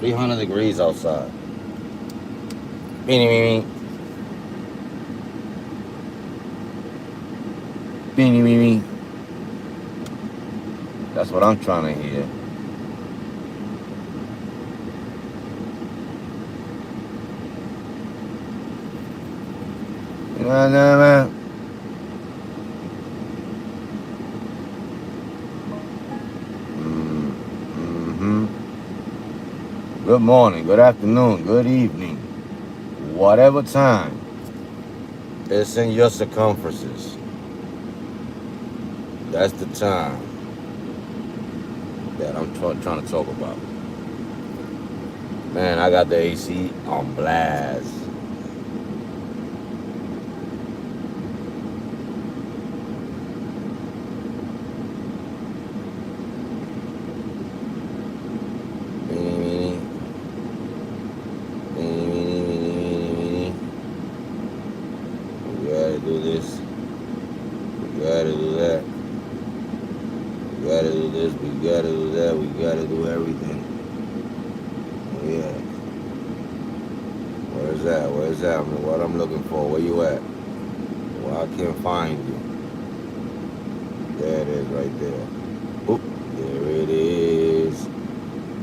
300 degrees outside. Beanie, beanie. Beanie, beanie. That's what I'm trying to hear. You know what I mean? Mm-hmm. Good morning, good afternoon, good evening. Whatever time it's in your circumferences. That's the time that I'm trying to talk about. Man, I got the AC on blast. We gotta do this. We gotta do that. We gotta do this. We gotta do that. We gotta do everything. Yeah. Where's that? Where's that? What I'm looking for? Where you at? Well, I can't find you. There it is, right there. Oop, there it is.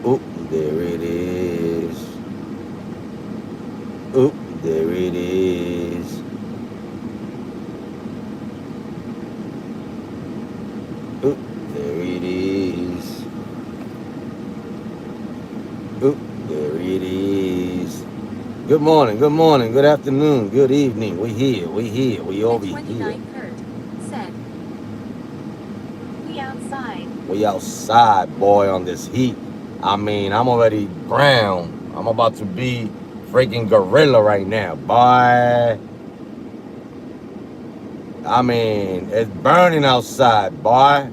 Oop, there it is. Oop, there it is. Oop, there it is. Oop, there it is. Good morning, good afternoon, good evening. We here, we over here. Said, we outside. We outside, boy, on this heat. I mean, I'm already brown. I'm about to be freaking gorilla right now, boy. I mean, it's burning outside, boy.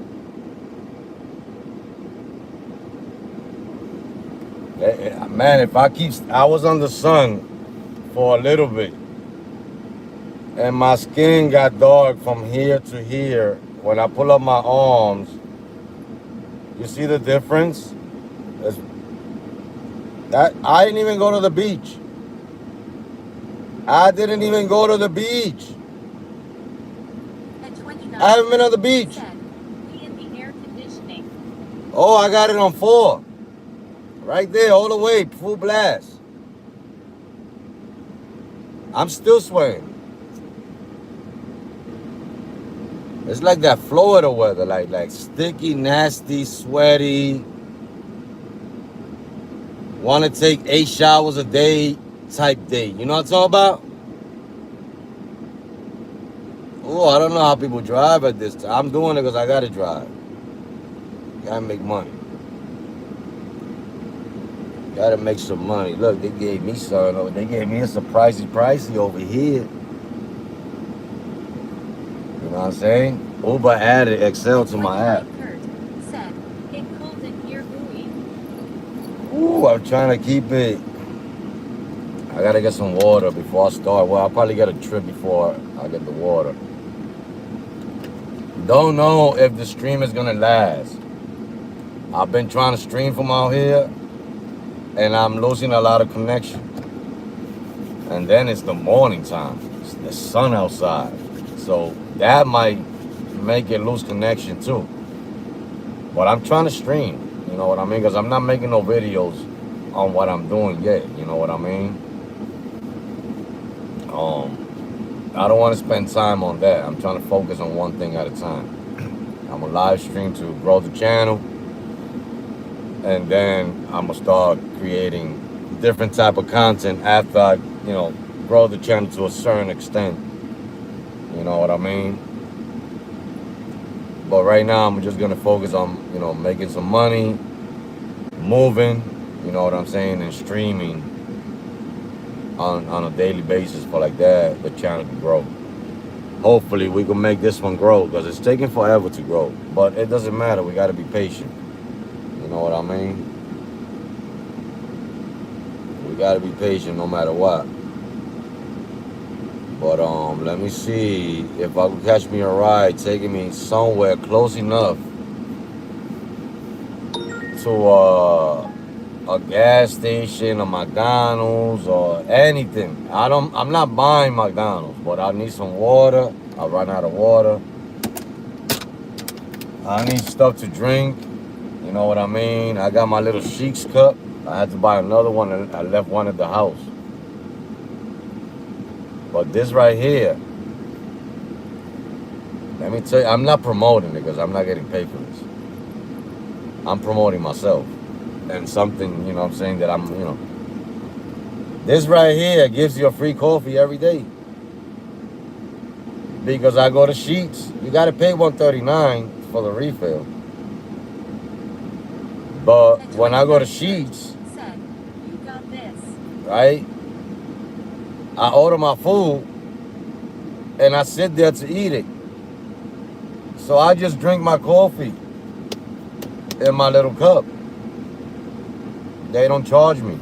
Man, if I was on the sun for a little bit, and my skin got dark from here to here. When I pull up my arms, you see the difference? It's, that I didn't even go to the beach. I didn't even go to the beach. I haven't been on the beach. Oh, I got it on 4. Right there, all the way, full blast. I'm still sweating. It's like that Florida weather, like sticky, nasty, sweaty. Want to take 8 showers a day type day. You know what I'm talking about? Oh, I don't know how people drive at this time. I'm doing it because I got to drive. Got to make money. Got to make some money. Look, they gave me something. They gave me a pricey over here. You know what I'm saying? Uber added Excel to my app. Said, it cold in here, buoy. Ooh, I'm trying to keep it. I gotta get some water before I start. Well, I'll probably get a trip before I get the water. Don't know if the stream is gonna last. I've been trying to stream from out here, and I'm losing a lot of connection. And then it's the morning time. It's the sun outside. So that might make it lose connection too. But I'm trying to stream. You know what I mean? Because I'm not making no videos on what I'm doing yet. You know what I mean? I don't want to spend time on that. I'm trying to focus on one thing at a time. I'm a live stream to grow the channel, and then I'm gonna start creating different type of content after I, grow the channel to a certain extent. You know what I mean? But right now, I'm just gonna focus on, making some money, moving, you know what I'm saying, and streaming on a daily basis for like that, the channel can grow. Hopefully we can make this one grow, because it's taking forever to grow. But it doesn't matter, we gotta be patient. You know what I mean? We gotta be patient no matter what. But let me see if I can catch me a ride taking me somewhere close enough to a gas station, a McDonald's, or anything. I'm not buying McDonald's, but I need some water. I run out of water. I need stuff to drink. You know what I mean? I got my little Sheik's cup. I had to buy another one. And I left one at the house. But this right here, let me tell you, I'm not promoting it because I'm not getting paid for this. I'm promoting myself and something, you know what I'm saying, that this right here gives you a free coffee every day. Because I go to Sheets, you got to pay $139 for the refill. But when I go to Sheets, Said, you got this. right, I order my food and I sit there to eat it. So I just drink my coffee in my little cup. They don't charge me.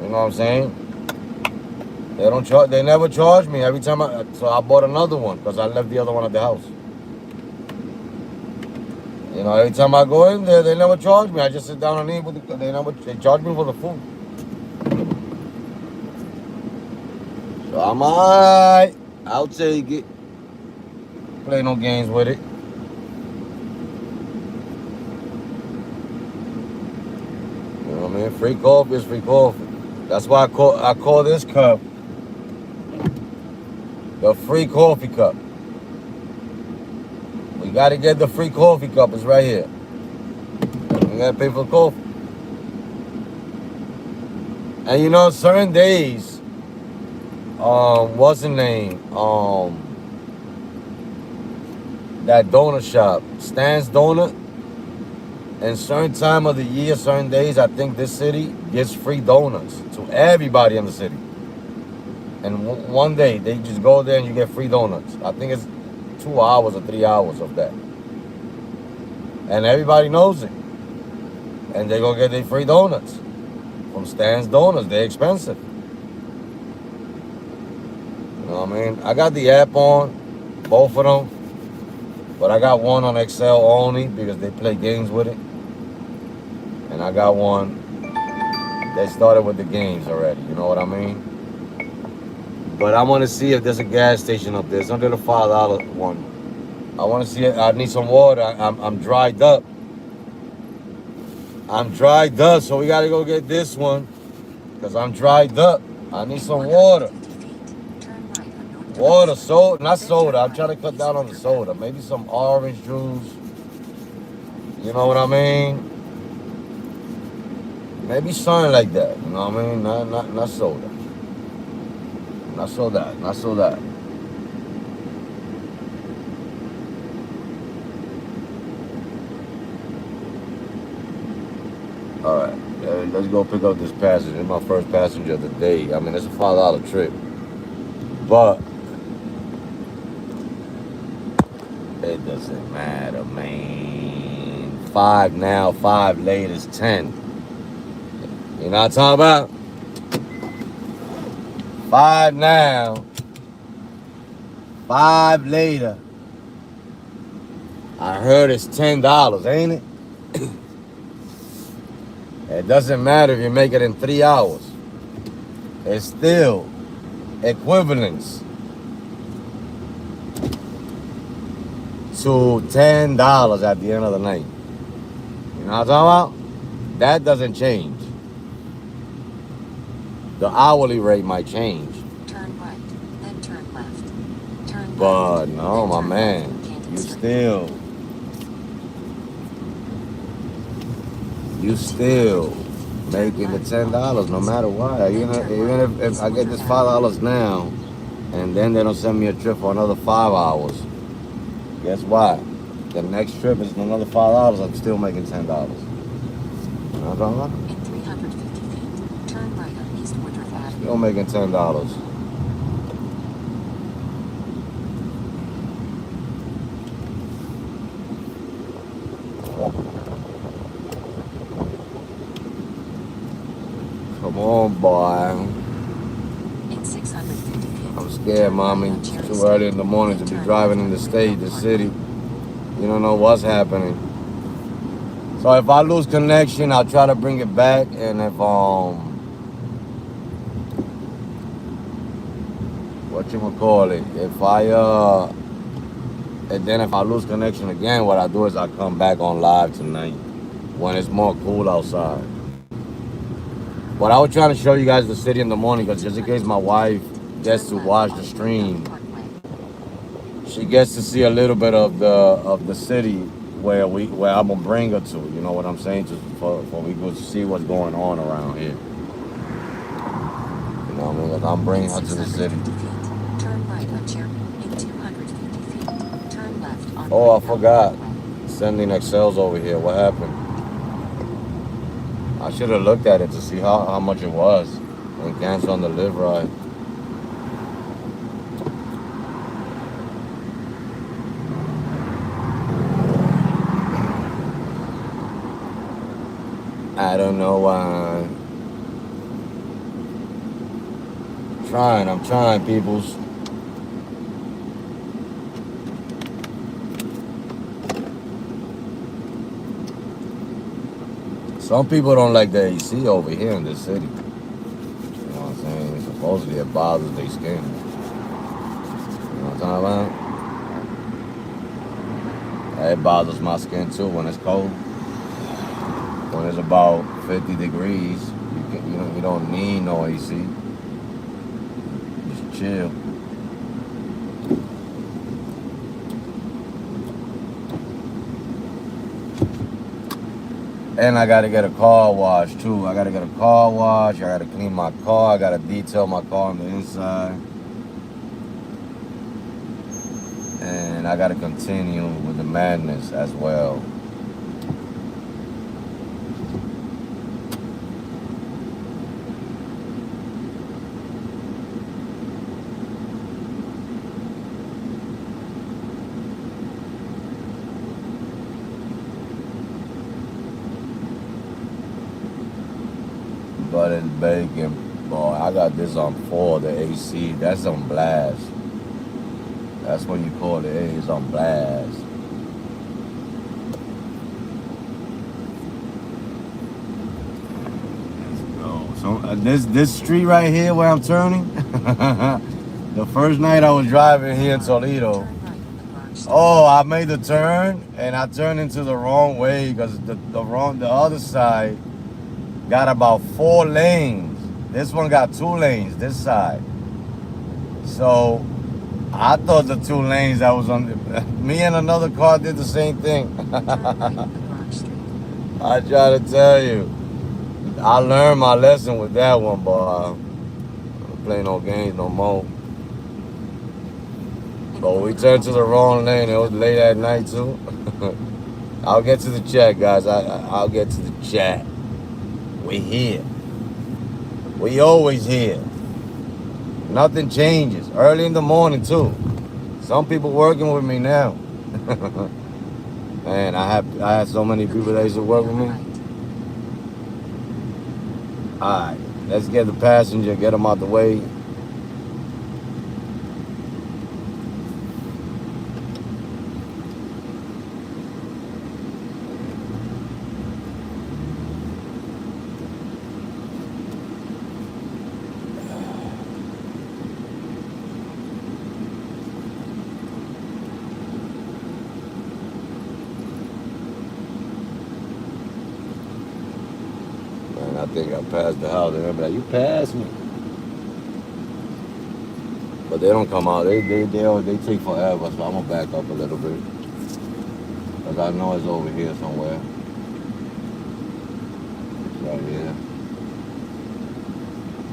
You know what I'm saying? They never charge me every time so I bought another one because I left the other one at the house. You know, every time I go in there, they never charge me. I just sit down and eat with they charge me for the food. So I'm alright. I'll take it. Play no games with it. You know what I mean? Free coffee is free coffee. That's why I call this cup the free coffee cup. We gotta get the free coffee cup. It's right here. You gotta pay for coffee. And you know, certain days, what's the name? That donut shop, Stan's Donut. And certain time of the year, certain days, I think this city gives free donuts to everybody in the city. And one day, they just go there and you get free donuts. I think it's 2 hours or 3 hours of that. And everybody knows it. And they go get their free donuts from Stan's Donuts. They're expensive. You know what I mean? I got the app on, both of them. But I got one on Excel only because they play games with it. And I got one, they started with the games already, you know what I mean? But I want to see if there's a gas station up there. It's under the $5 one. I want to see it. I need some water. I'm dried up. I'm dried up, so we got to go get this one because I'm dried up. I need some water. Water, soda, not soda. I'm trying to cut down on the soda. Maybe some orange juice. You know what I mean? Maybe something like that. You know what I mean? Not soda. Not so that. All right, let's go pick up this passenger. It's my first passenger of the day. I mean, it's a $5 trip, but it doesn't matter, man. 5 now, 5 later is 10. You know what I'm talking about? 5 now, 5 later. I heard it's $10, ain't it? It doesn't matter if you make it in 3 hours. It's still equivalence to $10 at the end of the night. You know what I'm talking about? That doesn't change. The hourly rate might change. Turn right, then turn left. Turn But left, no, then my turn man, left on Canton you Street. still making the $10 no matter what. Even if I get this $5 now, and then they don't send me a trip for another 5 hours, guess what? The next trip is another $5. I'm still making $10. You know what I'm talking about? In 350 feet, turn right on East Woodruff Avenue. Still making $10. Come on, boy. In 650 feet, I'm scared, mommy. It's too early in the morning to be driving in the state, the city. You don't know what's happening. So if I lose connection, I'll try to bring it back. And if whatchamacallit, if and then if I lose connection again, what I do is I come back on live tonight when it's more cool outside. But I was trying to show you guys the city in the morning because just in case my wife gets to watch the stream, she gets to see a little bit of the city where I'm gonna bring her to. You know what I'm saying? Just for we go see what's going on around here. You know what I mean? Like I'm bringing her to the city. Turn right on Chairman in 250 feet. Turn left on Oh, I forgot. Sending Excels over here. What happened? I should have looked at it to see how much it was and cancel on the live ride. I don't know why. I'm trying, peoples. Some people don't like the AC over here in this city. You know what I'm saying? Supposedly it bothers their skin. You know what I'm talking about? It bothers my skin too when it's cold. When it's about 50 degrees, you don't need no AC. Just chill. And I gotta get a car wash too. I gotta get a car wash. I gotta clean my car. I gotta detail my car on the inside. And I gotta continue with the madness as well. But it's bacon. Boy, I got this on 4, the AC. That's on blast. That's when you call the A's on blast. Let's go. So this street right here where I'm turning, the first night I was driving here in Toledo, oh, I made the turn and I turned into the wrong way because the other side got about 4 lanes. This one got 2 lanes, this side. So I thought the 2 lanes that was on me and another car did the same thing. I try to tell you. I learned my lesson with that one, but I don't play no games no more. But we turned to the wrong lane. It was late at night too. I'll get to the chat, guys. I'll get to the chat. We here. We always here. Nothing changes. Early in the morning too. Some people working with me now. Man, I had so many people that used to work with me. Alright, let's get the passenger, get him out the way. I think I passed the house. They're gonna be like, you passed me. But they don't come out. They take forever, so I'm gonna back up a little bit. Cause I know it's over here somewhere. It's right here.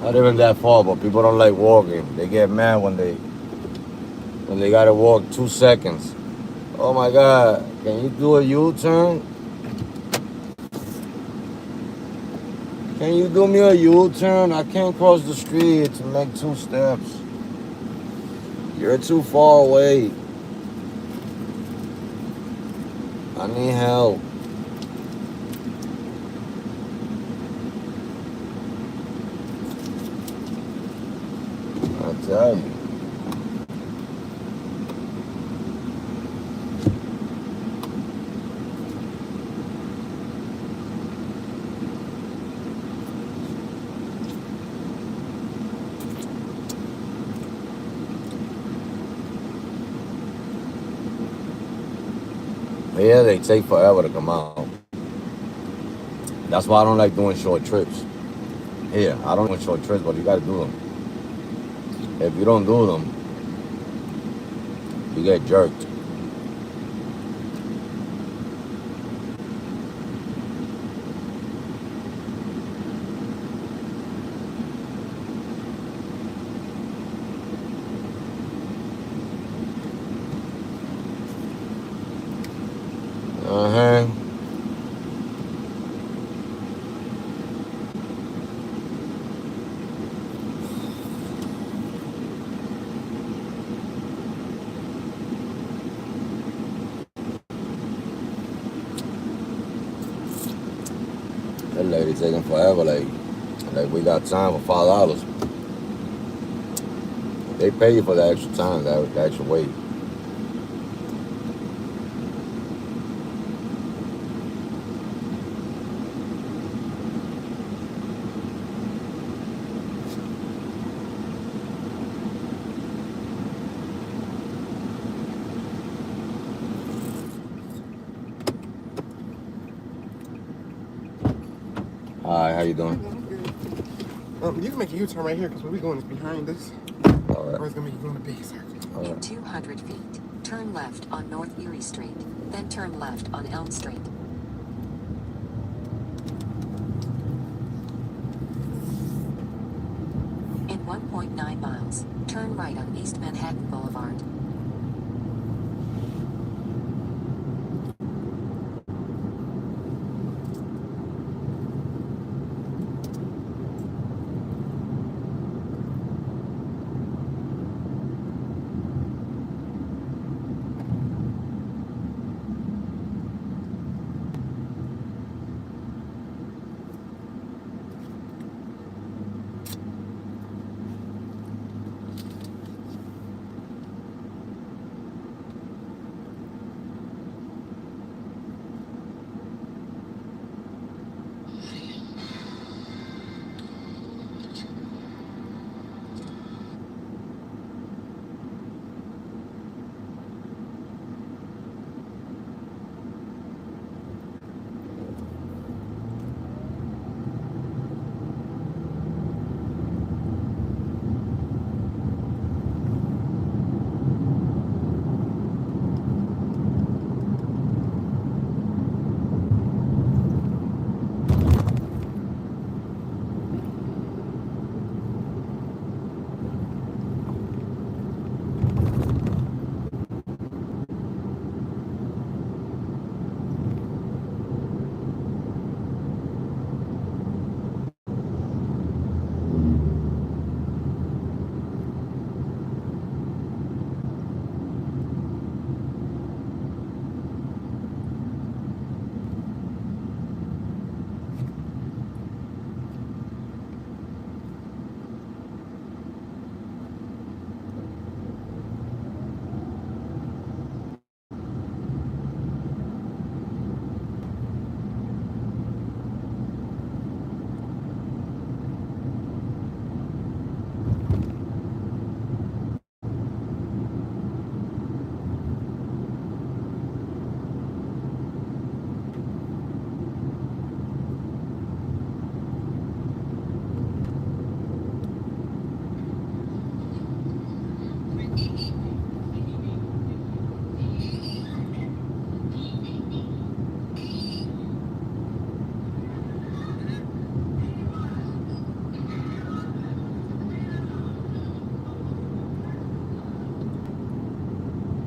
Not even that far, but people don't like walking. They get mad when they gotta walk 2 seconds. Oh my God, can you do a U-turn? Can you do me a U-turn? I can't cross the street to make 2 steps. You're too far away. I need help. I tell you. Here they take forever to come out. That's why I don't like doing short trips. Here, I don't do short trips, but you gotta do them. If you don't do them, you get jerked. Uh-huh. That lady taking forever, like we got time for $5. They pay you for the extra time, the extra wait. Hi, how you doing? You can make a U-turn right here because where we going is behind us. All right. Or it's gonna make you go in a big circle. All In right. 200 feet, turn left on North Erie Street, then turn left on Elm Street. In 1.9 miles, turn right on East Manhattan Boulevard.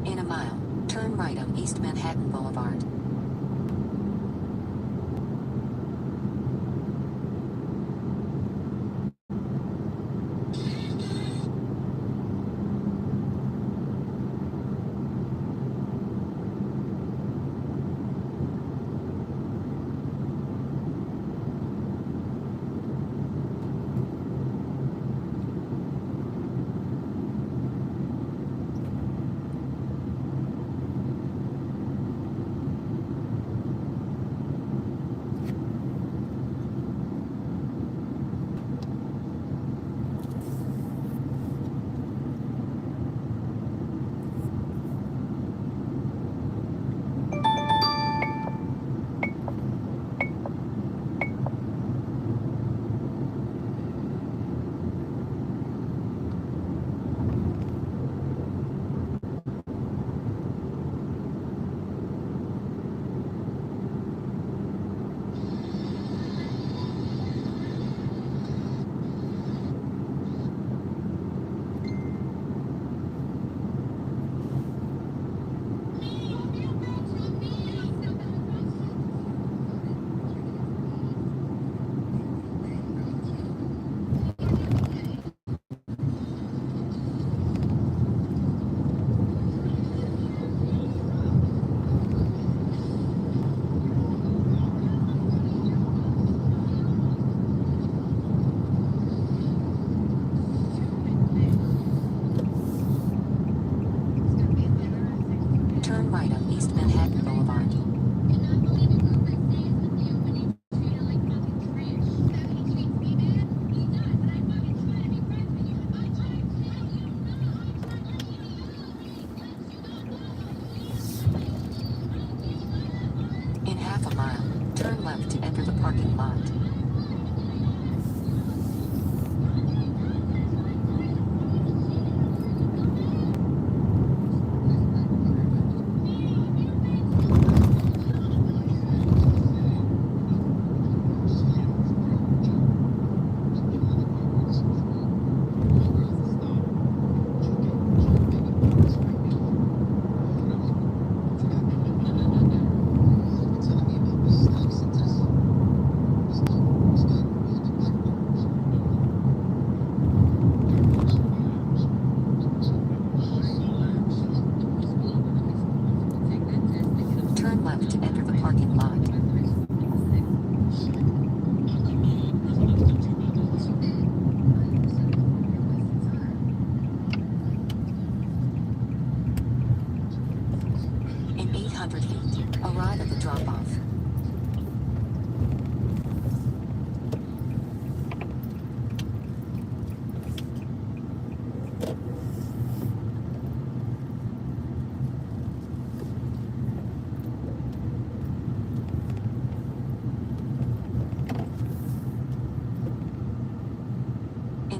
In a mile, turn right on East Manhattan Boulevard.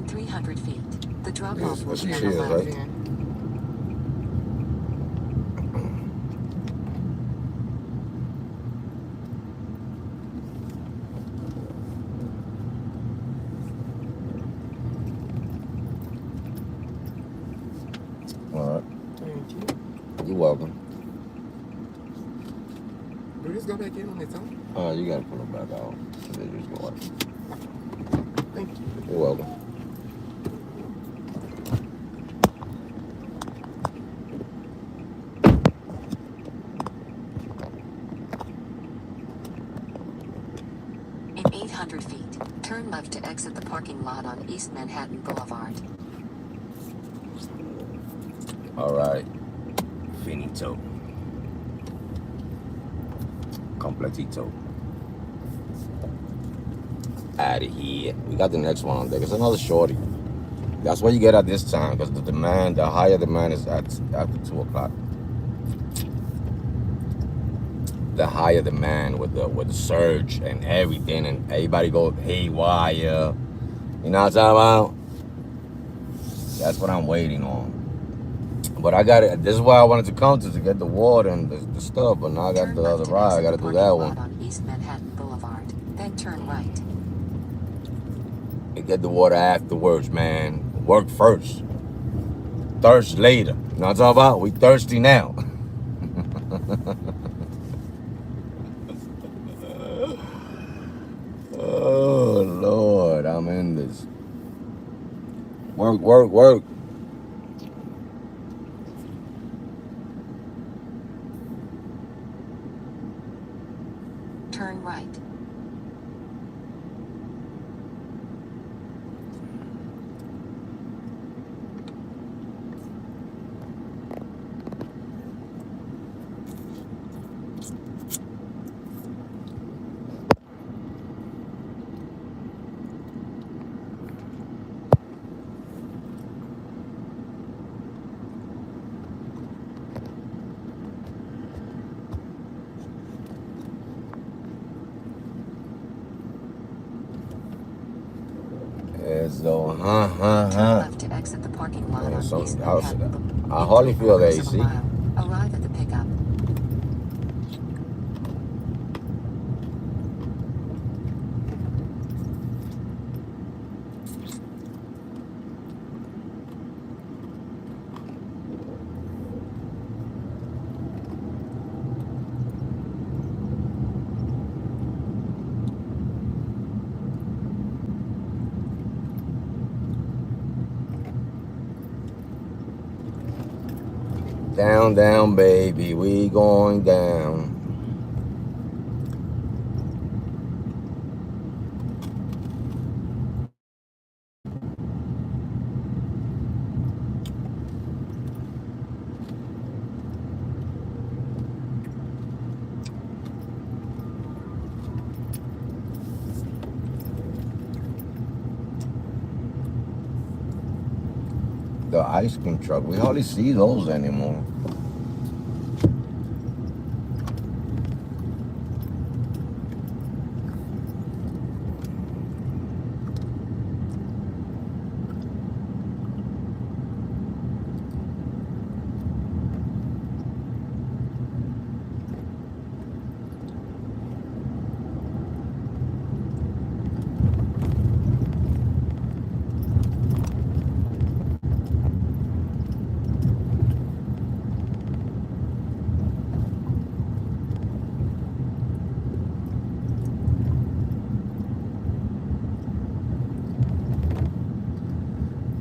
In 300 feet, the drop-off Yes, will that's be on cheers, the left. right? All right. Thank you. You're welcome. Do this go back in on its own? You gotta put them back out. And then just go up. Thank you. You're welcome. In 800 feet, turn left to exit the parking lot on East Manhattan Boulevard. All right. Finito. Completito. Out of here. We got the next one on deck. It's another shorty. That's what you get at this time, because the higher demand is after 2 o'clock. The higher demand with the surge and everything, and everybody go haywire. You know what I'm talking about? That's what I'm waiting on. But I got it. This is why I wanted to come to get the water and the stuff. But now I got the other ride. I got to do that one. On East Manhattan Boulevard, then turn right. And get the water afterwards, man. Work first. Thirst later. You know what I'm talking about? We thirsty now. Oh, Lord. I'm in this. Work, work, work. Turn right. As though, Turn left to exit the parking lot on East Manhattan. I hardly feel the AC. Arrive at the pickup. Down, down, baby, we going down. The ice cream truck, we hardly see those anymore.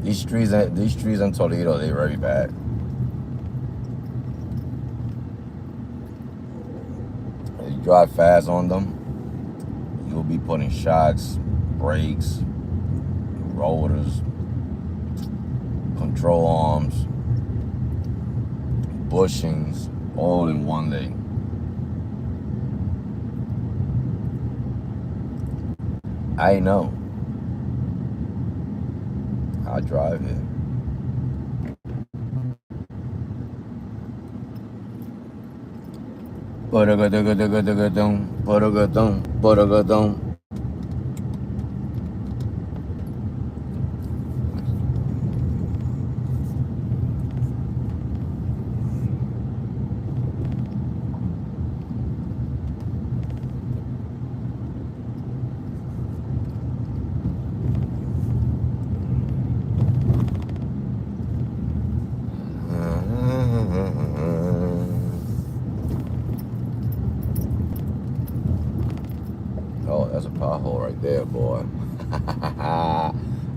These trees in Toledo, they're very bad. If you drive fast on them, you'll be putting shocks, brakes, rotors, control arms, bushings, all in one day. I know. I drive it.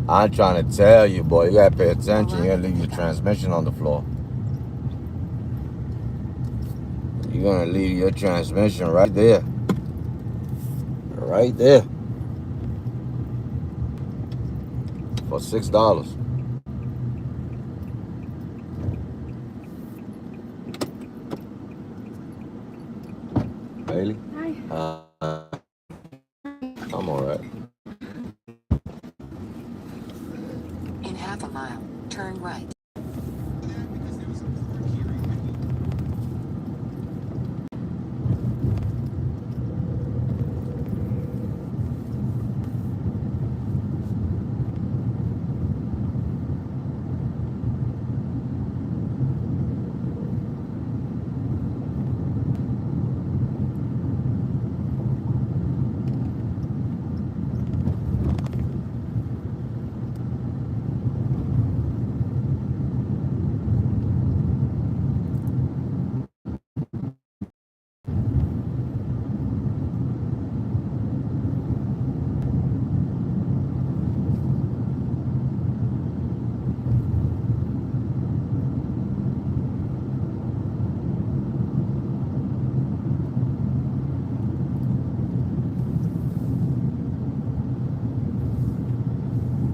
I'm trying to tell you, boy, you gotta pay attention. You gotta leave your Pickup. transmission on the floor. You're gonna leave your transmission right there. Right there. For $6. Bailey? Hi. I'm alright. In half a mile, turn right.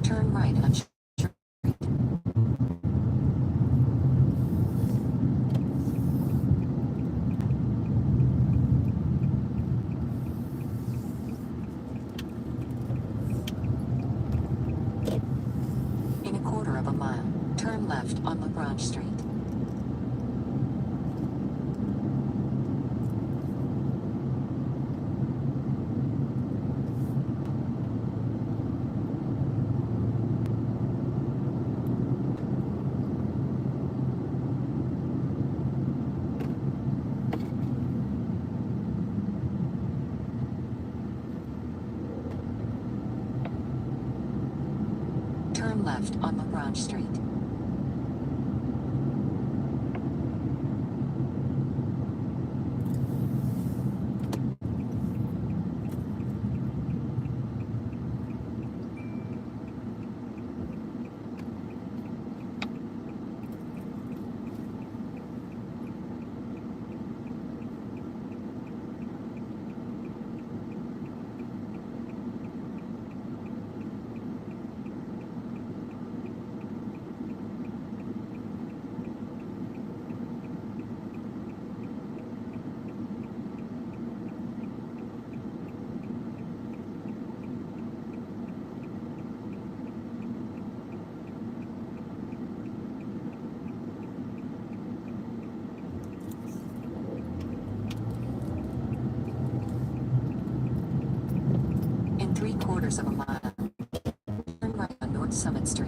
Turn right on Street. In a quarter of a mile, turn left on LaGrange Street. Turn left on LaGrange Street. In 3/4 of a mile, turn right on North Summit Street.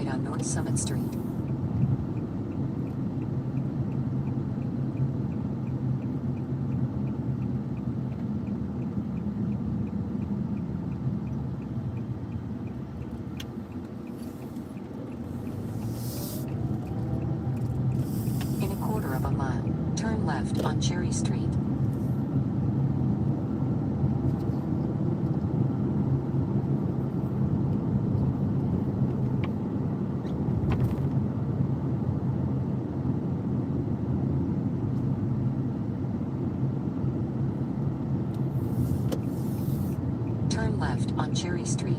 right on North Summit Street. In a quarter of a mile, turn left on Cherry Street. Turn left on Cherry Street.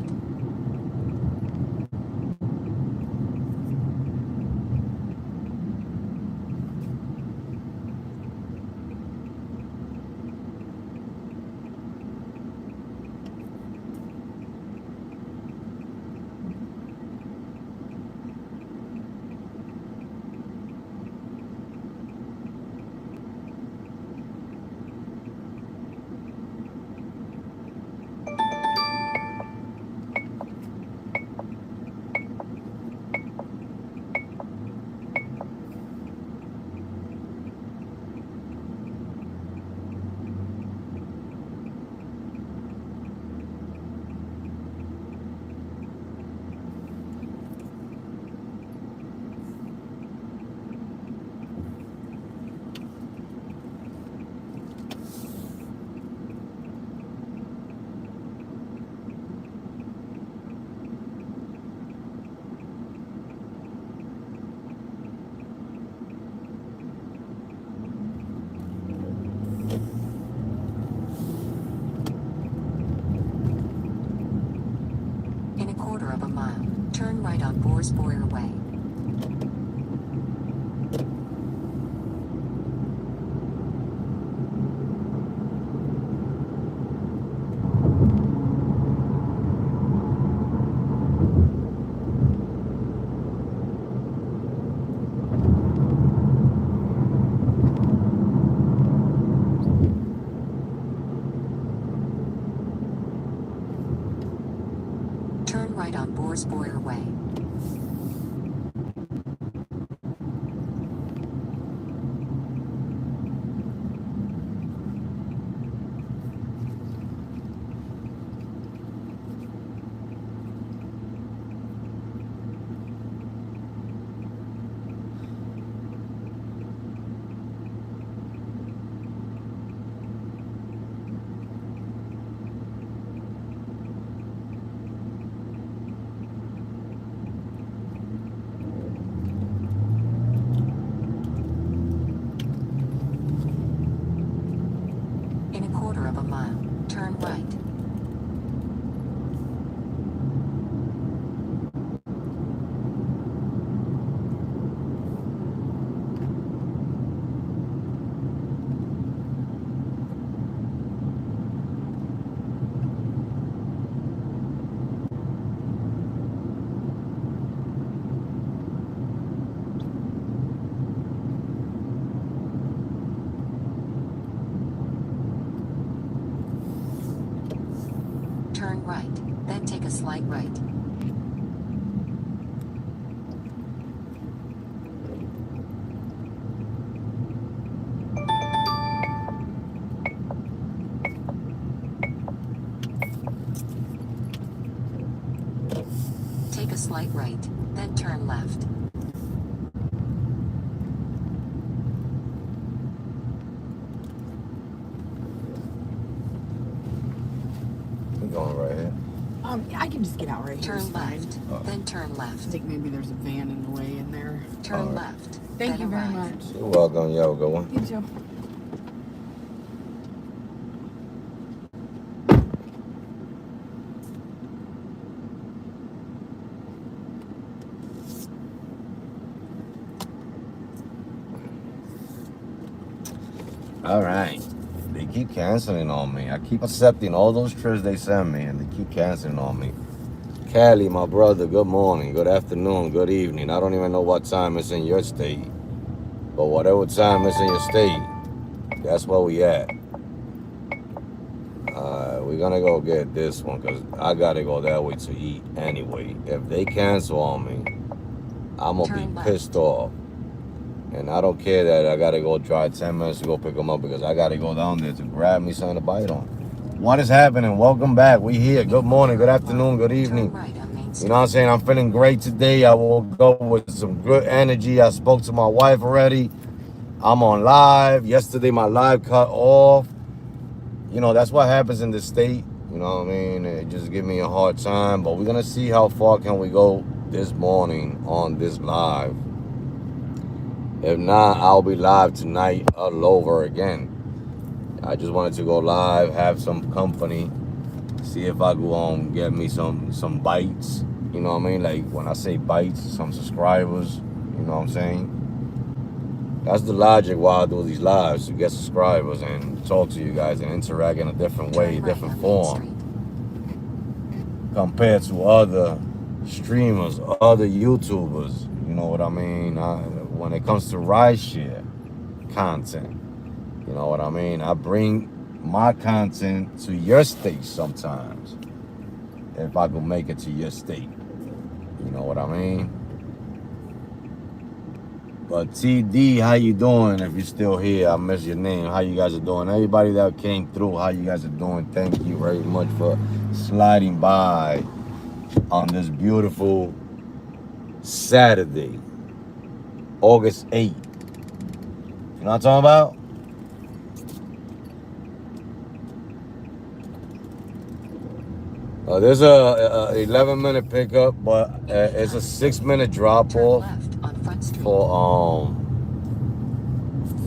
In a quarter of a mile, turn right on Borsboyer Way. Turn right on Borsboyer Way. In a quarter of a mile, turn right. Turn right, then take a slight right. Take a slight right, then turn left. We're going right here. Yeah, I can just get out right here. Turn left, then turn I left. think maybe there's a van in the way in there. Turn Alright. left. Thank then you very arrive. much. You're welcome. Yo, go on. You too. All right. They keep canceling on me. I keep accepting all those trips they send me, and they keep canceling on me. Cali, my brother, good morning, good afternoon, good evening. I don't even know what time it's in your state. But whatever time it's in your state, that's where we at. We're gonna go get this one because I gotta go that way to eat anyway. If they cancel on me, I'm gonna Turn be left. pissed off. And I don't care that I gotta go drive 10 minutes to go pick them up because I gotta go down there to grab me something to bite on. What is happening? Welcome back. We here. Good morning, good afternoon, good evening. Turn right on Main You Street. know what I'm saying? I'm feeling great today. I woke up with some good energy. I spoke to my wife already. I'm on live. Yesterday my live cut off. You know, that's what happens in this state. You know what I mean? It just give me a hard time. But we're gonna see how far can we go this morning on this live. If not, I'll be live tonight all over again. I just wanted to go live, have some company, see if I go get me some bites. You know what I mean? Like when I say bites, some subscribers. You know what I'm saying? That's the logic why I do these lives, to get subscribers and talk to you guys and interact in a different way, Turn right different on Main form, Street. compared to other streamers, other YouTubers. You know what I mean? When it comes to rideshare content, you know what I mean? I bring my content to your state sometimes, if I could make it to your state. You know what I mean? But TD, how you doing? If you're still here, I miss your name. How you guys are doing? Everybody that came through, how you guys are doing? Thank you very much for sliding by on this beautiful Saturday, August 8th. You know what I'm talking about? There's a 11-minute pickup, but it's a 6-minute drop Turn off left on Front Street. for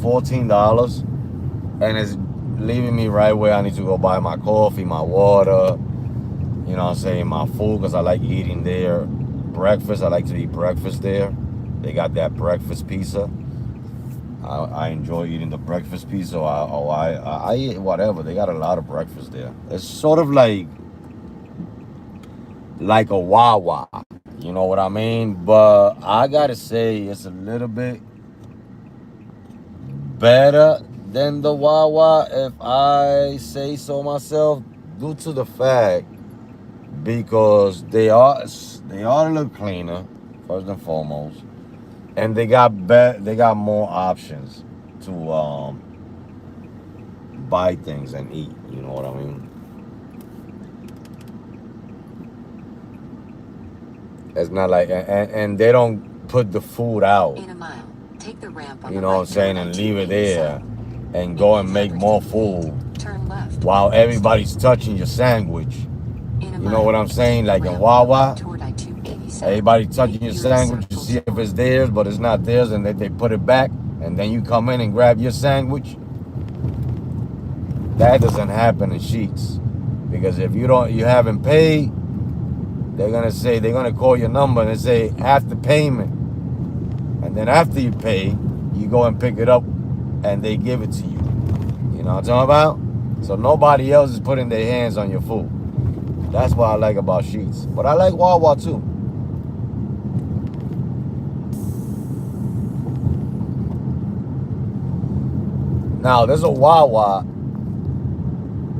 $14, and it's leaving me right where I need to go buy my coffee, my water, you know what I'm saying, my food, because I like eating there. Breakfast, I like to eat breakfast there. They got that breakfast pizza. I enjoy eating the breakfast pizza. I eat whatever. They got a lot of breakfast there. It's sort of like a Wawa, you know what I mean? But I gotta say, it's a little bit better than the Wawa, if I say so myself, due to the fact, because they are a little cleaner, first and foremost, and they got more options to buy things and eat. You know what I mean? It's not like, and they don't put the food out. In a mile, take the ramp on You the know what I'm right saying, toward and leave it there, I-287. and go and make more food Turn left. while everybody's touching your sandwich. In a You know what mile, I'm saying? take Like the in ramp on the Wawa, right toward I-287. everybody touching your Make sandwich to circles. see if it's theirs, but it's not theirs, and they put it back, and then you come in and grab your sandwich. That doesn't happen in Sheets, because if you haven't paid, they're gonna call your number and say after payment, and then after you pay, you go and pick it up, and they give it to you. You know what I'm talking about? So nobody else is putting their hands on your food. That's what I like about Sheets. But I like Wawa too. Now, there's a Wawa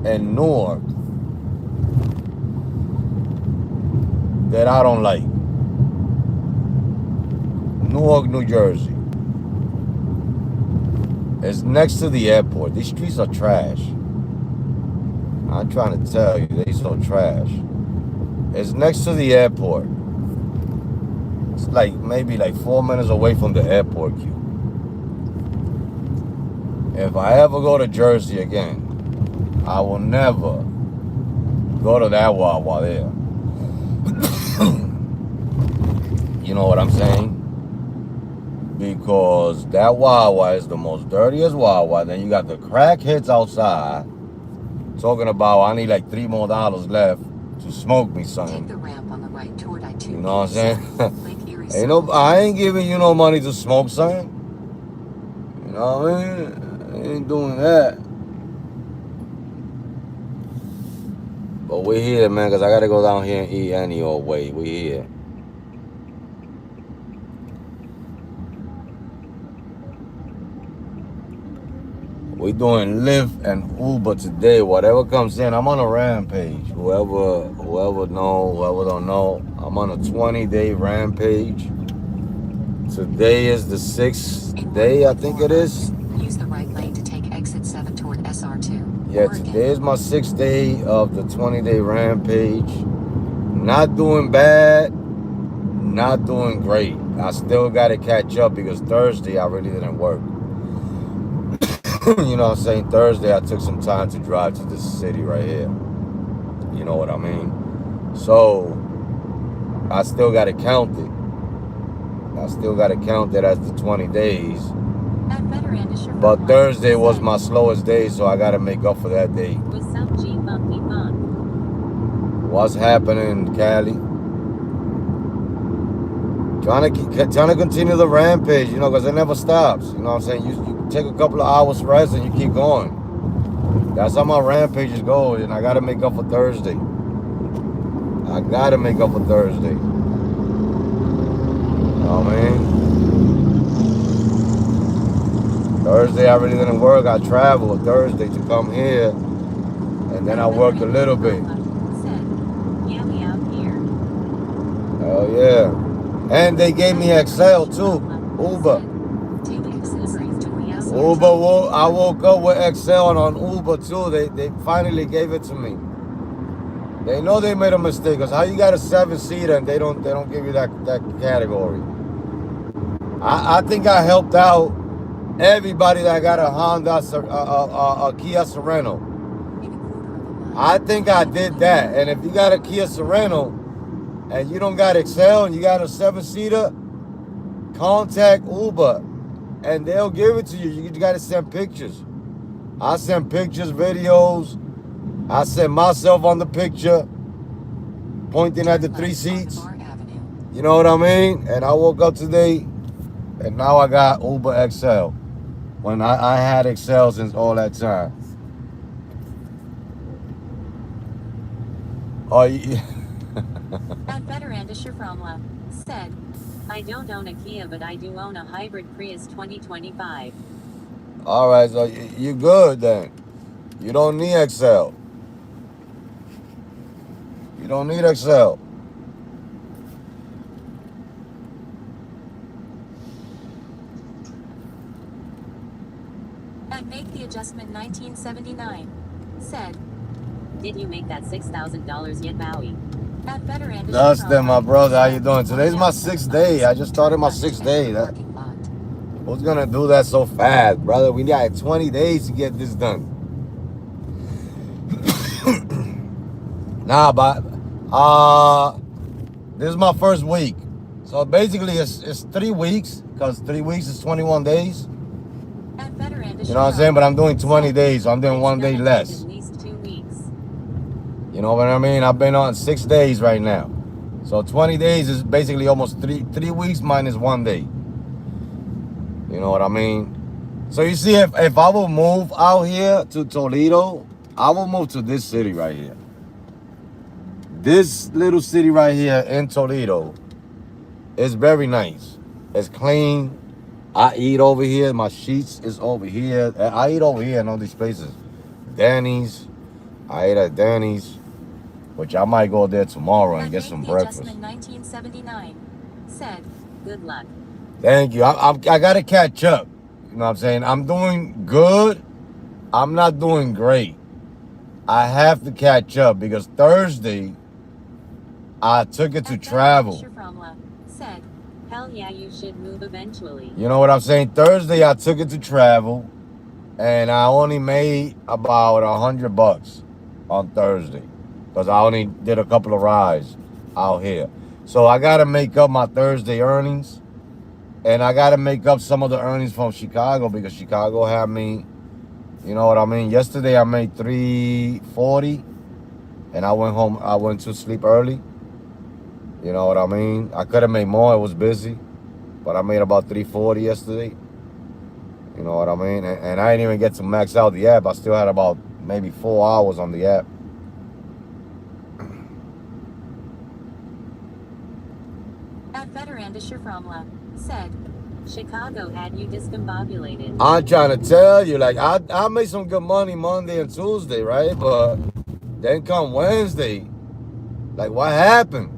in Newark that I don't like. Newark, New Jersey. It's next to the airport. These streets are trash. I'm trying to tell you, they so trash. It's next to the airport. It's like maybe like 4 minutes away from the airport queue. If I ever go to Jersey again, I will never go to that Wawa there. You know what I'm saying? Because that Wawa is the most dirtiest Wawa. Then you got the crackheads outside talking about, I need like $3 more left to smoke me Take something. the ramp on the right toward I-287. You know what I'm saying? Lake Erie I ain't giving you no money to smoke something. You know what I mean? I ain't doing that. But we're here, man, because I got to go down here and eat any old way. We're here. We're doing Lyft and Uber today. Whatever comes in, I'm on a rampage. Whoever know, whoever don't know, I'm on a 20-day rampage. Today is the 6th day, I think it is. Use the right lane to take exit 7 toward SR2. Yeah, today is my 6th day of the 20-day rampage. Not doing bad, not doing great. I still got to catch up because Thursday I really didn't work. You know what I'm saying? Thursday I took some time to drive to this city right here. You know what I mean? So I still got to count it. I still got to count it as the 20 days. But Thursday was my slowest day, so I got to make up for that day. What's happening, Cali? Trying to continue the rampage, you know, because it never stops. You know what I'm saying? You take a couple of hours rest and you keep going. That's how my rampages go, and I got to make up for Thursday. I got to make up for Thursday. Oh man. Thursday I really didn't work. I traveled Thursday to come here, and then I worked a little bit. Hell yeah. And they gave me Excel too. Uber. I woke up with Excel on Uber too. They finally gave it to me. They know they made a mistake, because how you got a 7-seater and they don't give you that category. I think I helped out everybody that got a Honda, a Kia Sorento. I think I did that. And if you got a Kia Sorento and you don't got Excel and you got a 7-seater, contact Uber and they'll give it to you. You got to send pictures. I send pictures, videos. I sent myself on the picture pointing at the 3 seats. You know what I mean? And I woke up today and now I got Uber XL when I had Excel since all that time. Oh, yeah. That veteran Shiframla said, I don't own a Kia, but I do own a hybrid Prius 2025. All right, so you good then. You don't need Excel. You don't need Excel. And make the adjustment 1979. Said, did you make that $6,000 yet, Maui? That veteran Dustin, my brother, how you doing? Today's my 6th day. I just started my 6th day. Who's gonna do that so fast, brother? We got 20 days to get this done. Nah, but this is my first week. So basically it's 3 weeks, because 3 weeks is 21 days. You know what I'm saying? But I'm doing 20 days, so I'm doing 1 day less. You know what I mean? I've been on 6 days right now. So 20 days is basically almost 3 weeks minus 1 day. You know what I mean? So you see, if I will move out here to Toledo, I will move to this city right here. This little city right here in Toledo is very nice. It's clean. I eat over here. My sheets is over here. I eat over here in all these places. Danny's. I ate at Danny's, which I might go there tomorrow and get some breakfast. 1979 said, good luck. Thank you. I got to catch up. You know what I'm saying? I'm doing good. I'm not doing great. I have to catch up because Thursday, I took it to travel. Said, hell yeah, you should move eventually. You know what I'm saying? Thursday, I took it to travel, and I only made about $100 on Thursday because I only did a couple of rides out here. So I got to make up my Thursday earnings, and I got to make up some of the earnings from Chicago because Chicago had me, you know what I mean? Yesterday, I made $340, and I went home. I went to sleep early. You know what I mean? I could have made more. It was busy. But I made about $340 yesterday. You know what I mean? And I didn't even get to max out the app. I still had about maybe 4 hours on the app. That veteran Shiframla said, Chicago had you discombobulated. I'm trying to tell you, like, I made some good money Monday and Tuesday, right? But then come Wednesday, like, what happened?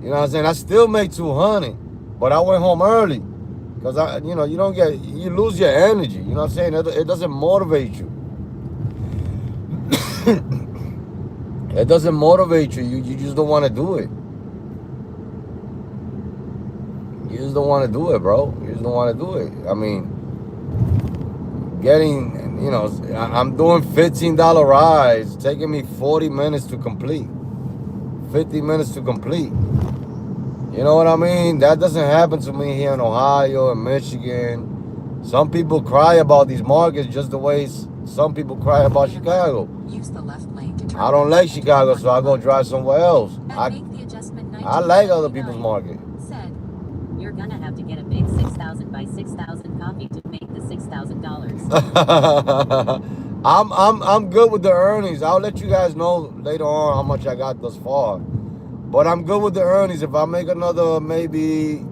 You know what I'm saying? I still made $200, but I went home early. Because you lose your energy. You know what I'm saying? It doesn't motivate you. It doesn't motivate you. You just don't want to do it. You just don't want to do it, bro. You just don't want to do it. I mean, I'm doing $15 rides, taking me 40 minutes to complete. 50 minutes to complete. You know what I mean? That doesn't happen to me here in Ohio and Michigan. Some people cry about these markets just the way some people cry about Chicago. Use the left lane to turn I don't left like Chicago, so I go drive somewhere else. Make the adjustment I like other people's 1979. market. Said, you're gonna have to get a big 6,000 by 6,000 coffee to make the $6,000. I'm good with the earnings. I'll let you guys know later on how much I got thus far. But I'm good with the earnings. If I make another, maybe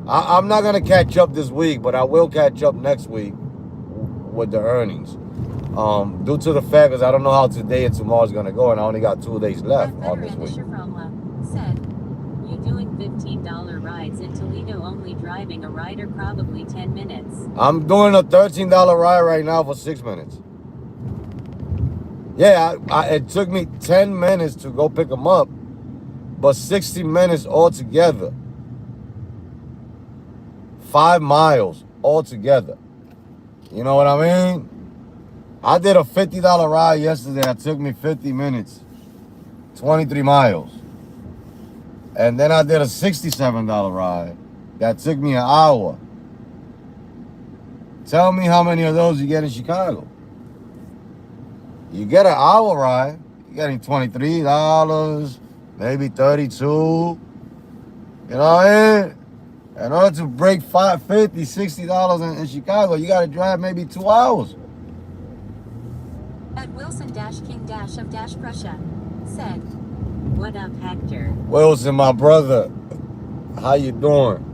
I'm not gonna catch up this week, but I will catch up next week with the earnings. Due to the fact because I don't know how today and tomorrow's gonna go, and I only got 2 days left on this week. Said, you doing $15 rides in Toledo, only driving a rider probably 10 minutes. I'm doing a $13 ride right now for 6 minutes. Yeah, it took me 10 minutes to go pick them up, but 60 minutes altogether. 5 miles altogether. You know what I mean? I did a $50 ride yesterday. It took me 50 minutes, 23 miles. And then I did a $67 ride. That took me an hour. Tell me how many of those you get in Chicago. You get an hour ride, you're getting $23, maybe $32. You know what I mean? In order to break $50, $60 in Chicago, you got to drive maybe 2 hours. At Wilson-King-of-Prussia said, what up, Hector? Wilson, my brother, how you doing?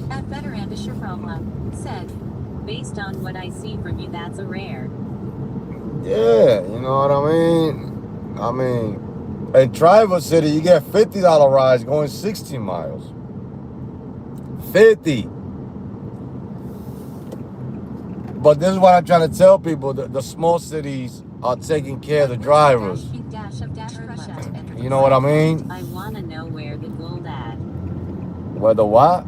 At Veterandischerfromla said, based on what I see from you, that's a rare. Yeah, you know what I mean? In Traverse City, you get $50 rides going 16 miles. 50. But this is what I'm trying to tell people. The small cities are taking care of the drivers. You know what I mean? I want to know where the gold at. Where the what?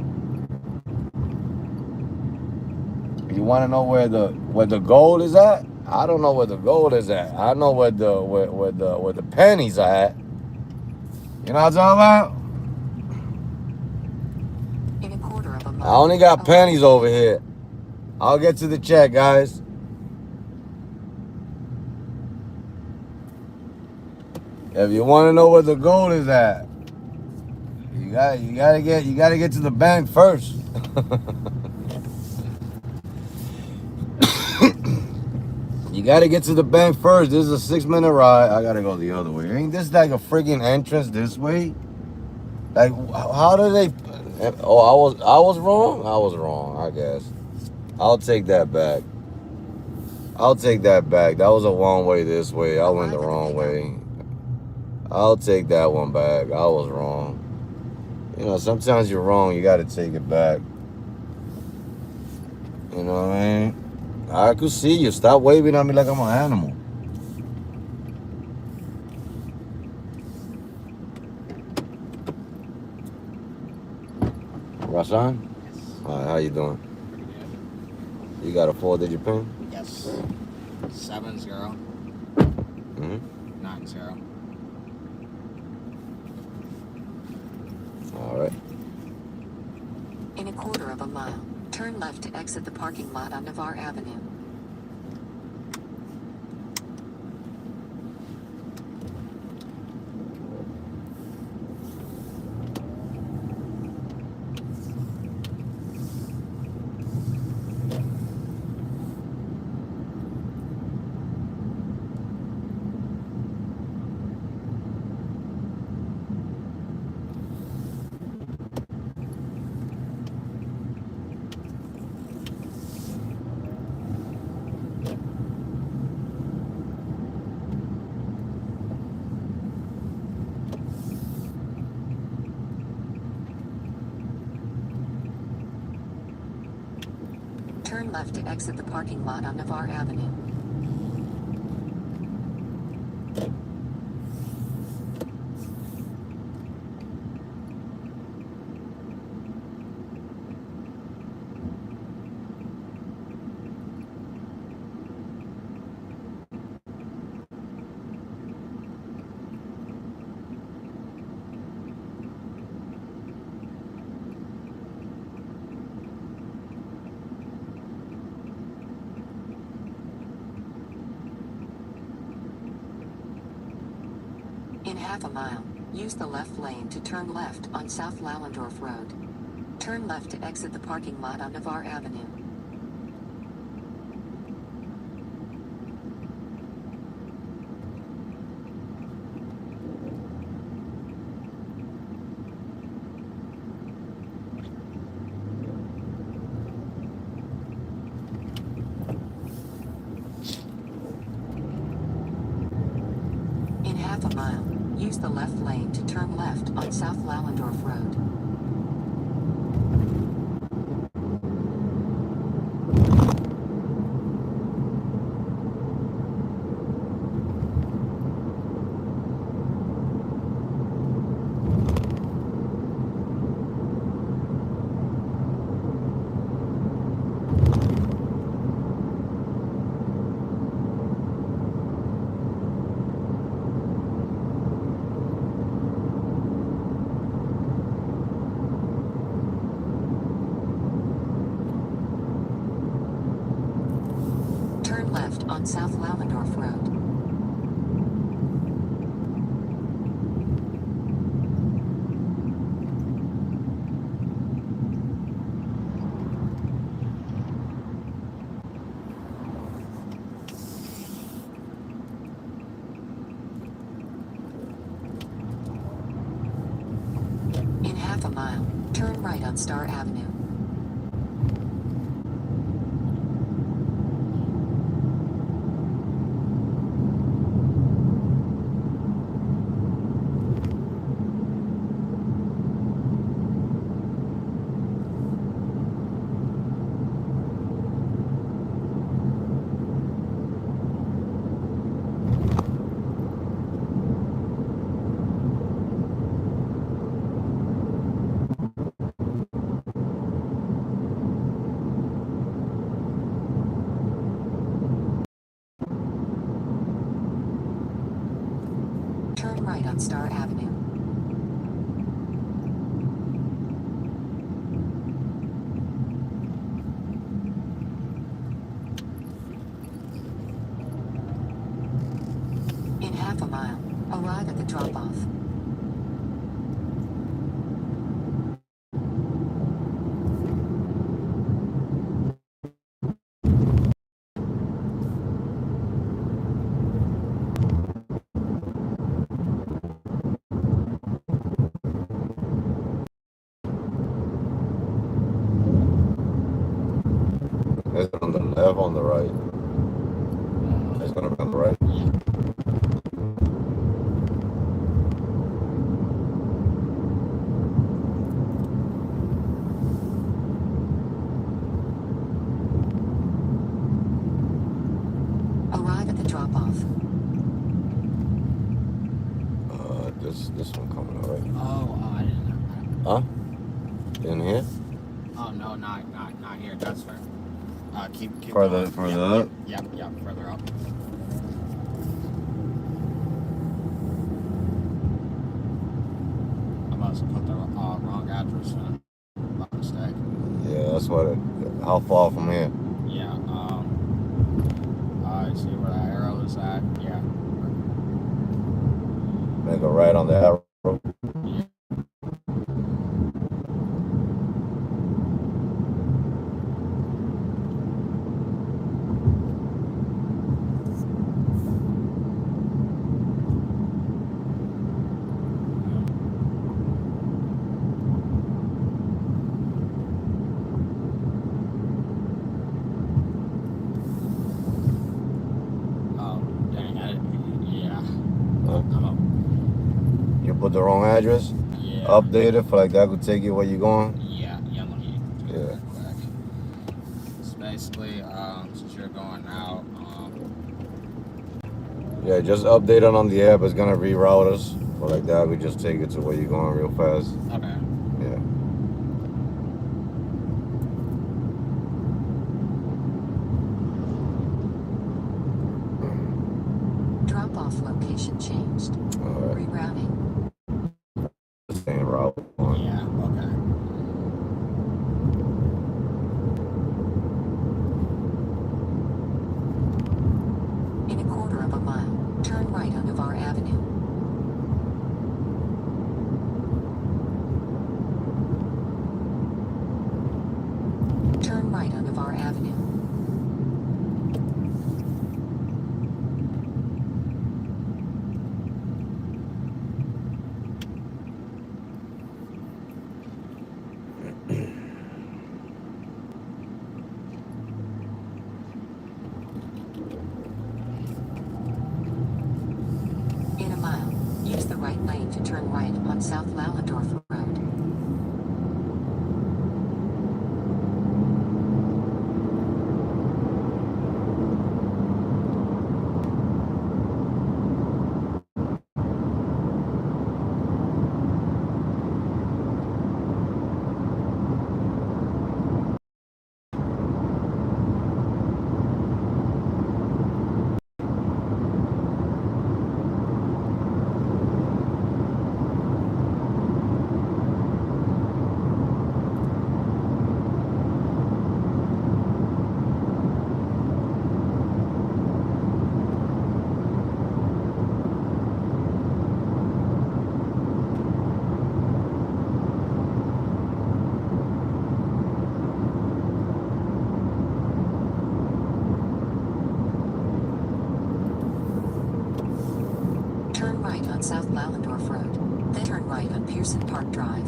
You want to know where the gold is at? I don't know where the gold is at. I know where the pennies are at. You know what I'm talking about? In a quarter of a mile. I only got pennies over here. I'll get to the check, guys. If you want to know where the gold is at, you gotta get to the bank first. You gotta get to the bank first. This is a 6-minute ride. I gotta go the other way. Ain't this like a friggin' entrance this way? Like, how do they? Oh, I was wrong. I was wrong. I guess. I'll take that back. That was a one way this way. I went the wrong way. I'll take that one back. I was wrong. You know, sometimes you're wrong. You gotta take it back. You know what I mean? I could see you. Stop waving at me like I'm an animal. Rashan? Alright, how you doing? You got a 4-digit PIN? Yes. 70 Mm-hmm. 90. Alright. In a quarter of a mile, turn left to exit the parking lot on Navarre Avenue. left to exit the parking lot on Navarre Avenue. In half a mile, use the left lane to turn left on South Lallendorf Road. Turn left to exit the parking lot on Navarre Avenue. In half a mile, use the left lane to turn left on South Lallendorf Road. Turn left on South Lallendorf Road. In half a mile, turn right on Star Avenue. Turn right on Star Avenue. In half a mile, arrive at the drop-off. Is it on the left, on the right? It's gonna be on the right. Arrive at the drop-off. This one coming all right. Oh, I didn't know. Huh? In here? Oh no, not here. That's fair. Keep Further going. up? Yep, further up. I must have put the wrong address in by mistake. Yeah, that's what how far from here? Yeah, I see where that arrow is at. Yeah. Make a right on the arrow. Yeah. Put the wrong address? Yeah. Update it for like that could take you where you're going? Yeah, let me do it Yeah. real quick. It's basically Yeah, just update it on the app. It's gonna reroute us. But like that, we just take it to where you're going real fast. Okay. Yeah. Drop-off location changed. All right. Rerouting. Same route. One. Yeah. Okay. In a quarter of a mile, turn right on Navarre Avenue. Turn right on Navarre Avenue. In a mile, use the right lane to turn right on South Lallendorf Road. Turn right on South Lallendorf Road. Then turn right on Pearson Park Drive.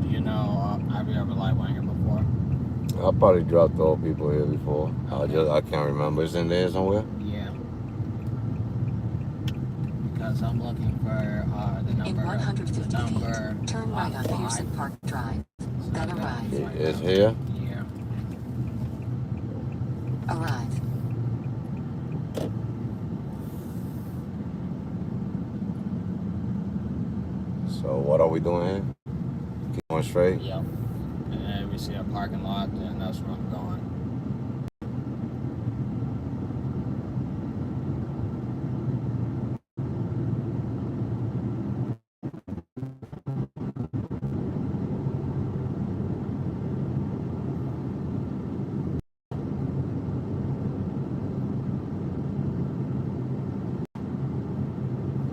Do you know, have you ever light went here before? I probably dropped off people here before. I can't remember. It's in there somewhere. Yeah. Because I'm looking for the number. In 150 number, feet, turn right on 5. Pearson Park Drive. Then arrive. It's here. Yeah. Arrive. So what are we doing here? Keep going straight. Yep. And then we see a parking lot, and that's where I'm going.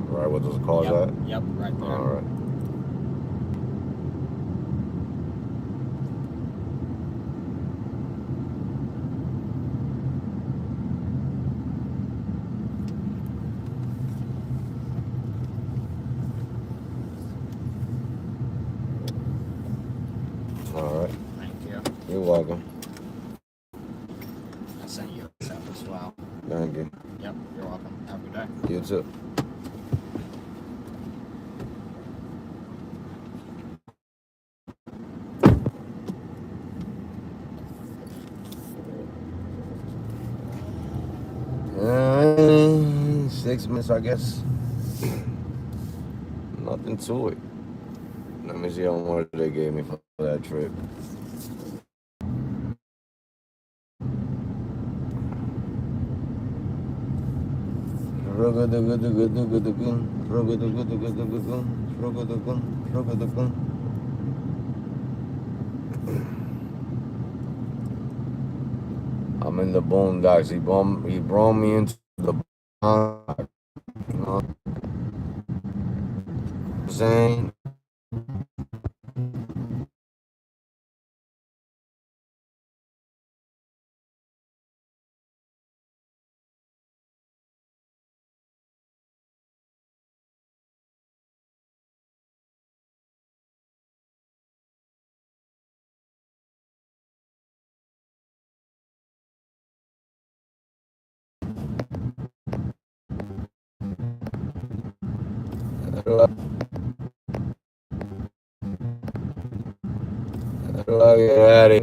Right where those cars at? Yep, right there. All right. All right. Thank you. You're welcome. I sent you a stuff as well. Thank you. Yep, you're welcome. Have a good day. You too. Uh, 6 minutes, I guess. Nothing to it. Let me see how much they gave me for that trip. I'm in the boondocks. He brought me into the boondocks. You know what I'm saying?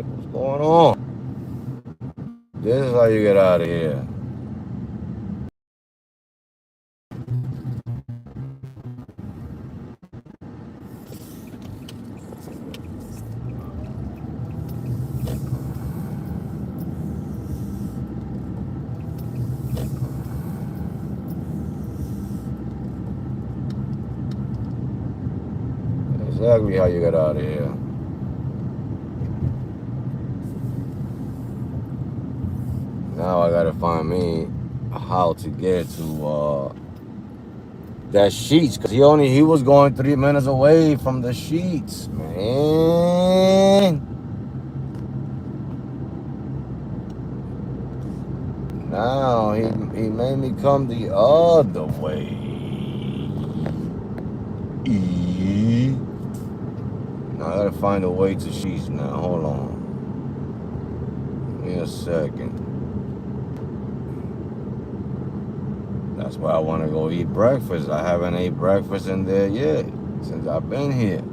What's going on? This is how you get out of here. exactly how you get out of here. Now I gotta find me how to get to that Sheets, cause he was going 3 minutes away from the Sheets, man. Now he made me come the other way. Now I gotta find a way to Sheets now. Hold on. Give me a second. That's why I want to go eat breakfast. I haven't ate breakfast in there yet since I've been here.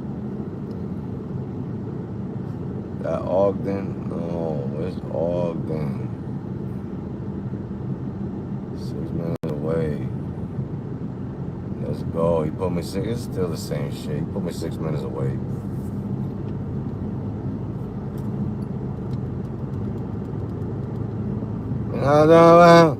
That Ogden? No, where's Ogden? 6 minutes away. Let's go. He put me six. It's still the same shit. He put me 6 minutes away. No.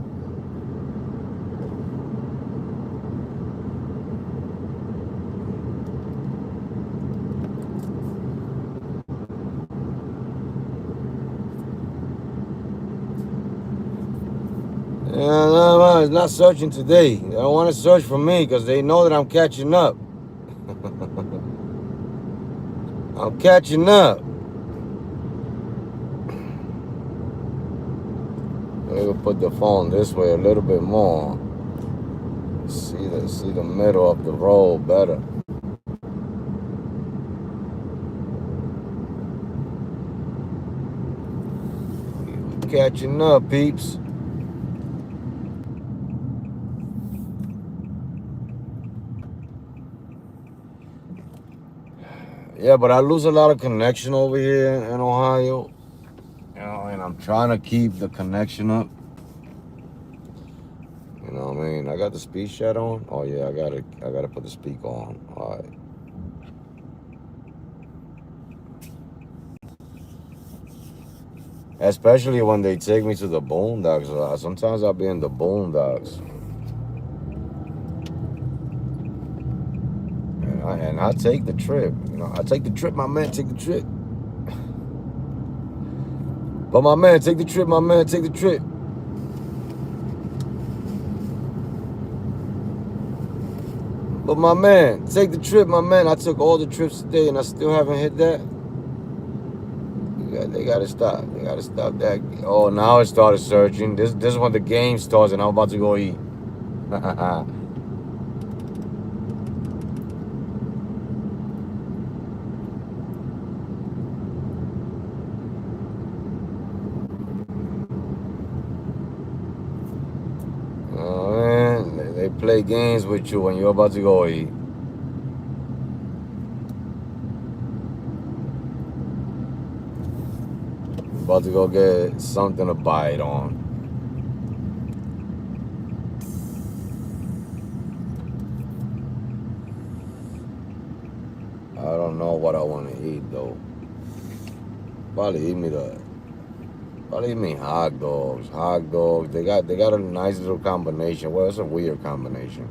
It's not searching today. They don't want to search for me because they know that I'm catching up. I'm catching up. We'll put the phone this way a little bit more. See the middle of the road better. Catching up, peeps. Yeah, but I lose a lot of connection over here in Ohio. You know, and I'm trying to keep the connection up. You know what I mean? I got the speed shut on. Oh yeah, I gotta put the speaker on. All right. Especially when they take me to the boondocks. Sometimes I'll be in the boondocks. And I take the trip. You know, I take the trip, my man, take the trip. But my man, take the trip, my man, take the trip. But my man, take the trip, my man. I took all the trips today and I still haven't hit that. They gotta stop. They gotta stop that. Oh, now it started searching. This is when the game starts and I'm about to go eat. Oh man, they play games with you when you're about to go eat. About to go get something to bite on. I don't know what I want to eat though. Probably eat me hot dogs. Hot dogs. They got a nice little combination. Well, it's a weird combination.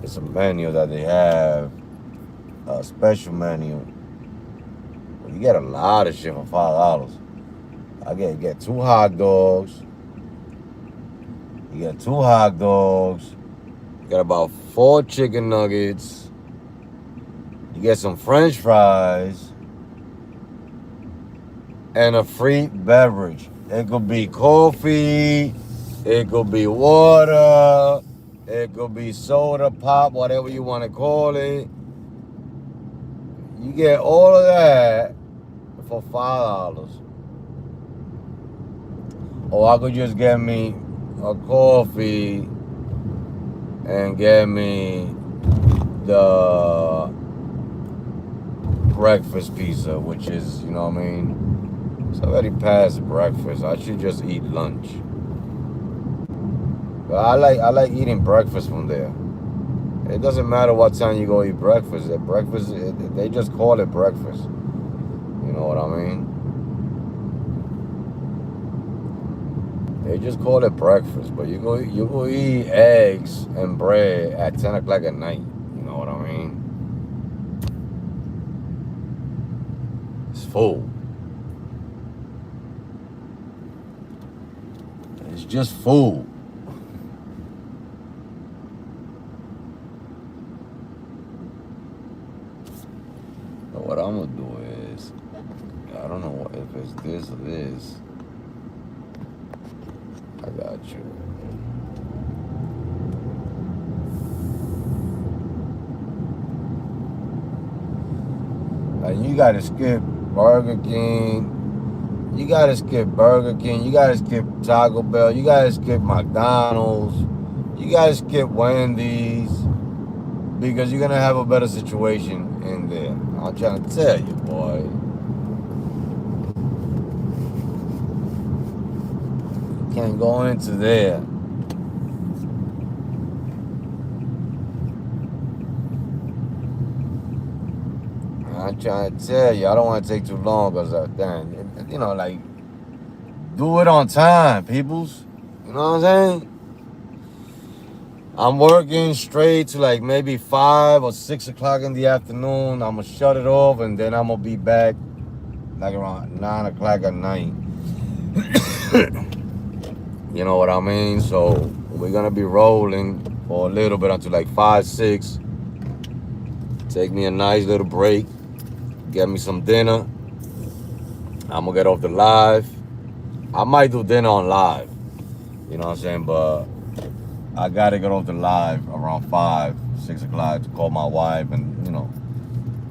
It's a menu that they have, a special menu. You get a lot of shit for $5. I get 2 hot dogs. You get 2 hot dogs. You got about 4 chicken nuggets. You get some French fries. And a free beverage. It could be coffee. It could be water. It could be soda, pop, whatever you want to call it. You get all of that for $5. Or I could just get me a coffee and get me the breakfast pizza, which is, you know what I mean? It's already past breakfast. I should just eat lunch. But I like eating breakfast from there. It doesn't matter what time you go eat breakfast. They just call it breakfast. You know what I mean? They just call it breakfast, but you go eat eggs and bread at 10 o'clock at night. You know what I mean? full. It's just full. But what I'm gonna do is, I don't know if it's this or this. I got you. Like, you gotta skip Burger King. You gotta skip Burger King. You gotta skip Taco Bell. You gotta skip McDonald's. You gotta skip Wendy's. Because you're gonna have a better situation in there. I'm trying to tell you, boy. You can't go into there. I'm trying to tell you, I don't want to take too long because, you know, like, do it on time, peoples. You know what I'm saying? I'm working straight to like maybe 5 or 6 o'clock in the afternoon. I'm going to shut it off and then I'm going to be back like around 9 o'clock at night. You know what I mean? So we're going to be rolling for a little bit until like 5, 6. Take me a nice little break. Get me some dinner. I'm going to get off the live. I might do dinner on live. You know what I'm saying? But I got to get off the live around 5, 6 o'clock to call my wife and, you know,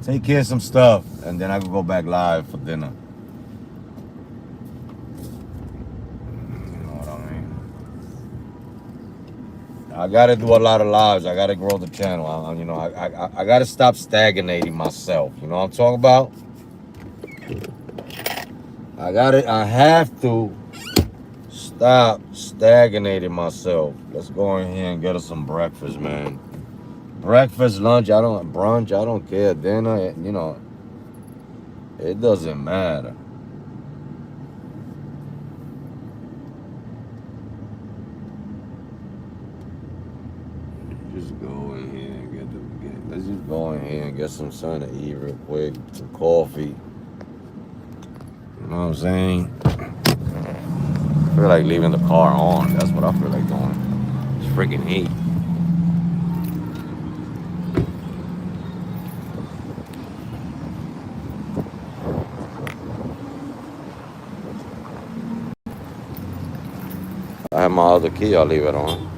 take care of some stuff. And then I can go back live for dinner. You know what I mean? I got to do a lot of lives. I got to grow the channel. I got to stop stagnating myself. You know what I'm talking about? I have to stop stagnating myself. Let's go in here and get us some breakfast, man. Breakfast, lunch, brunch, I don't care. Dinner, you know, it doesn't matter. Just go in here and let's just go in here and get some something to eat real quick. Some coffee. You know what I'm saying? I feel like leaving the car on. That's what I feel like doing. It's freaking heat. I have my other key. I'll leave it on.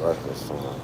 Breakfast time.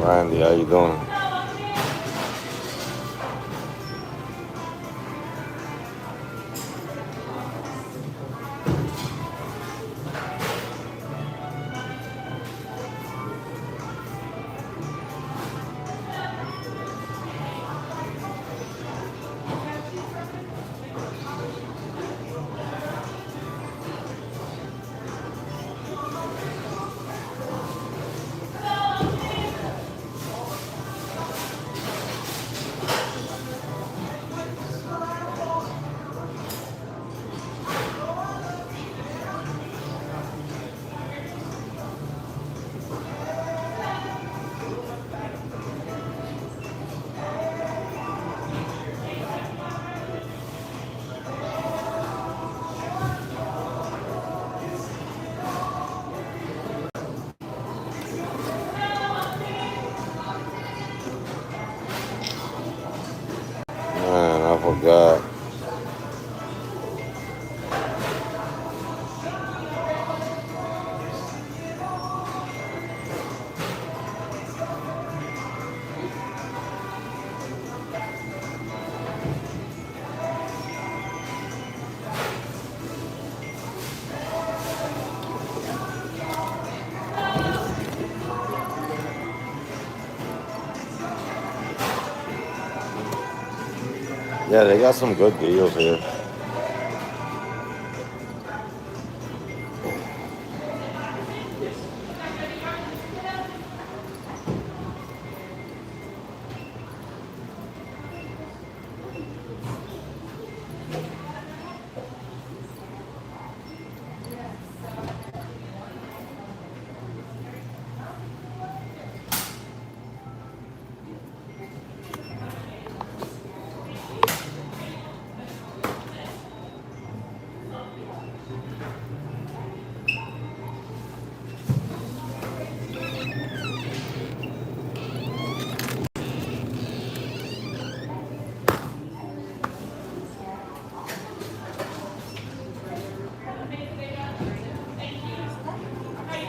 Randy, how you doing? Man, I forgot. Yeah, they got some good deals here.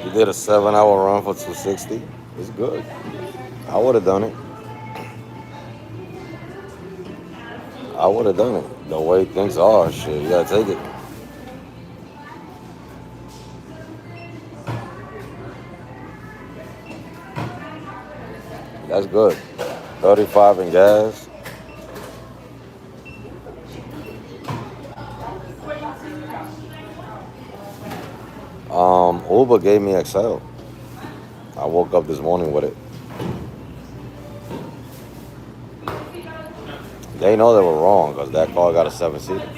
You did a 7-hour run for 260. It's good. I would have done it. I would have done it. The way things are, shit, you gotta take it. That's good. 35 in gas. Uber gave me XL. I woke up this morning with it. They know they were wrong because that car got a 7-seater.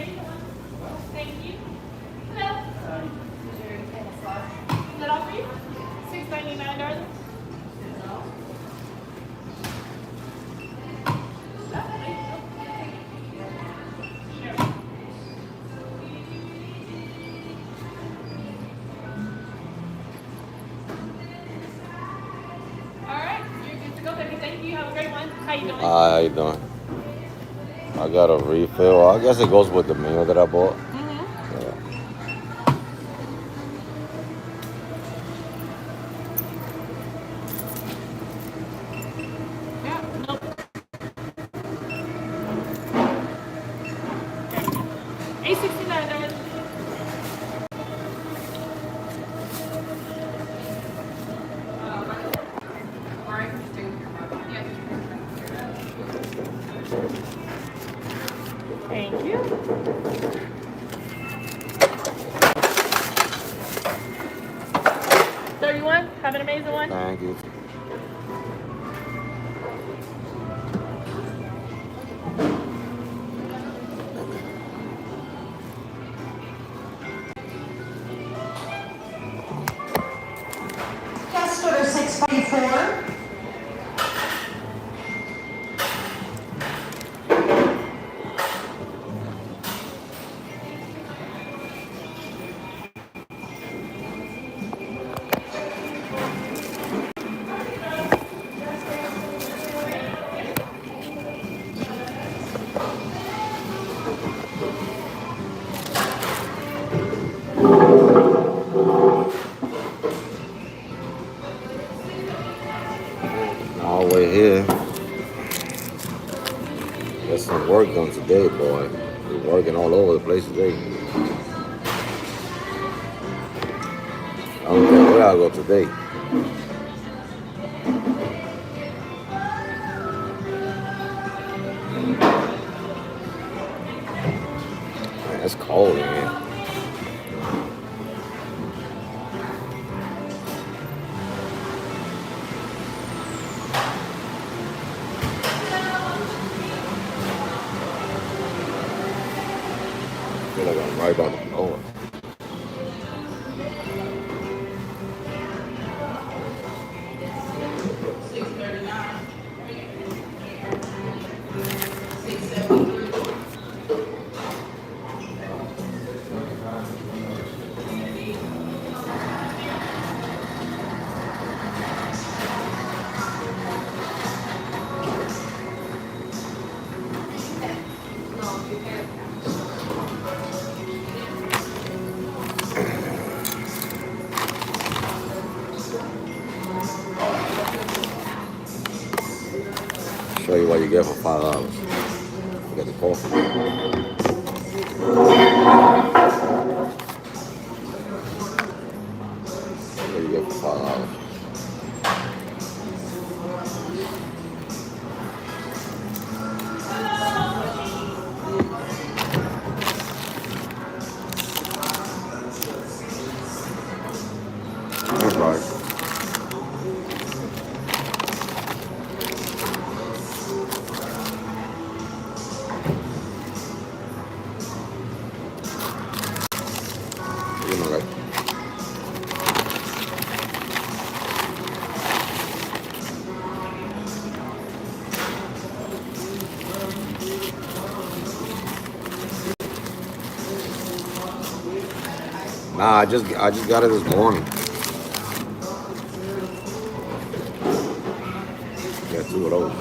Hi, how you doing? I got a refill. I guess it goes with the meal that I bought. Yeah. $8.69. Thank you. $31. Have an amazing one. Thank you. one today, boy. We're working all over the place today. I don't care where I go today. Man, it's cold, man. I feel like I'm right by the door. Show you what you get for $5. You got the coffee. What you get for $5? That's right. You know that. Nah, I just got it this morning. Got 2 of those.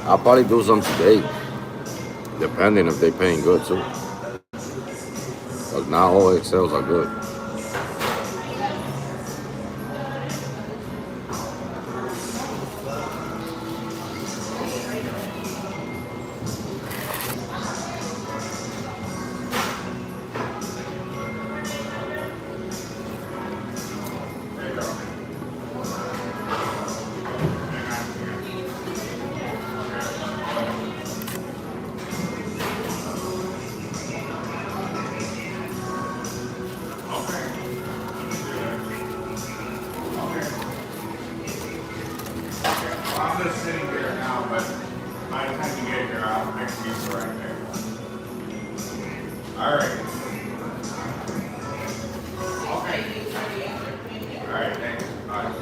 I'll probably do some today, depending if they're paying good too. Because now all Excels are good. I'm just sitting here now, but by the time you get here, I'll next to you right there. All right. Okay. All right, thanks. Bye.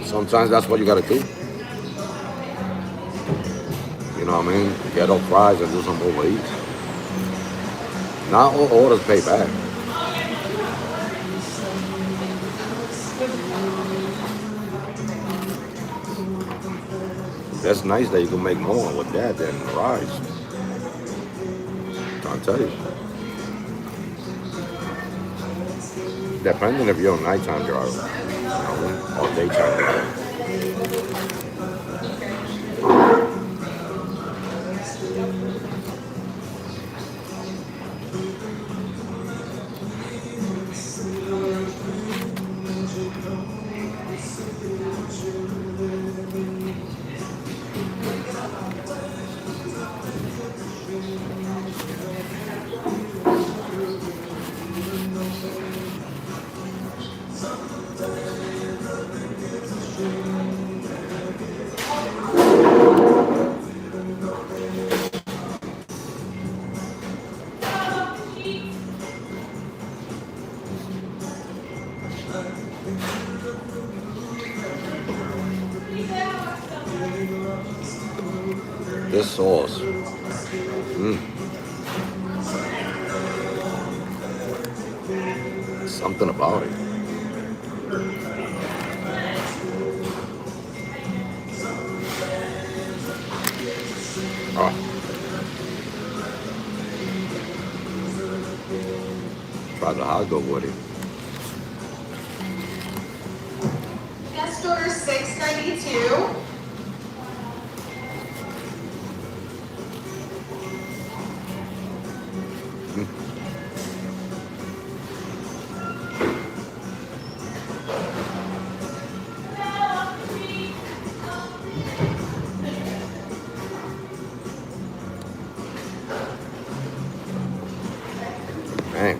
Sometimes that's what you gotta do. You know what I mean? Get up fries and do some Uber Eats. Not all orders pay back. That's nice that you can make more with that than rice. I'll tell you. Depending if you're a nighttime driver, or daytime driver. This sauce. Something about it. Oh. Try the hot dog with it. Guest order 692. Man.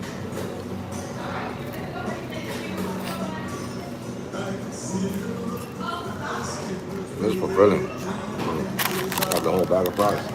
This is fulfilling. Got the whole bag of fries.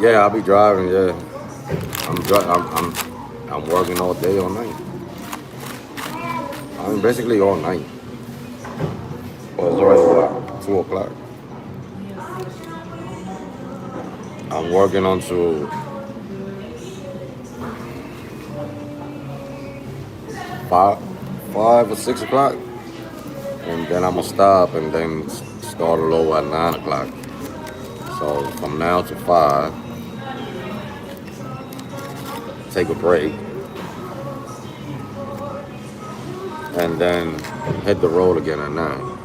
Yeah, I'll be driving. Yeah, I'm working all day, all night. I mean, basically all night. Well, it's already what, 2 o'clock. I'm working until 5 or 6 o'clock, and then I'm gonna stop and then start all over at 9 o'clock. So from now to 5, take a break, and then hit the road again at 9.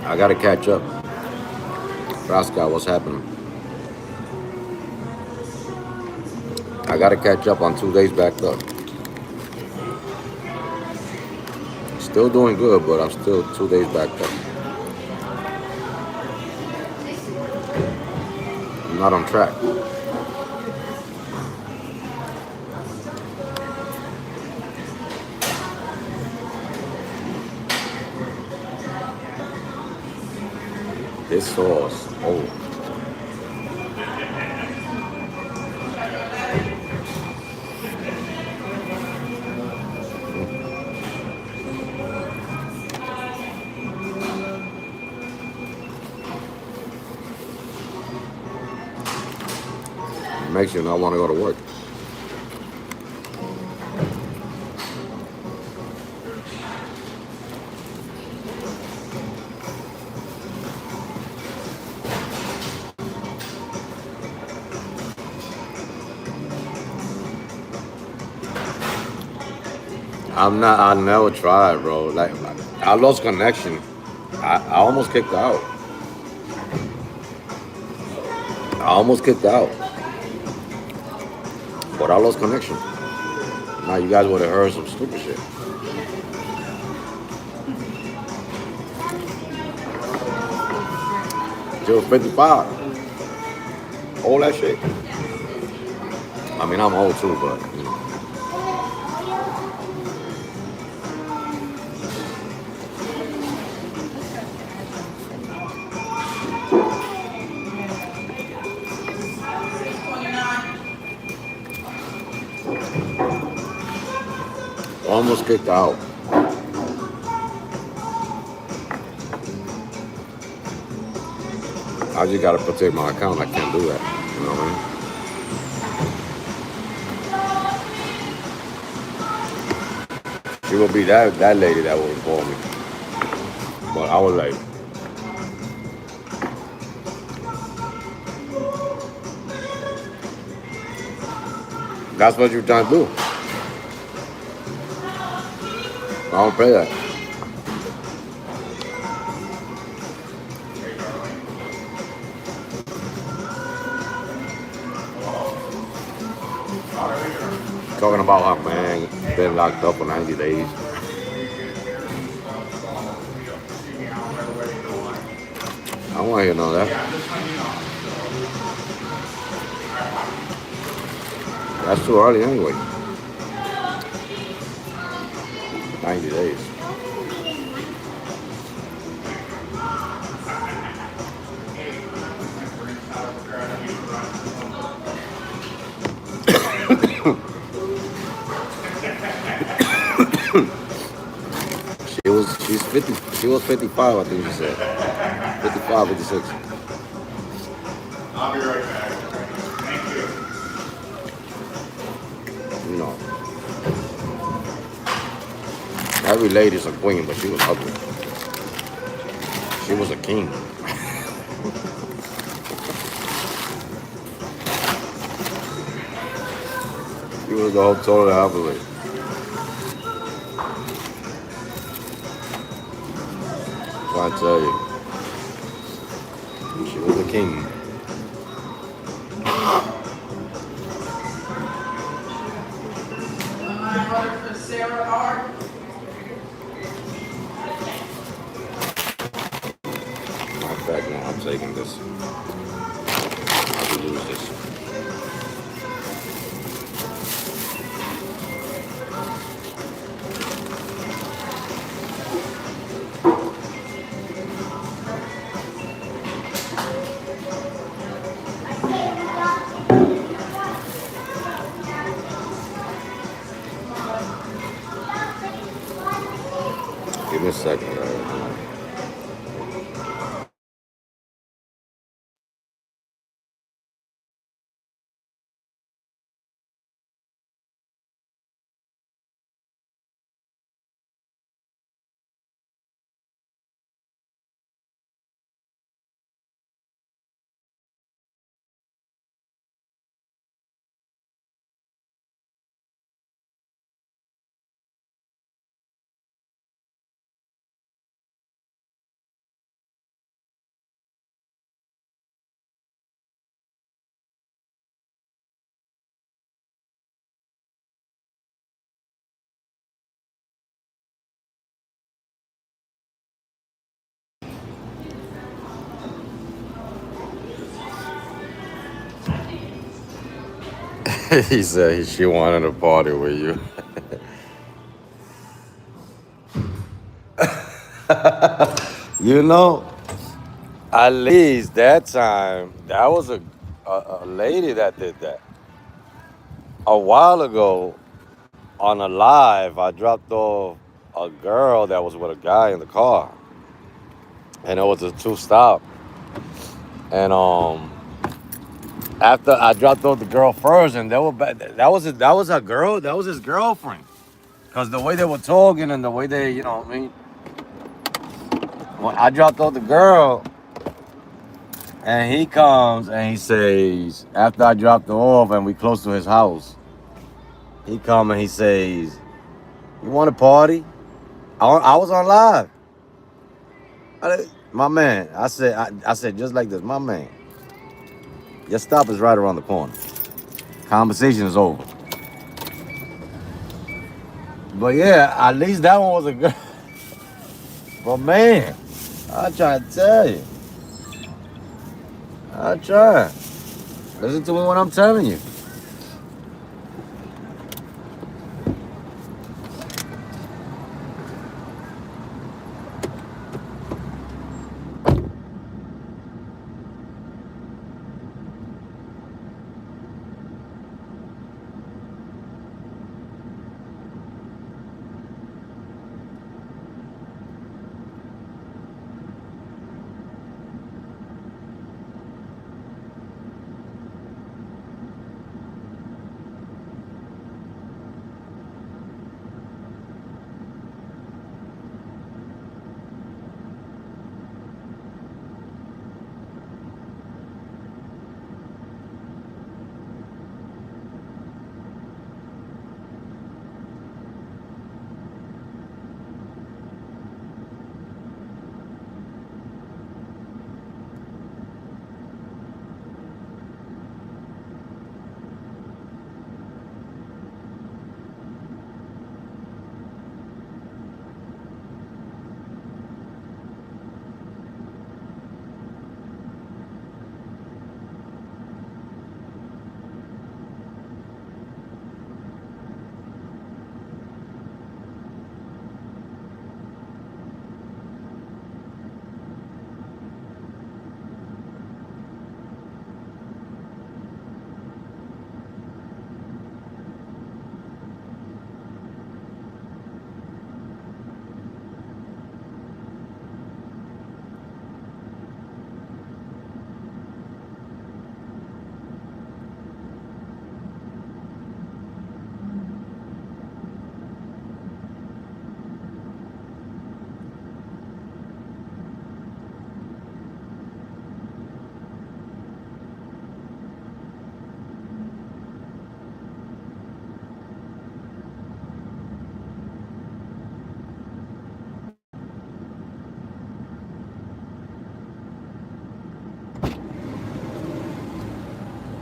I gotta catch up. Roscoe, what's happening? I gotta catch up on 2 days backed up. Still doing good, but I'm still 2 days backed up. I'm not on track. This sauce, oh. It makes you not want to go to work. I never tried, bro. Like, I lost connection. I almost kicked out. I almost kicked out. But I lost connection. Now you guys would have heard some stupid shit. Till 55. All that shit. I mean, I'm old too, but you know. Almost kicked out. I just gotta protect my account. I can't do that. You know what I mean? She will be that lady that will call me. But I was like, that's what you're trying to do. I don't pay that. Talking about how man been locked up for 90 days. I don't want to hear none of that. That's too early anyway. 90 days. She's 50. She was 55, I think she said. 55, 56. I'll be right back. Thank you. You know. Every lady's a queen, but she was ugly. She was a king. She was the whole total opposite. I tell you, she was a king. Matter of fact, no, I'm taking this. I will lose this. Give me a second, guys. He said she wanted to party with you. You know, at least that time, that was a lady that did that. A while ago, on a live, I dropped off a girl that was with a guy in the car, and it was a two stop. And after I dropped off the girl first, and that was a girl, that was his girlfriend, cause the way they were talking and the way they, you know, what I mean, when I dropped off the girl, and he comes and he says, after I dropped her off and we close to his house, he come and he says, "You want to party?" I was on live. My man, I said just like this, my man. Your stop is right around the corner. Conversation is over. But yeah, at least that one was a good. But man, I try to tell you. I try. Listen to me when I'm telling you.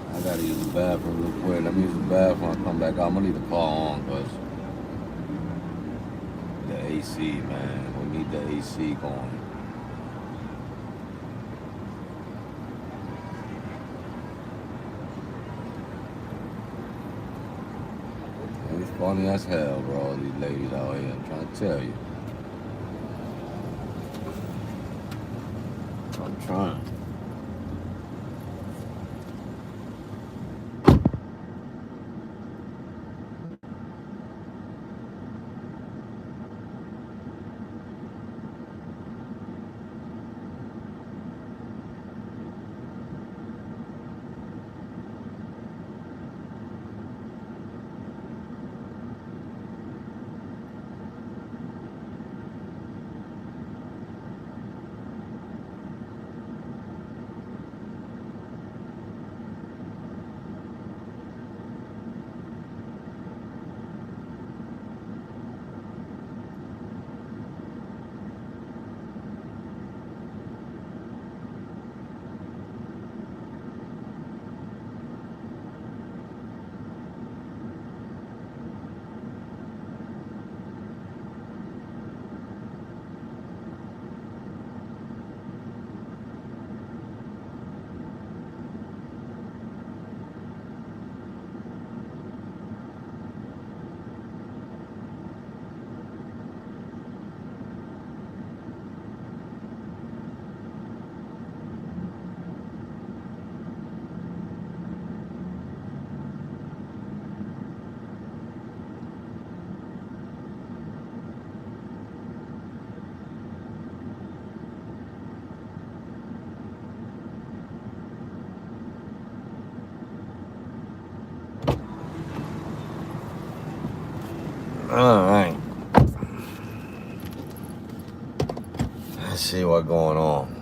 I gotta use the bathroom real quick. Let me use the bathroom. I come back out. I'm gonna leave the car on because the AC, man. We need the AC going. It's funny as hell, bro. These ladies out here. I'm trying to tell you. I'm trying. All right. Let's see what's going on.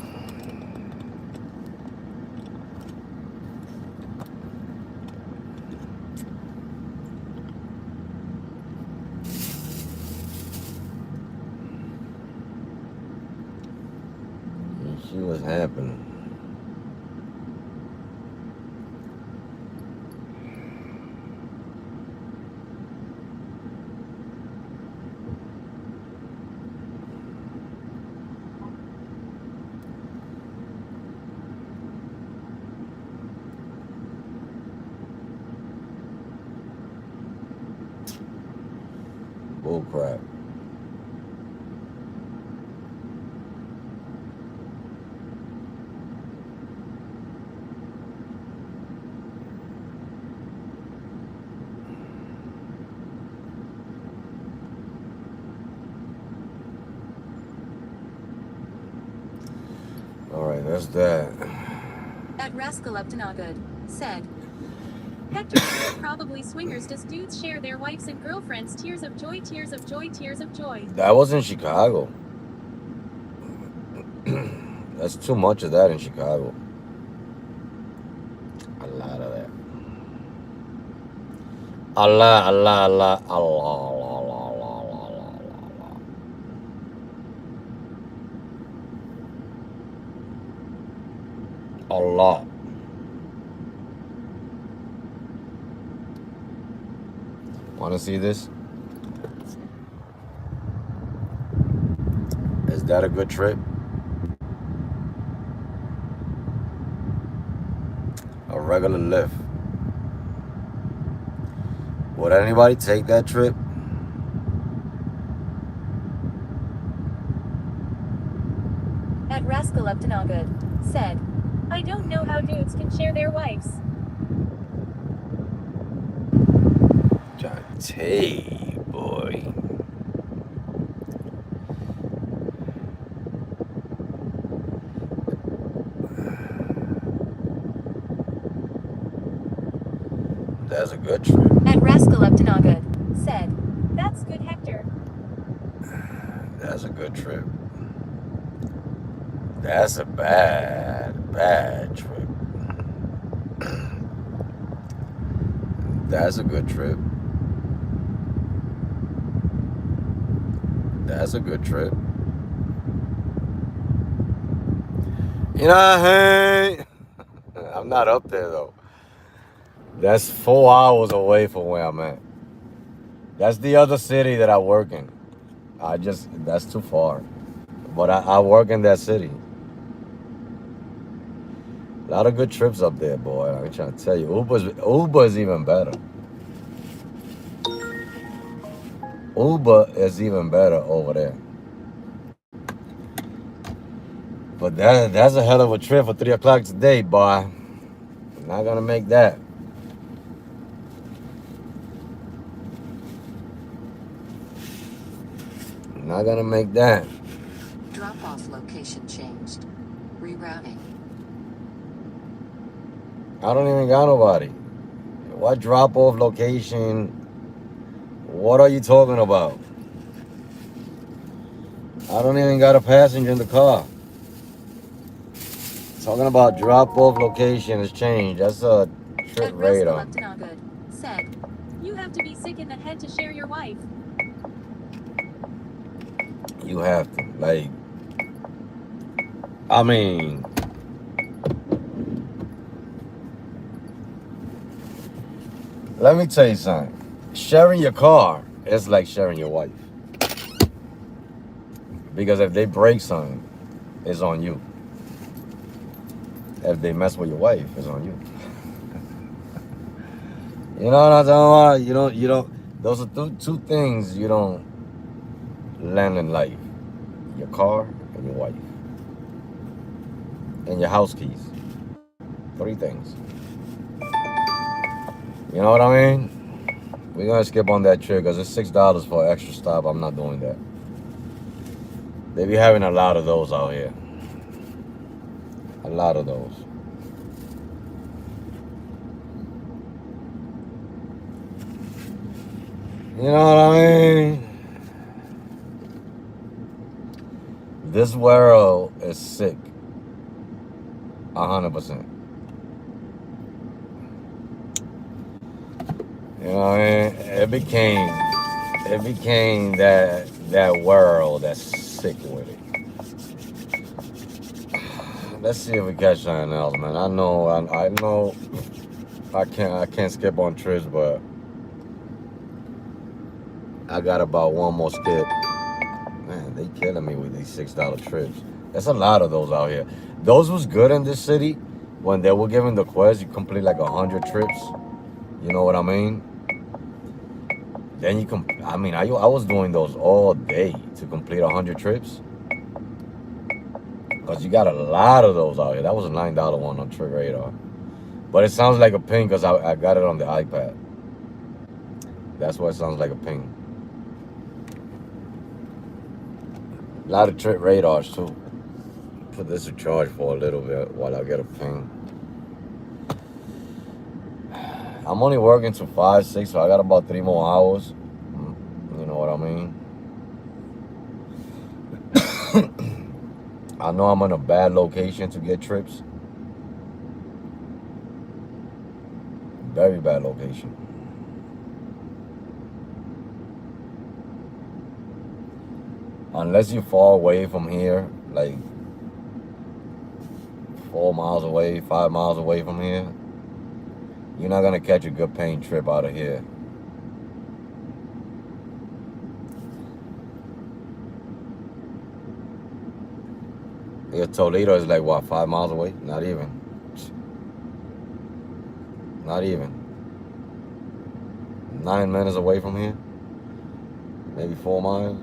Let's see what's happening. Bull crap. All right, that's that. At Rascal Uptonagood said, Hector said probably swingers. Does dudes share their wives and girlfriends? Tears of joy, tears of joy, tears of joy. That was in Chicago. That's too much of that in Chicago. A lot of that. A lot. A lot. Want to see this? Is that a good trip? A regular lift. Would anybody take that trip? At Rascal Uptonagood said, I don't know how dudes can share their wives. Hey, boy. That's a good trip. At Rascal Uptonagood said, that's good, Hector. That's a good trip. That's a bad trip. That's a good trip. That's a good trip. You know, hey, I'm not up there though. That's 4 hours away from where I'm at. That's the other city that I work in. That's too far. But I work in that city. A lot of good trips up there, boy. I'm trying to tell you. Uber's even better. Uber is even better over there. But that's a hell of a trip for 3 o'clock today, boy. Not gonna make that. Not gonna make that. Drop-off location changed. Rerouting. I don't even got nobody. What drop-off location? What are you talking about? I don't even got a passenger in the car. Talking about drop-off location has changed. That's a trip At Rascal radar. Uptonagood said, you have to be sick in the head to share your wife. You have to, like, I mean, let me tell you something. Sharing your car is like sharing your wife. Because if they break something, it's on you. If they mess with your wife, it's on you. You know what I'm talking about? You don't, those are two things you don't learn in life. Your car and your wife. And your house keys. 3 things. You know what I mean? We're gonna skip on that trip because it's $6 for an extra stop. I'm not doing that. They be having a lot of those out here. A lot of those. You know what I mean? This world is sick. 100%. You know what I mean? It became that world that's sick with it. Let's see if we catch something else, man. I know I can't skip on trips, but I got about one more skip. Man, they killing me with these $6 trips. There's a lot of those out here. Those was good in this city when they were giving the quest. You complete like 100 trips. You know what I mean? Then you can. I mean, I was doing those all day to complete 100 trips. Cause you got a lot of those out here. That was a $9 one on Trick Radar. But it sounds like a ping because I got it on the iPad. That's why it sounds like a ping. A lot of Trick Radars too. Put this to charge for a little bit while I get a ping. I'm only working till 5, 6, so I got about 3 more hours. You know what I mean? I know I'm in a bad location to get trips. Very bad location. Unless you're far away from here, like 4 miles away, 5 miles away from here, you're not gonna catch a good paying trip out of here. Yeah, Toledo is like what, 5 miles away? Not even. Not even. 9 minutes away from here. Maybe 4 miles.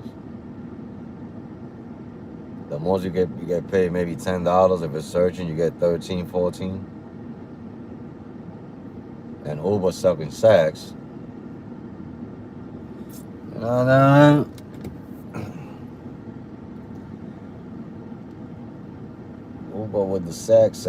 The most you get paid maybe $10. If it's searching, you get 13, 14. And Uber sucking sacks. You know what I mean? Uber with the sacks.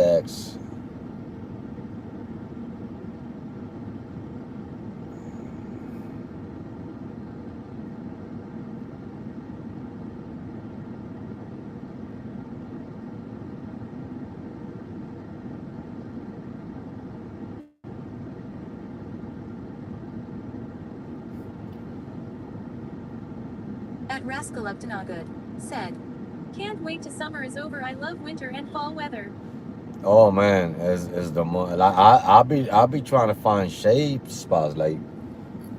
At Rascal Up to Good said, "Can't wait till summer is over. I love winter and fall weather." Oh man, is the like I'll be trying to find shade spots, like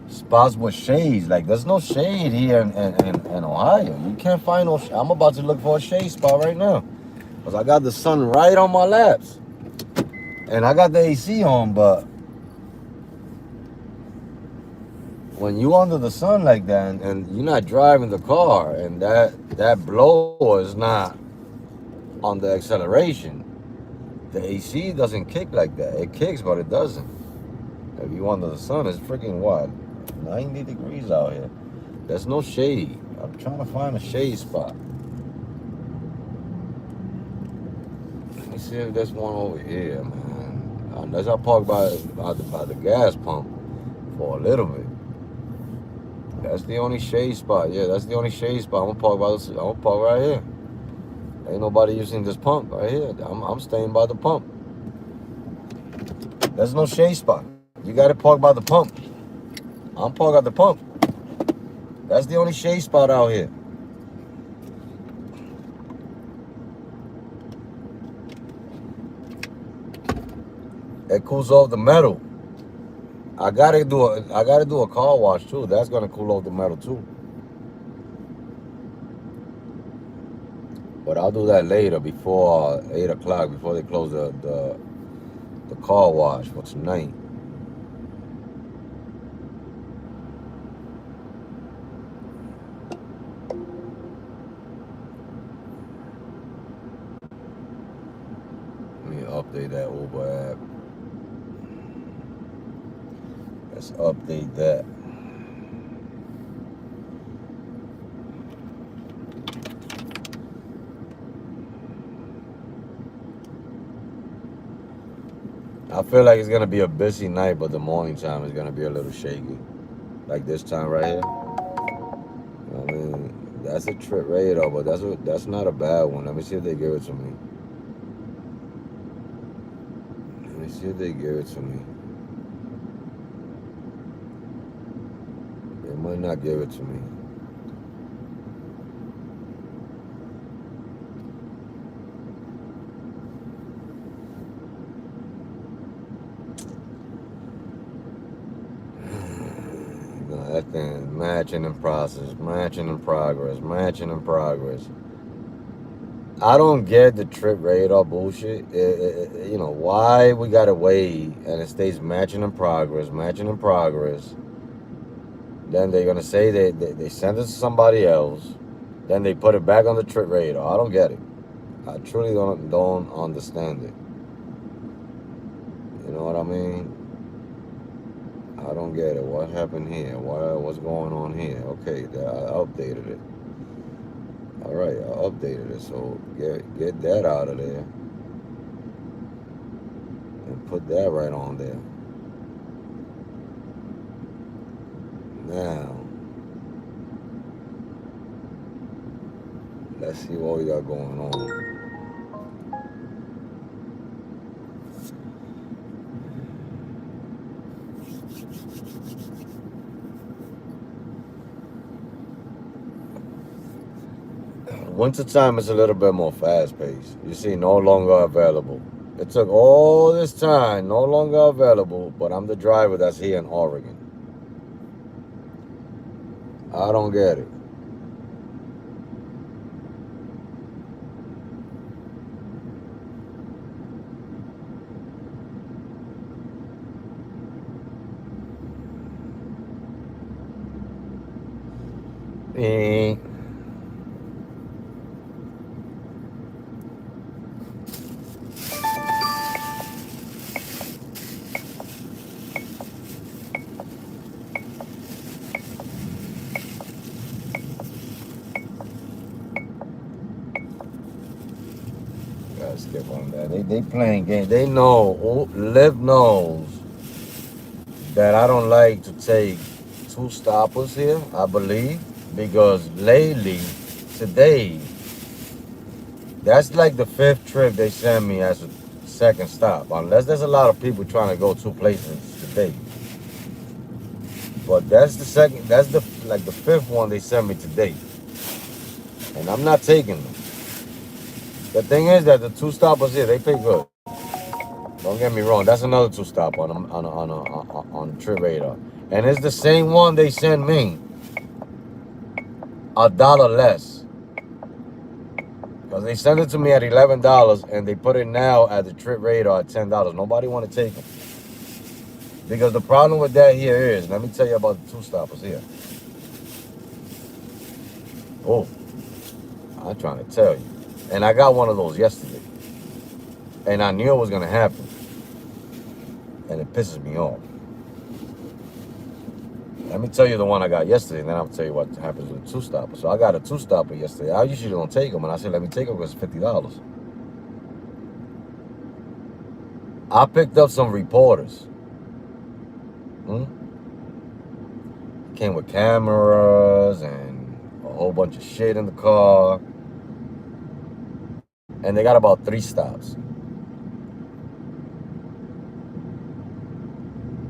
spots with shades. Like there's no shade here in Ohio. You can't find no. I'm about to look for a shade spot right now, cause I got the sun right on my laps, and I got the AC on. But when you under the sun like that, and you're not driving the car, and that blower is not on the acceleration. The AC doesn't kick like that. It kicks, but it doesn't. If you under the sun, it's freaking what? 90 degrees out here. There's no shade. I'm trying to find a shade spot. Let me see if there's one over here, man. Unless I park by the gas pump for a little bit. That's the only shade spot. Yeah, that's the only shade spot. I'm gonna park right here. Ain't nobody using this pump right here. I'm staying by the pump. There's no shade spot. You gotta park by the pump. I'm parked at the pump. That's the only shade spot out here. It cools off the metal. I gotta do a car wash too. That's gonna cool off the metal too. But I'll do that later, before 8 o'clock, before they close the car wash for tonight. Let me update that Uber app. Let's update that. I feel like it's gonna be a busy night, but the morning time is gonna be a little shaky. like this time right here. I mean, that's a trip radar, but that's not a bad one. Let me see if they give it to me. Let me see if they give it to me. They might not give it to me. No, that thing matching in process, matching in progress, matching in progress. I don't get the trip radar bullshit. You know, why we gotta wait and it stays matching in progress, matching in progress. Then they're gonna say they send it to somebody else. Then they put it back on the trip radar. I don't get it. I truly don't understand it. You know what I mean? I don't get it. What happened here? What's going on here? Okay, I updated it. All right, I updated it. So get that out of there and put that right on there. Now, let's see what we got going on. Wintertime is a little bit more fast-paced. You see, no longer available. It took all this time, no longer available, but I'm the driver that's here in Oregon. I don't get it. Eh. Gotta skip on that. They playing games. They know, Liv knows that I don't like to take two stoppers here, I believe, because lately, today, that's like the 5th trip they send me as a second stop, unless there's a lot of people trying to go 2 places today. But that's the 5th one they sent me today, and I'm not taking them. The thing is that the 2 stoppers here, they pay good. Don't get me wrong. That's another 2 stop on trip radar, and it's the same one they send me. $1 less, because they sent it to me at $11 and they put it now at the trip radar at $10. Nobody want to take them, because the problem with that here is, let me tell you about the 2 stoppers here. Oh, I'm trying to tell you, and I got one of those yesterday, and I knew it was gonna happen. And it pisses me off. Let me tell you the one I got yesterday, and then I'll tell you what happens with a 2 stopper. So I got a 2 stopper yesterday. I usually don't take them, and I said, let me take them because it's $50. I picked up some reporters. Came with cameras and a whole bunch of shit in the car. And they got about 3 stops.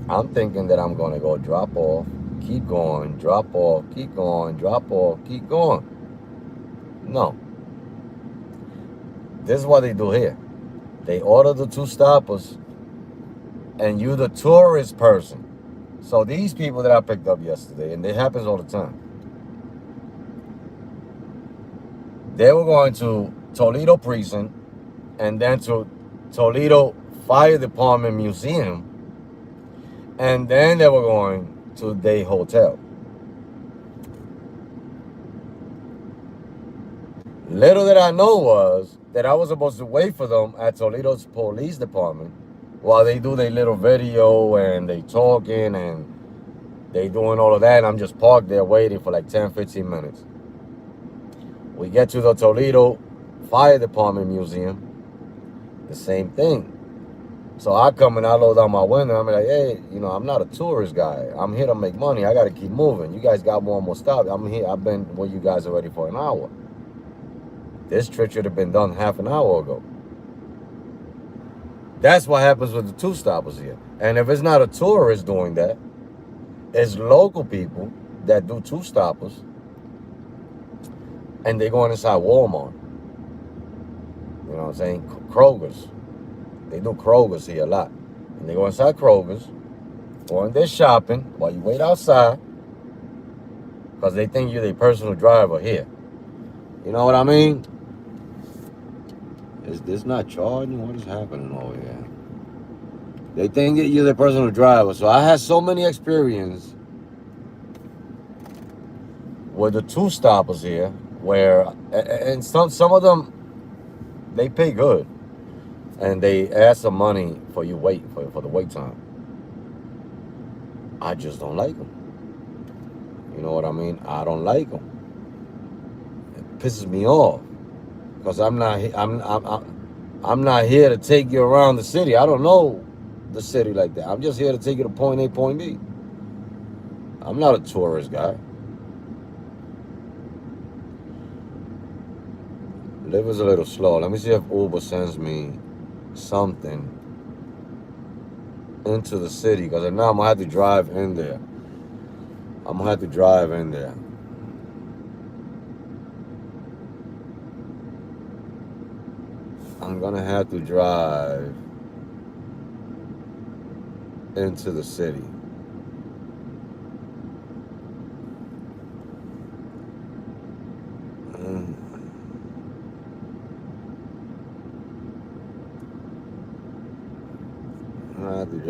I'm thinking that I'm going to go drop off, keep going, drop off, keep going, drop off, keep going. No. This is what they do here. They order the 2 stoppers, and you the tourist person. So these people that I picked up yesterday, and it happens all the time, they were going to Toledo Precinct and then to Toledo Fire Department Museum, and then they were going to their hotel. Little did I know was that I was supposed to wait for them at Toledo's police department while they do their little video and they talking and they doing all of that, and I'm just parked there waiting for like 10-15 minutes. We get to the Toledo Fire Department Museum, the same thing. So I come and I load down my window. I'm like, hey, I'm not a tourist guy. I'm here to make money. I got to keep moving. You guys got one more stop. I'm here. I've been with you guys already for an hour. This trip should have been done half an hour ago. That's what happens with the two stoppers here. And if it's not a tourist doing that, it's local people that do two stoppers, and they going inside Walmart. You know what I'm saying? Kroger's. They do Kroger's here a lot. And they go inside Kroger's, go in there shopping while you wait outside, because they think you're their personal driver here. You know what I mean? Is this not charging? What is happening over here? They think that you're their personal driver. So I had so many experience with the two stoppers here, where, and some of them, they pay good. And they ask some money for you wait, for the wait time. I just don't like them. You know what I mean? I don't like them. It pisses me off. Because I'm not here to take you around the city. I don't know the city like that. I'm just here to take you to point A, point B. I'm not a tourist guy. Live is a little slow. Let me see if Uber sends me something into the city, because now I'm gonna have to drive in there. I'm gonna have to drive in there. I'm gonna have to drive into the city.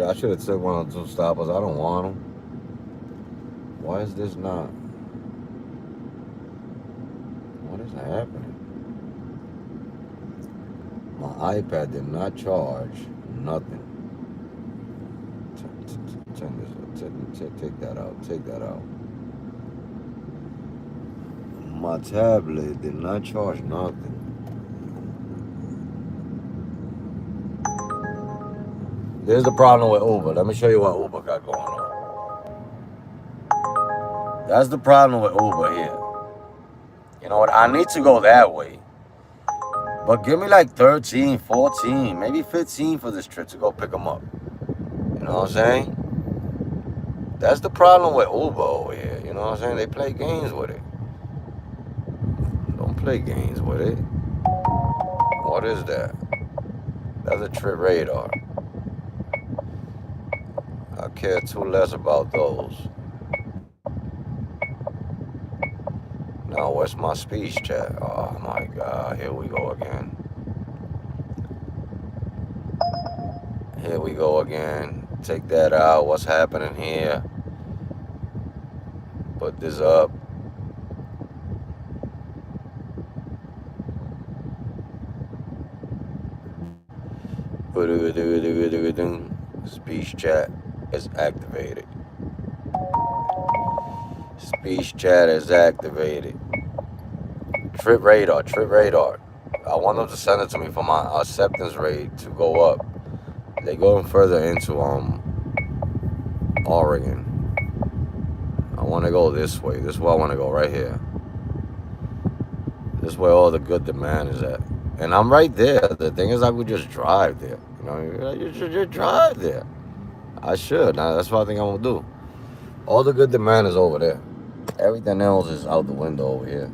I should have took one of the two stoppers. I don't want them. Why is this not? What is happening? My iPad did not charge. Nothing. Take that out. Take that out. My tablet did not charge nothing. There's the problem with Uber. Let me show you what Uber got going on. That's the problem with Uber here. You know what? I need to go that way. But give me like 13, 14, maybe 15 for this trip to go pick them up. You know what I'm saying? That's the problem with Uber over here. You know what I'm saying? They play games with it. Don't play games with it. What is that? That's a trip radar. I care too less about those. Now, what's my speech chat? Oh my God, here we go again. Here we go again. Take that out. What's happening here? Put this up. Speech chat is activated. Speech chat is activated. Trip radar, trip radar. I want them to send it to me for my acceptance rate to go up. They going further into Oregon. I want to go this way. This is where I want to go, right here. This is where all the good demand is at. And I'm right there. The thing is, I would just drive there. You know, you should just drive there. I should. Now, that's what I think I'm going to do. All the good demand is over there. Everything else is out the window over here.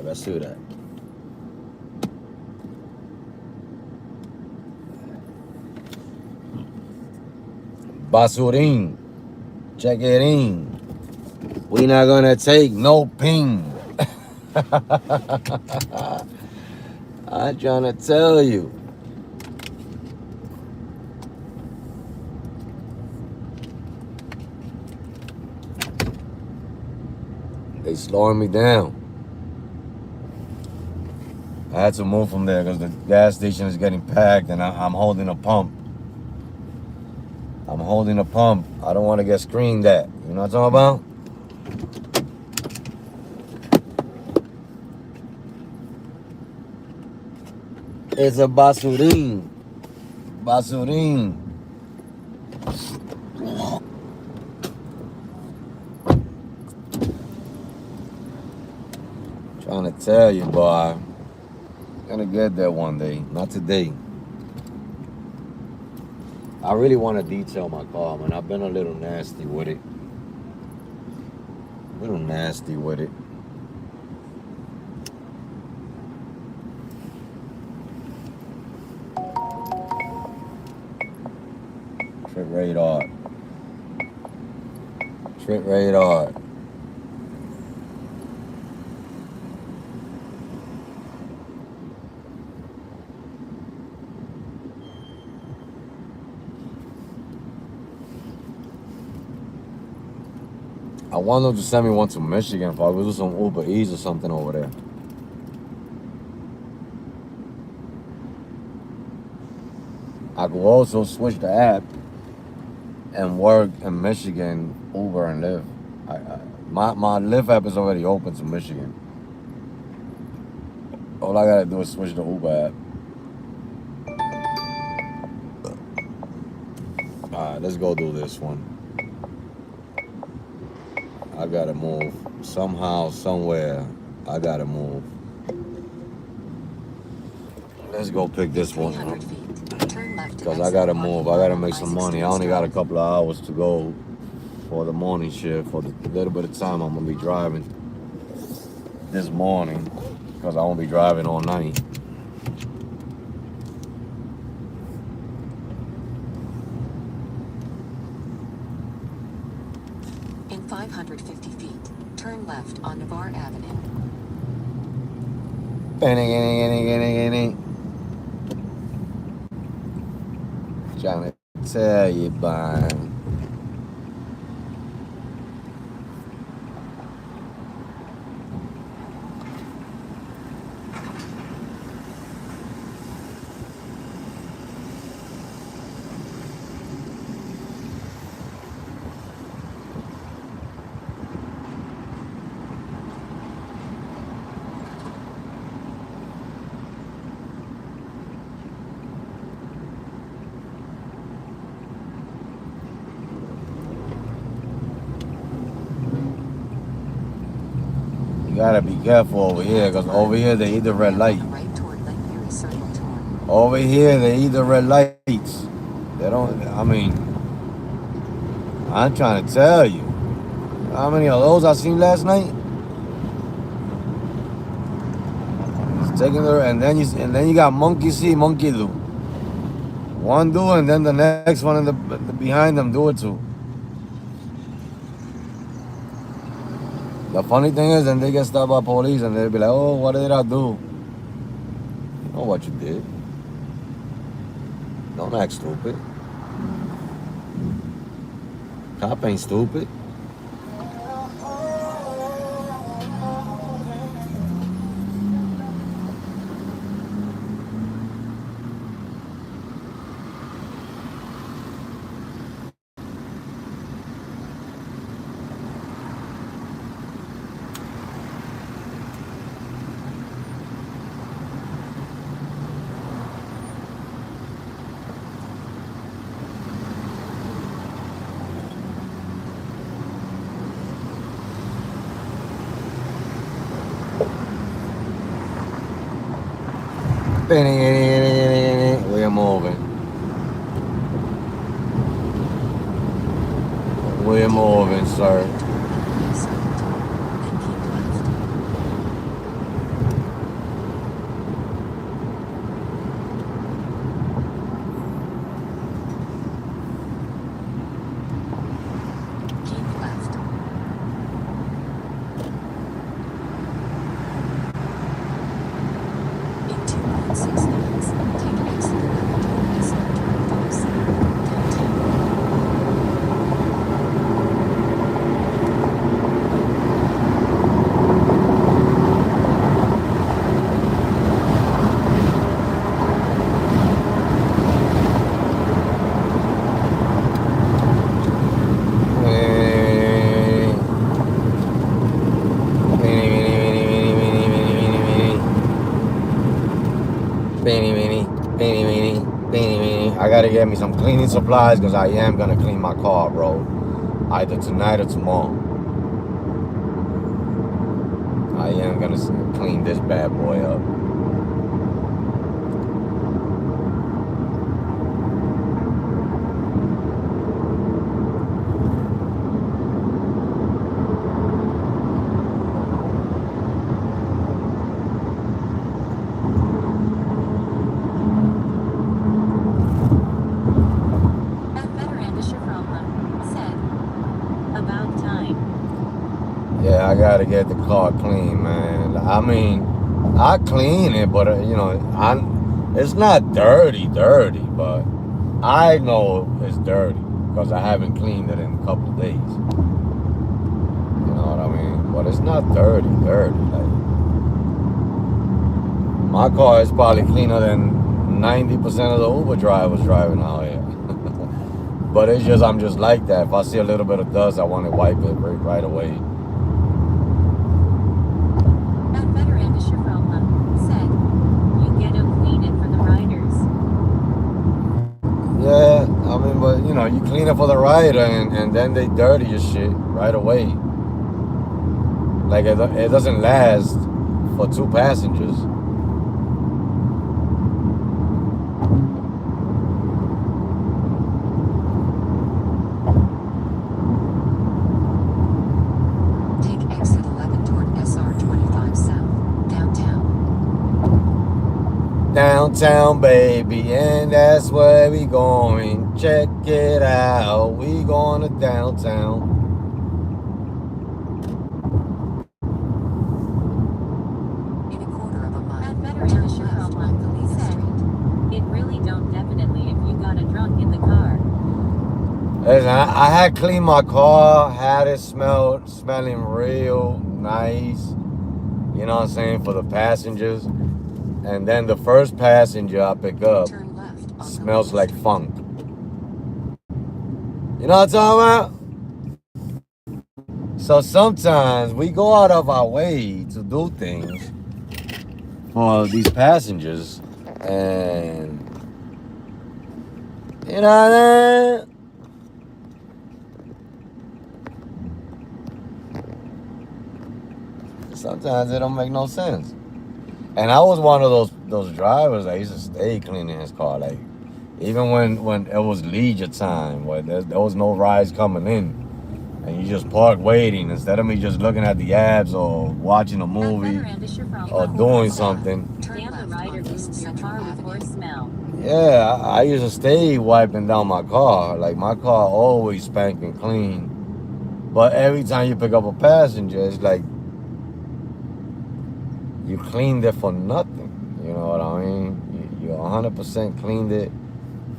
Basura. Basurin. Check it in. We not gonna take no ping. I'm trying to tell you. They slowing me down. had to move from there because the gas station is getting packed and I'm holding a pump. I'm holding a pump. I don't want to get screened at. You know what I'm talking about? It's a basurin. Basurin. Trying to tell you, boy. I'm gonna get there one day. Not today. I really want to detail my car, man. I've been a little nasty with it. A little nasty with it. Trip radar. Trip radar. I want them to send me one to Michigan if I go do some Uber Eats or something over there. I could also switch the app and work in Michigan, Uber and Lyft. My Lyft app is already open to Michigan. All I gotta do is switch the Uber app. Alright, let's go do this one. I gotta move. Somehow, somewhere, I gotta move. Let's go pick this one up. 300 feet. Turn left. Because I gotta move. I gotta make some money. I only got a couple of hours to go for the morning shift. For the little bit of time I'm gonna be driving this morning. Because I won't be driving all night. In 550 feet, turn left on Navarre Avenue. Trying to tell you, man. You gotta be careful over here, because over here they either red light. Right toward Lake Erie Circle Tour. Over here they either red lights. They don't, I mean, I'm trying to tell you. How many of those I seen last night? It's taking the, and then you got monkey see, monkey do. One do, and then the next one in the behind them do it too. The funny thing is, then they get stopped by police and they'll be like, oh, what did I do? You know what you did. Don't act stupid. Cop ain't stupid. We're moving. We're moving, sir. Keep left. In 2.6 minutes, take exit 11 toward East Turn Continue. gotta get me some cleaning supplies because I am gonna clean my car, bro. Either tonight or tomorrow. I am gonna clean this bad boy up. That veteran is your problem, said. About time. Yeah, I gotta get the car clean, man. I mean, I clean it, but you know, it's not dirty, but I know it's dirty because I haven't cleaned it in a couple of days. You know what I mean? But it's not dirty. Like, my car is probably cleaner than 90% of the Uber drivers driving out here. But it's just, I'm just like that. If I see a little bit of dust, I want to wipe it right away. That veteran is your problem, said. You get to clean it for the riders. Yeah, I mean, but you know, you clean it for the rider and then they dirty your shit right away. Like it doesn't last for 2 passengers. Take exit 11 toward SR 25 South, downtown. Downtown, baby, and that's where we going. Check it out, we going to downtown. In a quarter of a mile, That veteran turn is your left on problem, Galena said. Street. It really don't definitely if you got a drunk in the car. Listen, I had cleaned my car, had it smelling real nice. You know what I'm saying, for the passengers. And then the first passenger I pick up Turn left on smells Galena like Street. funk. You know what I'm talking about? So sometimes we go out of our way to do things for these passengers, and you know what I mean? Sometimes it don't make no sense. And I was one of those drivers that used to stay cleaning his car, like even when it was leisure time, where there was no rides coming in, and you just park waiting instead of me just looking at the apps or watching a That movie veteran is your or problem, doing said. something. Damn the rider moves your car with horse smell. Yeah, I used to stay wiping down my car. Like my car always spanking clean, but every time you pick up a passenger, it's like you cleaned it for nothing. You know what I mean? You 100% cleaned it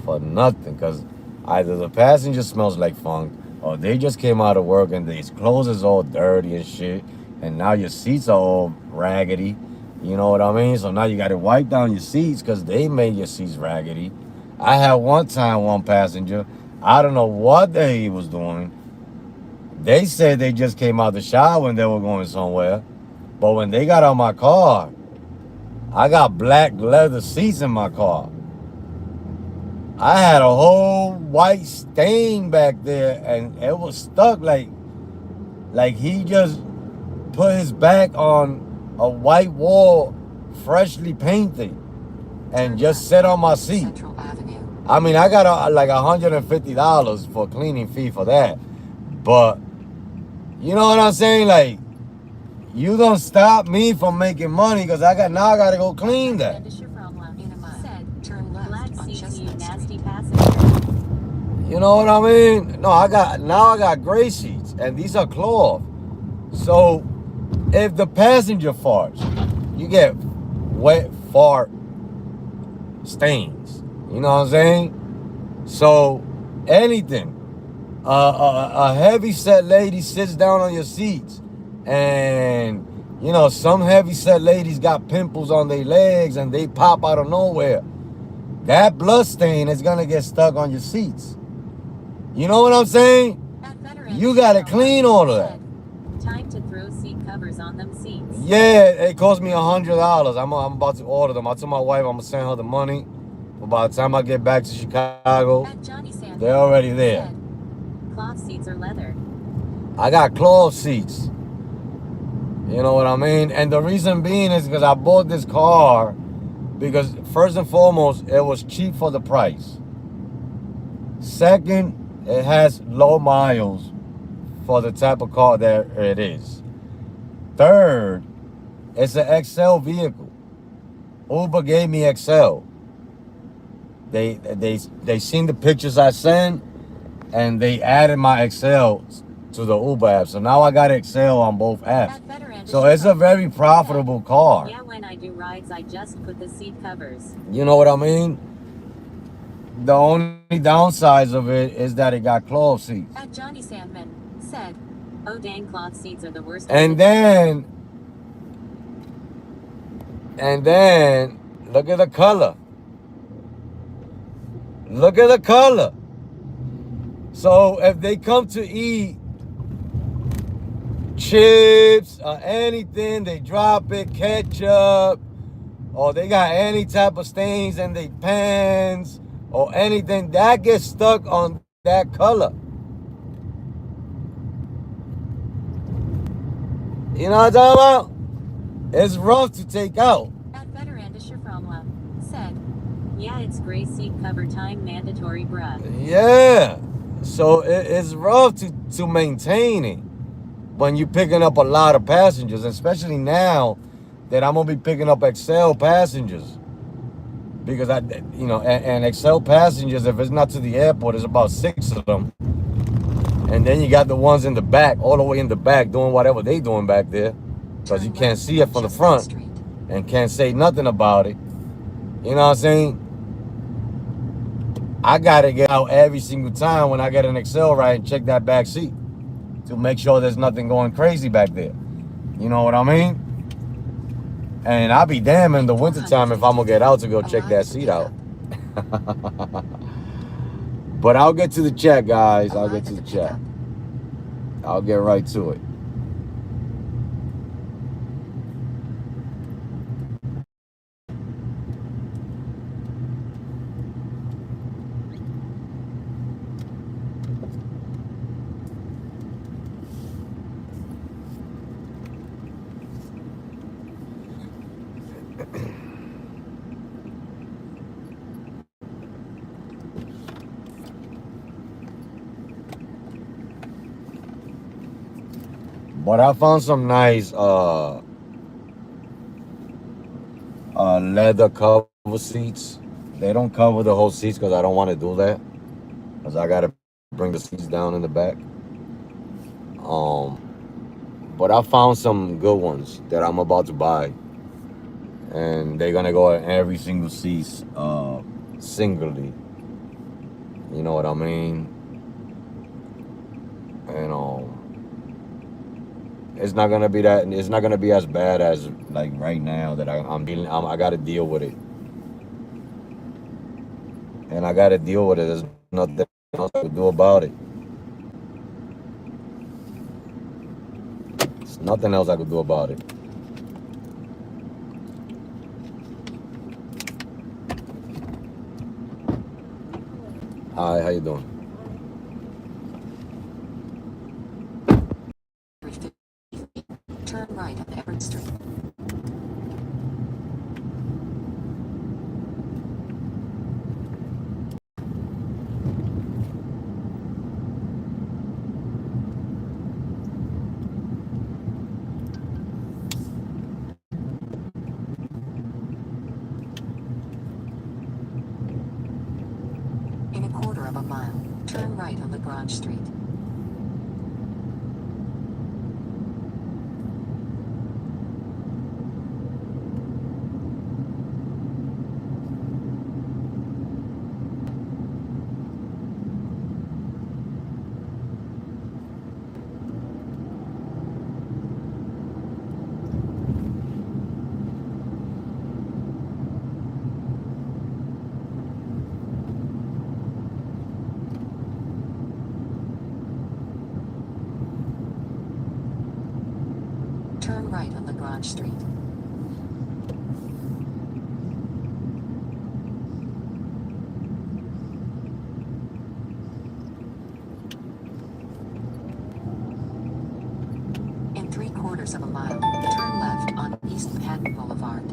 for nothing, because either the passenger smells like funk, or they just came out of work and their clothes is all dirty and shit, and now your seats are all raggedy. You know what I mean? So now you got to wipe down your seats because they made your seats raggedy. I had one passenger, I don't know what he was doing. They said they just came out the shower and they were going somewhere. But when they got out my car, I got black leather seats in my car. I had a whole white stain back there, and it was stuck like he just put his back on a white wall, freshly painted, and just sat on my seat. Central Avenue. I mean, I got like $150 for cleaning fee for that. But you know what I'm saying? Like, you don't stop me from making money because I gotta go clean that. That is your problem, In a mile, said. turn left Black on seats, you Chestnut nasty Street. passenger. You know what I mean? No, I got gray sheets, and these are cloth. So if the passenger farts, you get wet fart stains. You know what I'm saying? So anything, a heavy set lady sits down on your seats, and you know some heavy set ladies got pimples on their legs and they pop out of nowhere. That blood stain is gonna get stuck on your seats. You know what I'm saying? That veteran You is gotta your clean problem, all of that. said. Time to throw seat covers on them seats. Yeah, it cost me $100. I'm about to order them. I told my wife I'm gonna send her the money By the time I get back to Chicago, At Johnny Sandman they're already there. said, cloth seats or leather. I got cloth seats. You know what I mean? And the reason being is because I bought this car because first and foremost, it was cheap for the price. Second, it has low miles for the type of car that it is. Third, it's an XL vehicle. Uber gave me XL. They seen the pictures I sent, and they added my XL to the Uber app. So now I got XL on both apps. So it's a very profitable car. Yeah, when I do rides, I just put the seat covers. You know what I mean? The only downsides of it is that it got cloth seats. At Johnny Sandman said, oh dang, cloth seats are the worst. And then look at the color. Look at the color. So if they come to eat chips or anything, they drop it, ketchup, or they got any type of stains in their pans or anything, that gets stuck on that color. You know what I'm talking about? It's rough to take out. At Veteran Shiframla said, yeah, it's gray seat cover time mandatory, bruh. Yeah. So it's rough to maintain it when you're picking up a lot of passengers, especially now that I'm gonna be picking up XL passengers. Because and XL passengers, if it's not to the airport, it's about 6 of them. And then you got the ones in the back, all the way in the back, doing whatever they doing back there. Because you can't see it from the front and can't say nothing about it. You know what I'm saying? I gotta get out every single time when I get an XL ride and check that back seat to make sure there's nothing going crazy back there. You know what I mean? And I'll be damn in the wintertime if I'm gonna get out to go check that seat out. But I'll get to the chat, guys. I'll get to the chat. I'll get right to it. But I found some nice leather cover seats. They don't cover the whole seats because I don't want to do that. Because I got to bring the seats down in the back. But I found some good ones that I'm about to buy. And they're going to go in every single seat singly. You know what I mean? And it's not gonna be that. It's not gonna be as bad as like right now that I got to deal with it, and I got to deal with it. There's nothing else I could do about it. There's nothing else I could do about it. Hi, how you doing? Turn right on Everett Street. In a quarter of a mile, turn right on LaGrange Street. Turn right on LaGrange Street. quarters of a mile, turn left on East Manhattan Boulevard.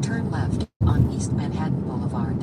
Turn left on East Manhattan Boulevard.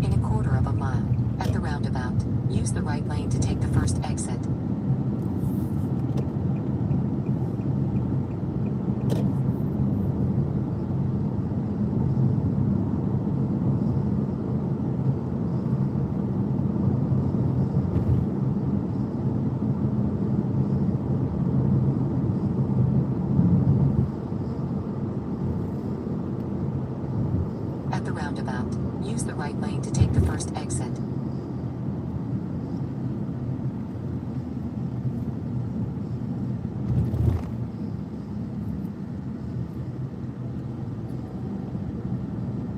In a quarter of a mile, at the roundabout, use the right lane to take the first exit. At the roundabout, use the right lane to take the first exit.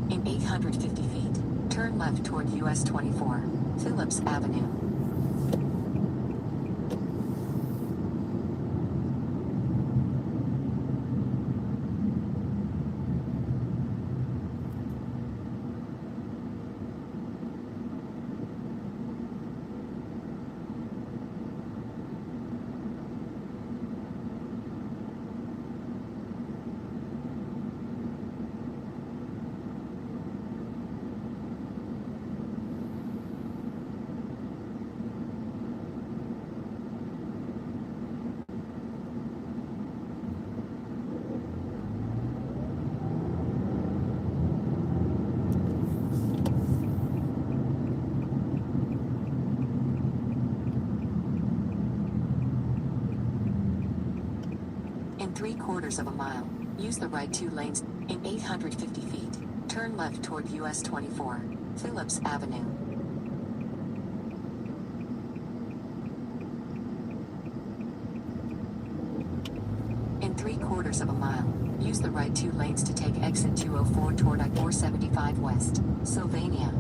In 850 feet, turn left toward US 24, Phillips Avenue. In 3/4 of a mile, use the right 2 lanes. In 850 feet, turn left toward US 24, Phillips Avenue. In 3/4 of a mile, use the right 2 lanes to take exit 204 toward I-475 West, Sylvania.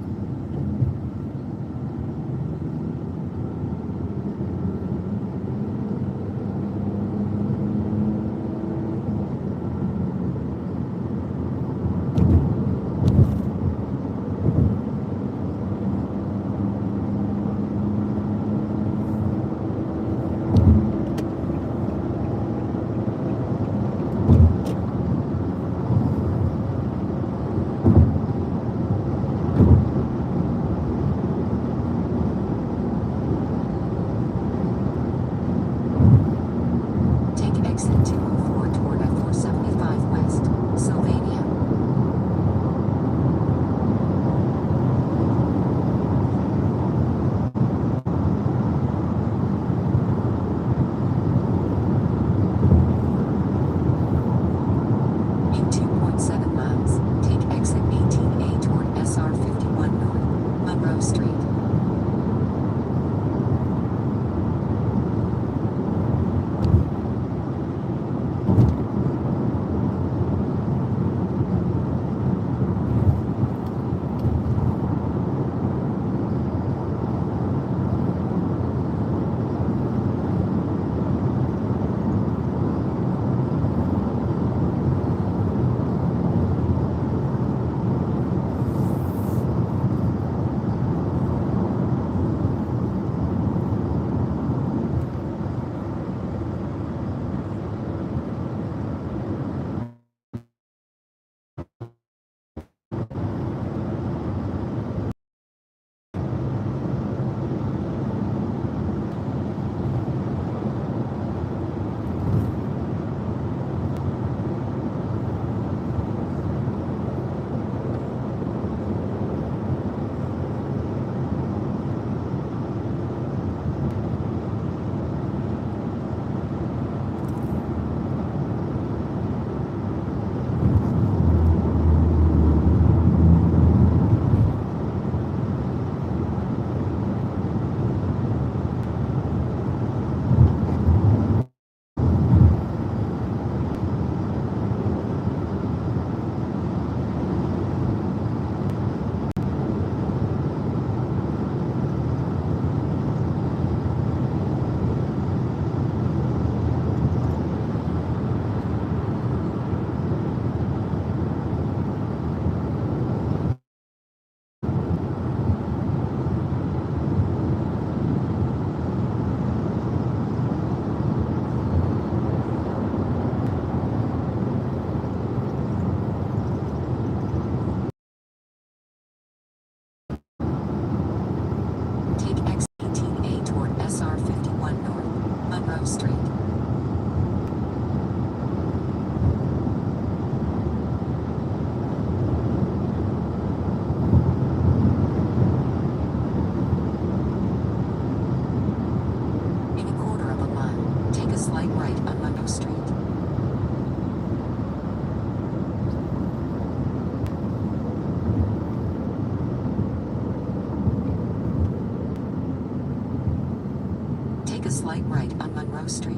slight right on Monroe Street.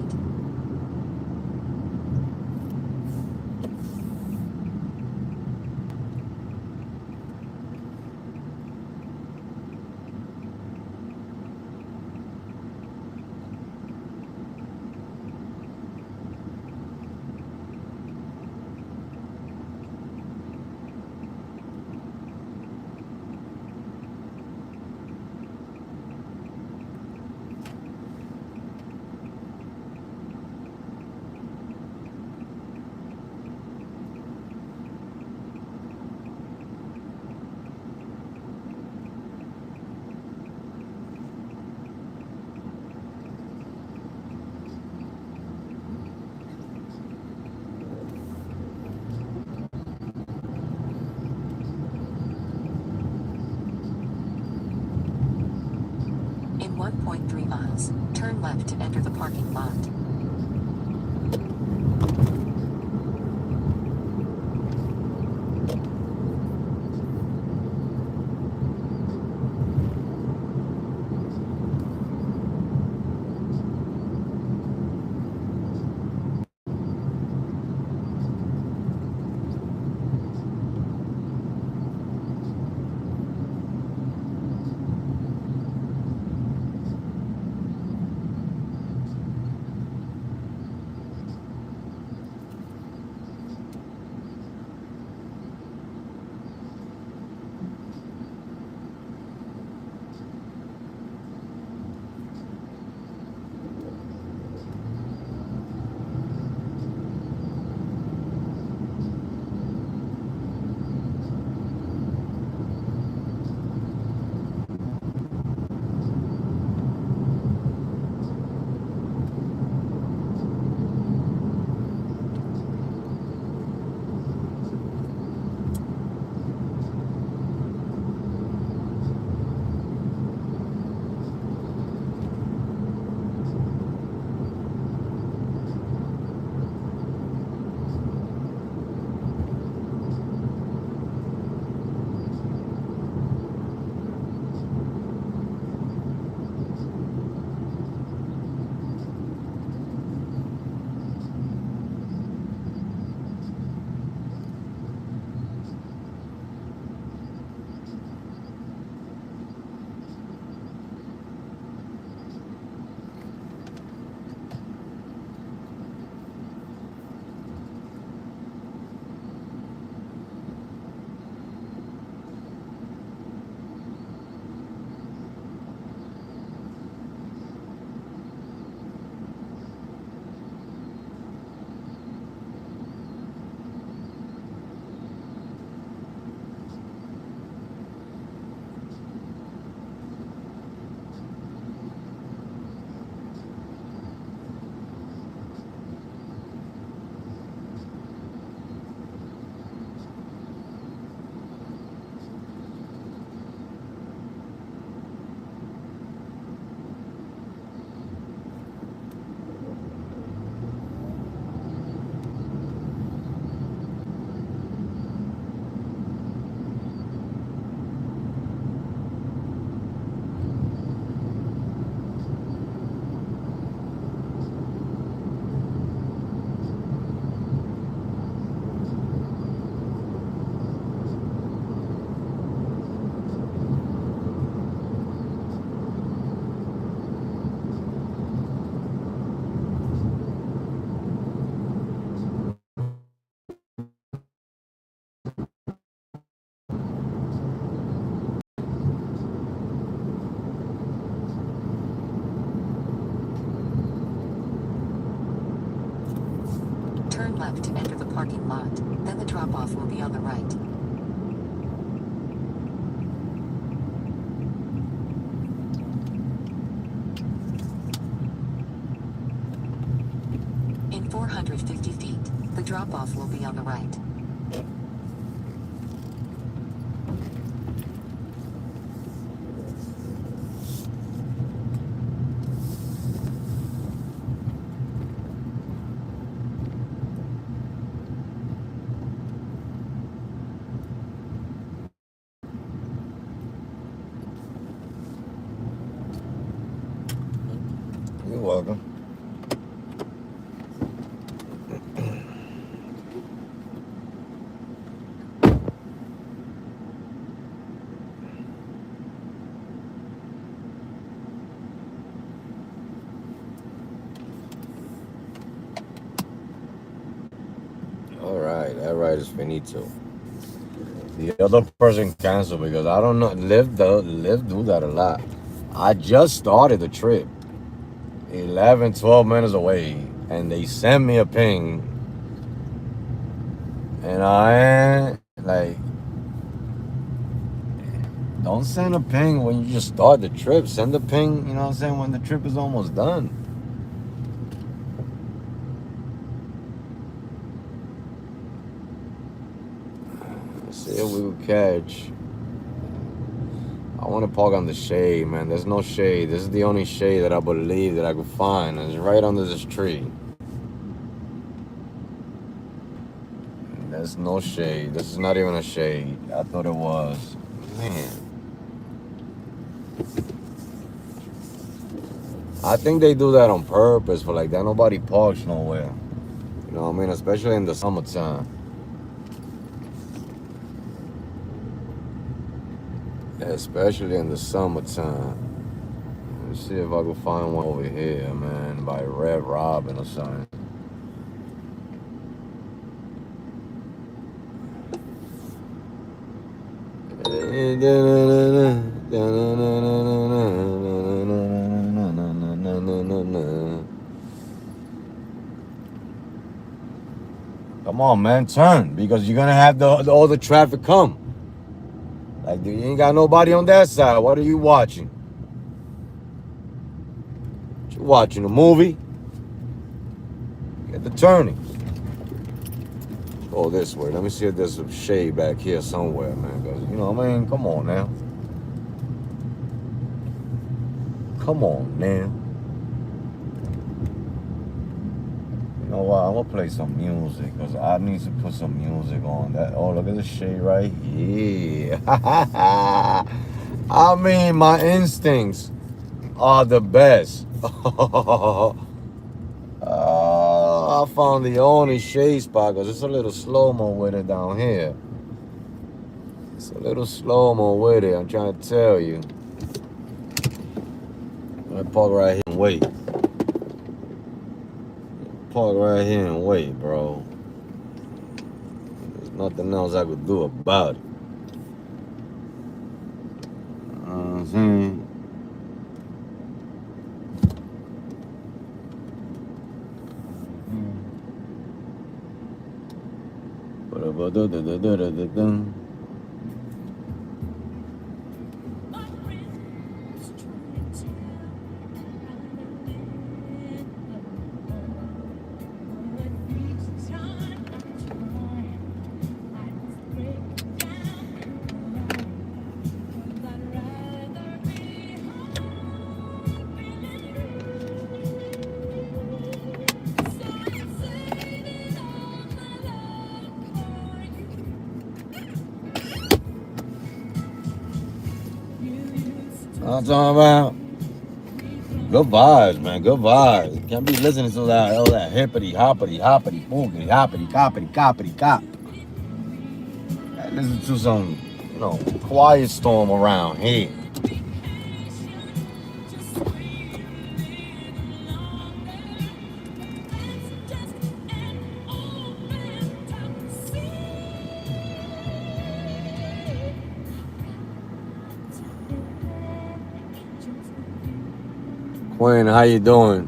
In 1.3 miles, turn left to enter the parking lot. Turn left to enter the parking lot, then the drop-off will be on the right. In 450 feet, the drop-off will be on the right. You're welcome. All right, that ride is finito. The other person canceled because I don't know. Liv do that a lot. I just started the trip, 11, 12 minutes away, and they sent me a ping, and I like, don't send a ping when you just start the trip. Send a ping, you know what I'm saying, when the trip is almost done. Let's see if we will catch. I want to park on the shade, man. There's no shade. This is the only shade that I believe that I could find. It's right under this tree. There's no shade. This is not even a shade. I thought it was. Man. I think they do that on purpose for like that nobody parks nowhere. You know what I mean? Especially in the summertime. Especially in the summertime. Let's see if I can find one over here, man, by Red Robin or something. Come on, man, turn, because you're gonna have all the traffic come. Like, you ain't got nobody on that side. What are you watching? You watching a movie? Get the turning. Go this way. Let me see if there's some shade back here somewhere, man. Cause you know what I mean? Come on now. Come on now. You know what? I'm gonna play some music because I need to put some music on. That. Oh, look at the shade right here. I mean, my instincts are the best. I found the only shade spot because it's a little slow-mo with it down here. It's a little slow-mo with it, I'm trying to tell you. I'm gonna park right here and wait. Park right here and wait, bro. There's nothing else I could do about it. I'm talking about good vibes, man. Good vibes. Can't be listening to all that hippity hoppity hoppity boogity hoppity coppity coppity cop. Listen to some, quiet storm around here. Quinn, how you doing?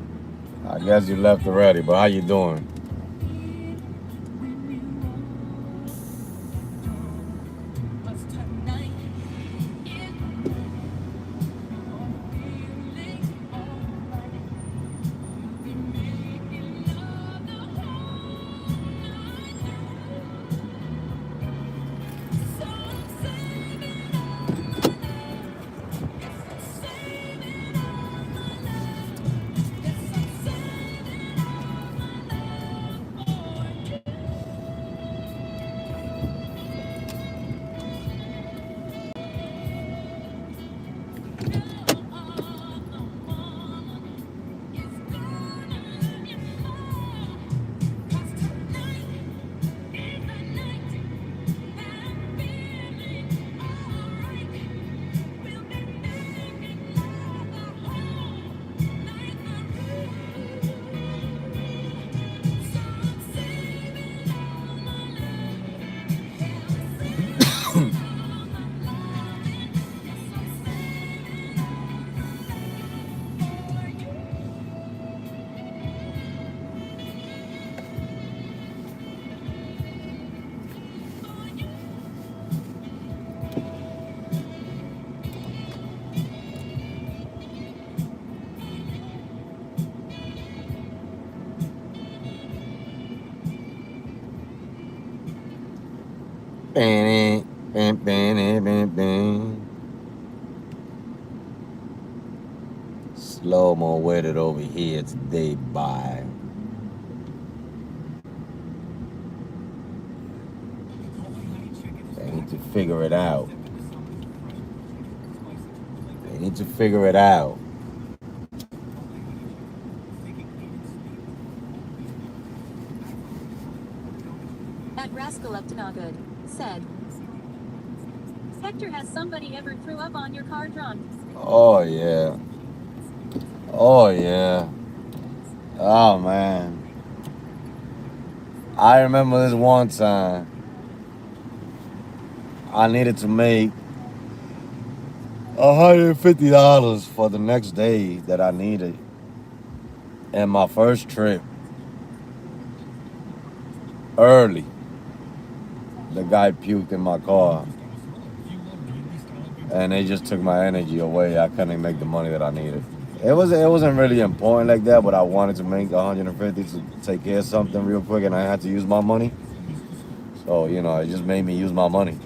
I guess you left already, but how you doing? Slow mo with it over here today, bye. They need to figure it out. They need to figure it out. That rascal up to no good said, Hector, has somebody ever threw up on your car drunk? Oh yeah. Oh yeah. Oh man. I remember this one time. I needed to make $150 for the next day that I needed. And my first trip, early, the guy puked in my car. And they just took my energy away. I couldn't make the money that I needed. It wasn't really important like that, but I wanted to make 150 to take care of something real quick, and I had to use my money. So, it just made me use my money.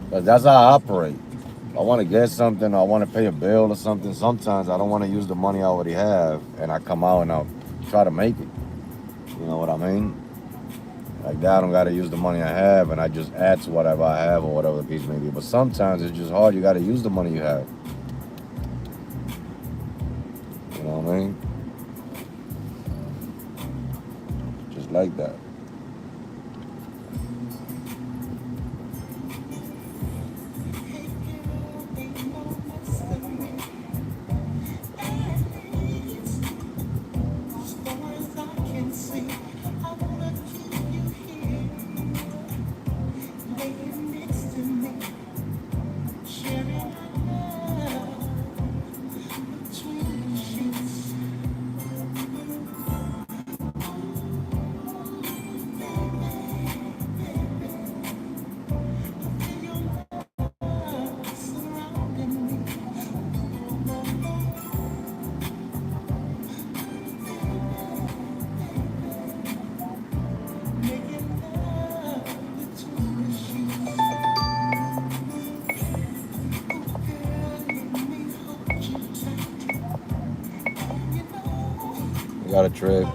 But that's how I operate. I want to get something, I want to pay a bill or something. Sometimes I don't want to use the money I already have, and I come out and I'll try to make it. You know what I mean? Like that, I don't got to use the money I have, and I just add to whatever I have or whatever the piece may be. But sometimes it's just hard. You got to use the money you have. You know what I mean? Just like that. Got a trip.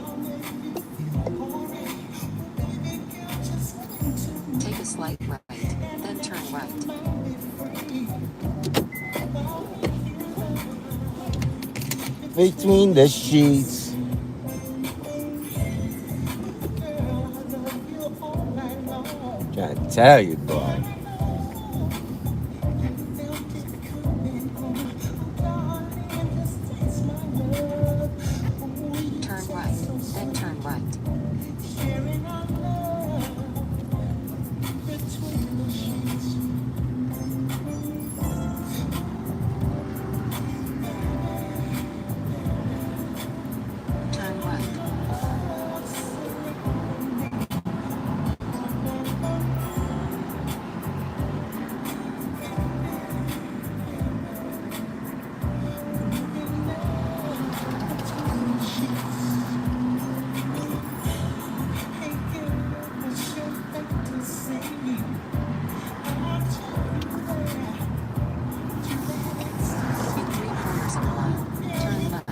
Take a slight right, then turn right. Between the sheets. Trying to tell you, boy. Turn right, then turn right. Turn right. In 3/4 of a mile, turn left.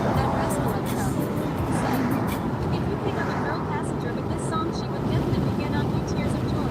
That rascal up to no good said, if you pick up a girl passenger with this song, she would definitely get on you tears of joy.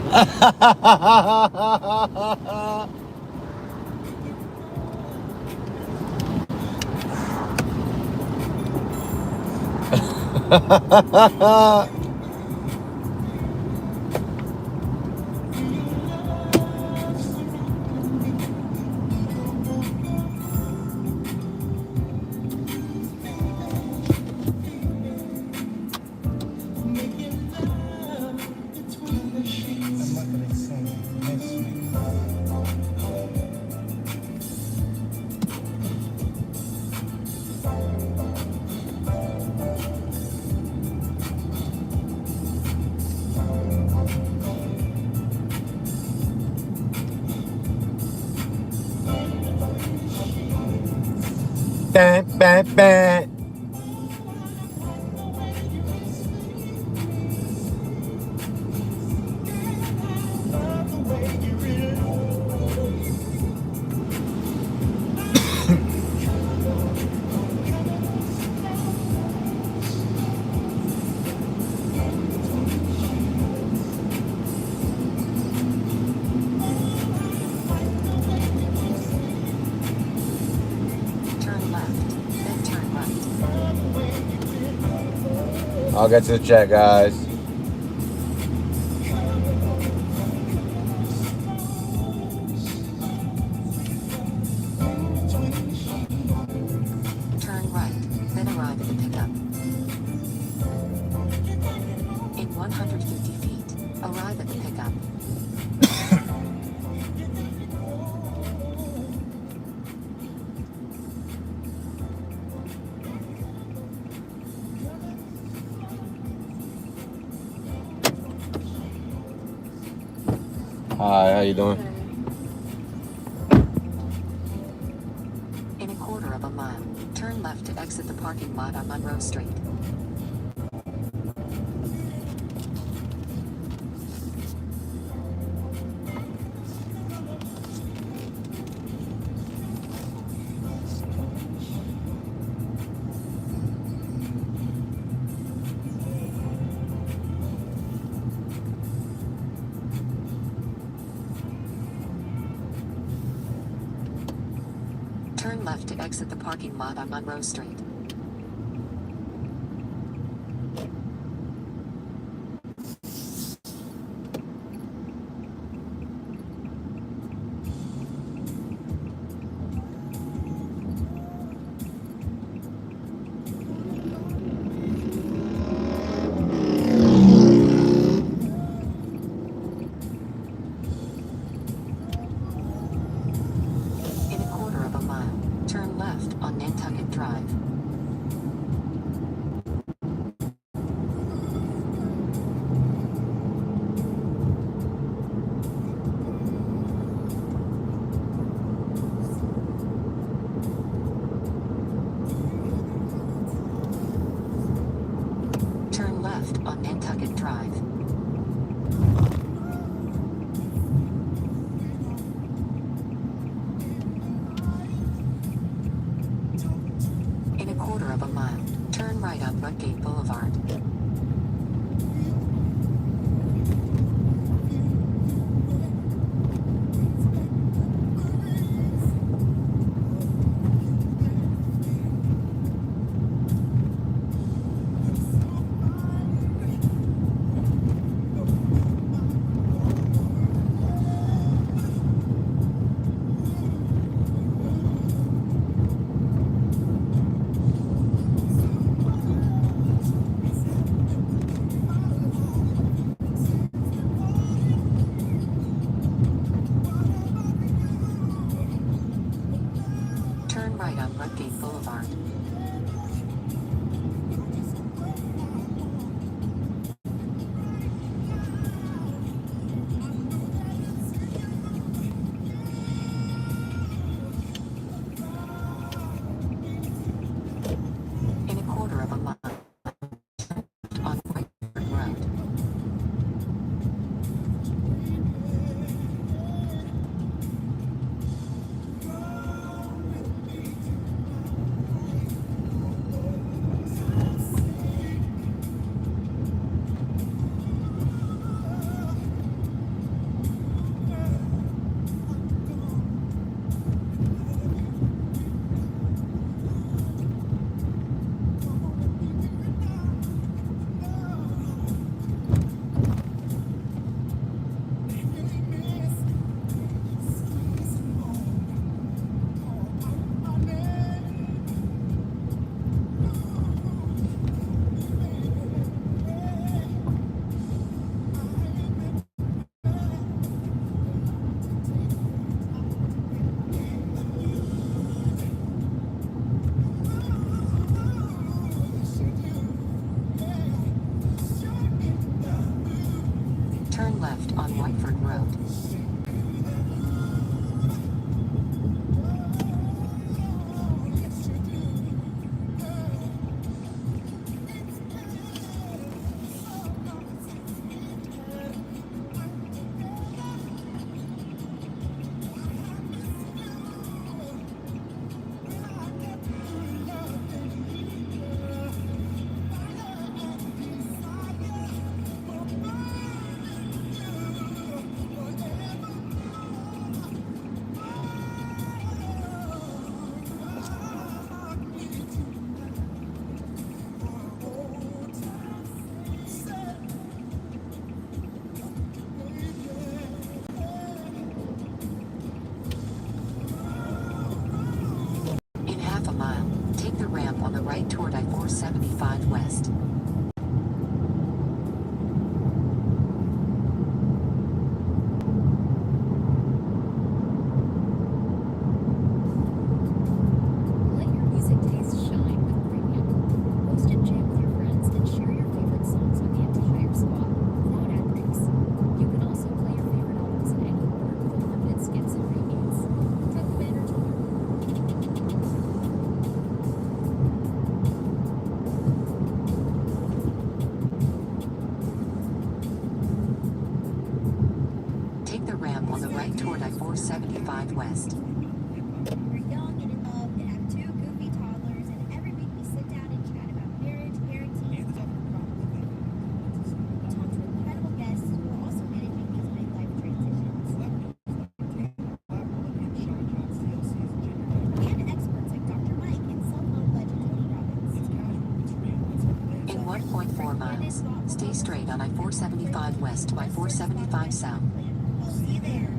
that, that. Turn left, then turn right. I'll get to the chat, guys. Turn right, then arrive at the pickup. In 150 feet, arrive at the pickup. Hi, how you doing? In a quarter of a mile, turn left to exit the parking lot on Monroe Street. Turn left to exit the parking lot on Monroe Street. In a quarter of a mile, turn left on Nantucket Drive. Turn left on Nantucket Drive. In a quarter of a mile, turn right on Rutgate Boulevard. Turn right on Rutgate Boulevard. In a quarter of a mile, on Whiteford Road. Turn left on Whiteford Road. 475 West. Let your music taste shine with Premium. Host and jam with your friends and share your favorite songs with the entire squad without ad breaks. You can also play your favorite albums in any order with unlimited skips and repeats. Tap the banner to learn more. Take the ramp on the right toward I-475 West. We're young and in love and have two goofy toddlers, and every week we sit down and chat about marriage, parenting, and different problems. We talk to incredible guests who are also managing these big life transitions. And experts like Dr. Mike and self-help legend Tony Robbins. In 1.4 miles, stay straight on I-475 West to I-475 South. We'll see you there.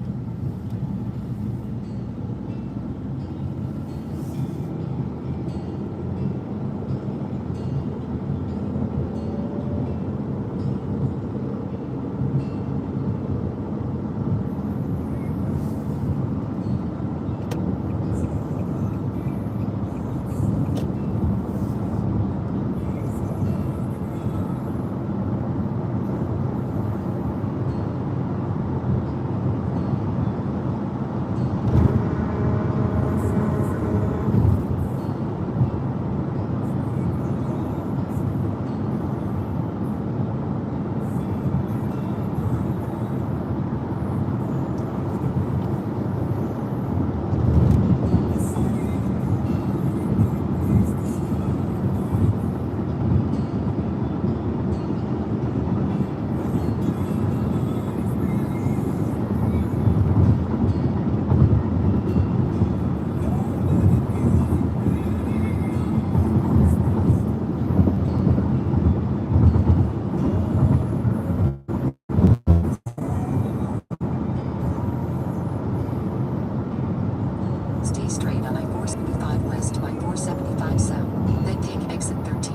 Stay straight on I-475 West to I-475 South, then take exit 13.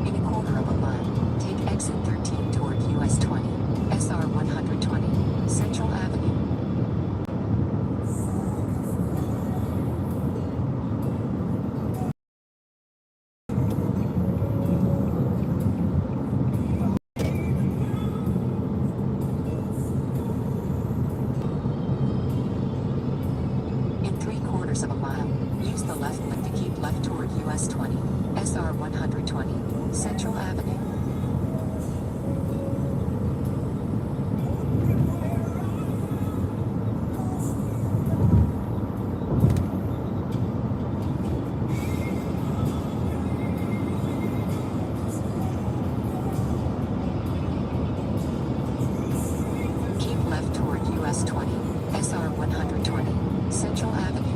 In a quarter of a mile, take exit 13 toward US 20, SR 120, Central Avenue. In 3/4 of a mile, use the left lane to keep left toward US 20, SR 120, Central Avenue. Keep left toward US 20, SR 120, Central Avenue.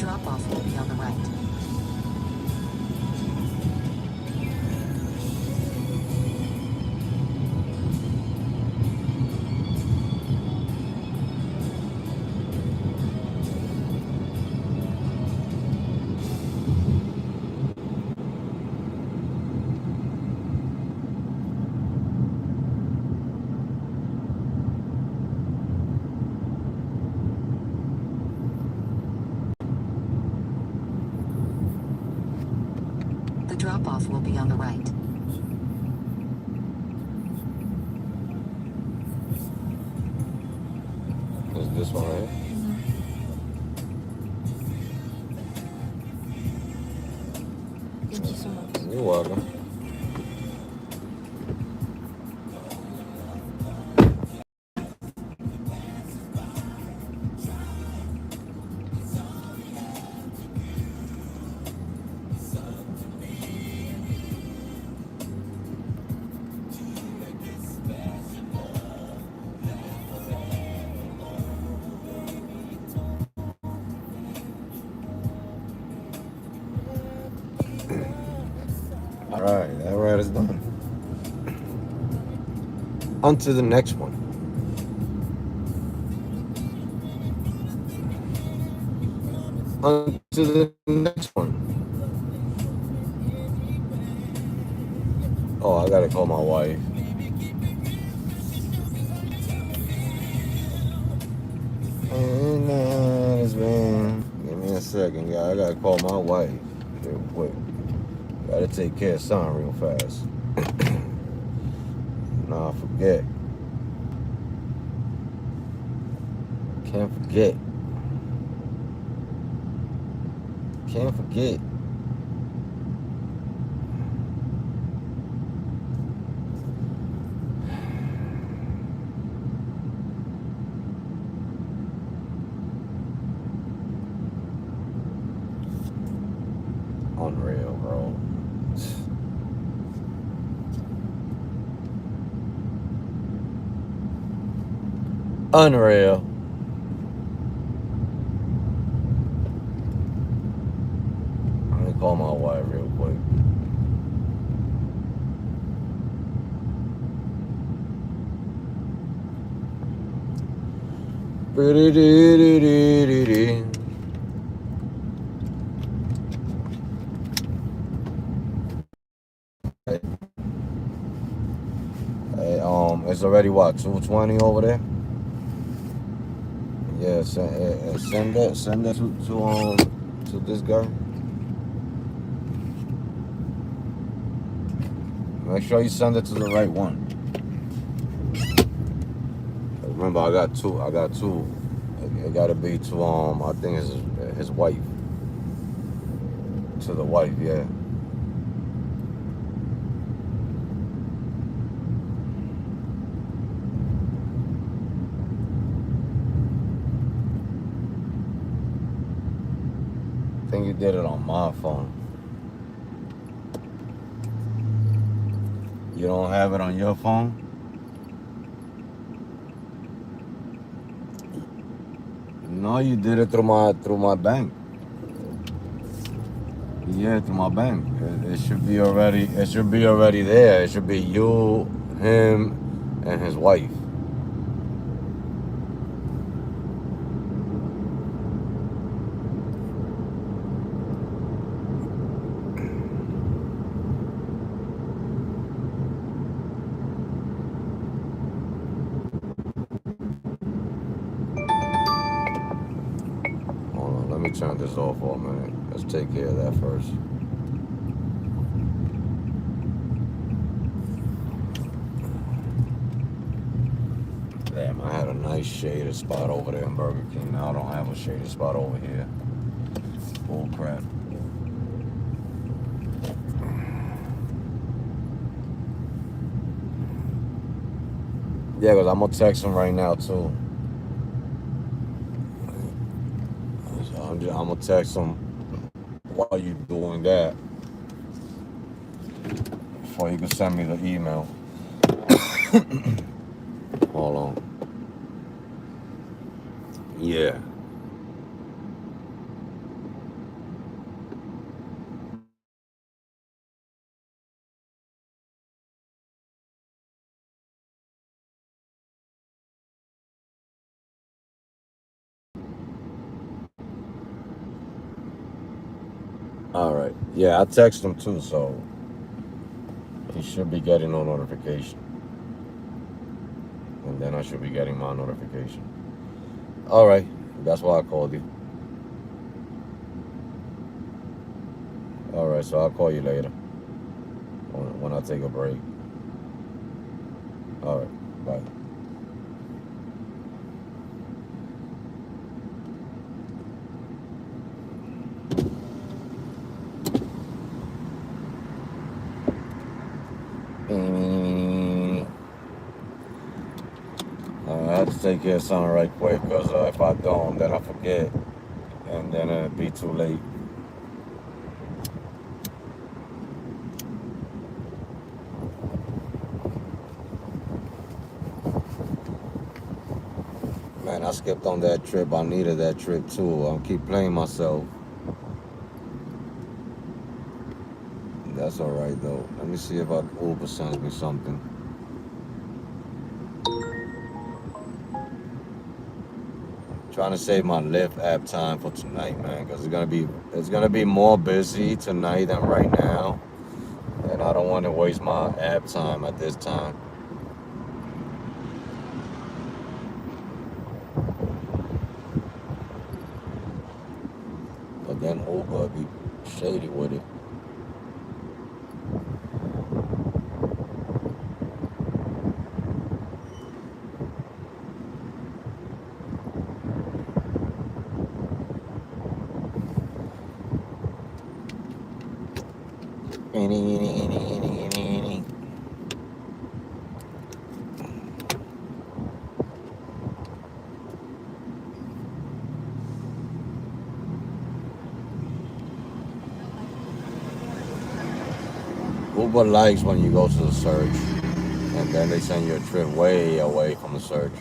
drop-off will be on the right. The drop-off will be on the right. Is this one right here? Thank you so much. You're welcome. All right, it's done. On to the next one. On to the next one. Oh, I gotta call my wife. Give me a second, guy. I gotta call my wife real quick. Gotta take care of something real fast. Nah, I forget. Can't forget. Can't forget. Unreal, bro. Unreal. Let me call my wife real quick. Hey, it's already what, 2:20 over there? Yeah, send that to this guy. Make sure you send it to the right one. Remember, I got two. It gotta be to I think it's his wife. To the wife, yeah. I think you did it on my phone. You don't have it on your phone? No, you did it through my bank. Yeah, through my bank. It should be already there. It should be you, him, and his wife. Hold on, let me turn this off for a minute. Let's take care of that first. Damn, I had a nice shaded spot over there in Burger King. Now I don't have a shaded spot over here. Bull crap. Yeah, because I'm going to text him right now, too. So I'm going to text him while you doing that. Before you can send me the email. Hold on. Yeah. All right. Yeah, I text him too, so he should be getting no notification. And then I should be getting my notification. All right. That's why I called you. All right, so I'll call you later when I take a break. All right, bye. I have to take care of something right quick because if I don't, then I forget. And then it'll be too late. Man, I skipped on that trip. I needed that trip too. I'll keep playing myself. That's all right though. Let me see if Uber sends me something. Trying to save my Lyft app time for tonight, man, because it's gonna be more busy tonight than right now, and I don't want to waste my app time at this time. But then Uber be shady with it. Uber likes when you go to the search, and then they send you a trip way away from the search.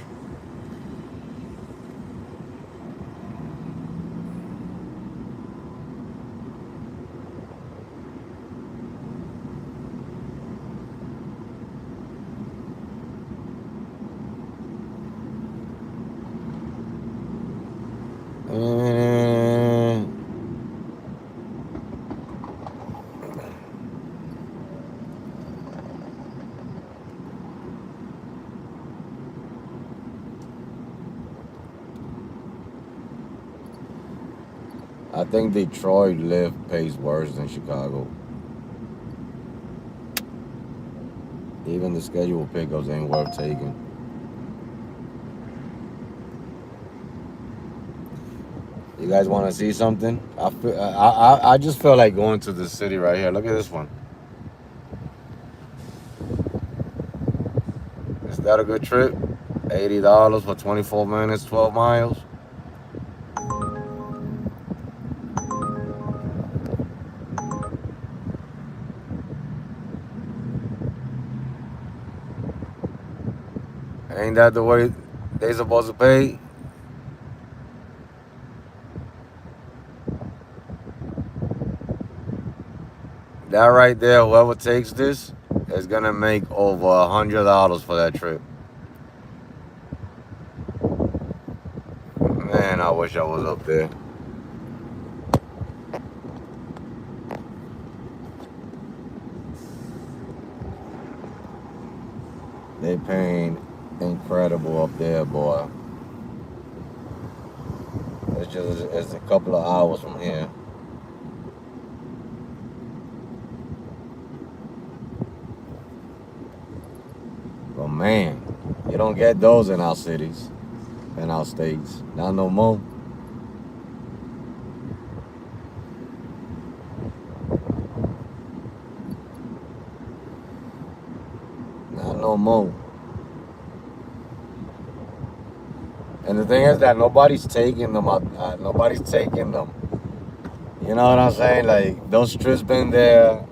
I think Detroit Lyft pays worse than Chicago. Even the scheduled pickups ain't worth taking. You guys want to see something? I just feel like going to this city right here. Look at this one. Is that a good trip? $80 for 24 minutes, 12 miles. Ain't that the way they supposed to pay? That right there, whoever takes this is gonna make over $100 for that trip. Man, I wish I was up there. They paying incredible up there, boy. It's a couple of hours from here. But man, you don't get those in our cities, in our states. Not no more. Not no more. And the thing is that nobody's taking them up. Nobody's taking them. You know what I'm saying? Like, those trips been there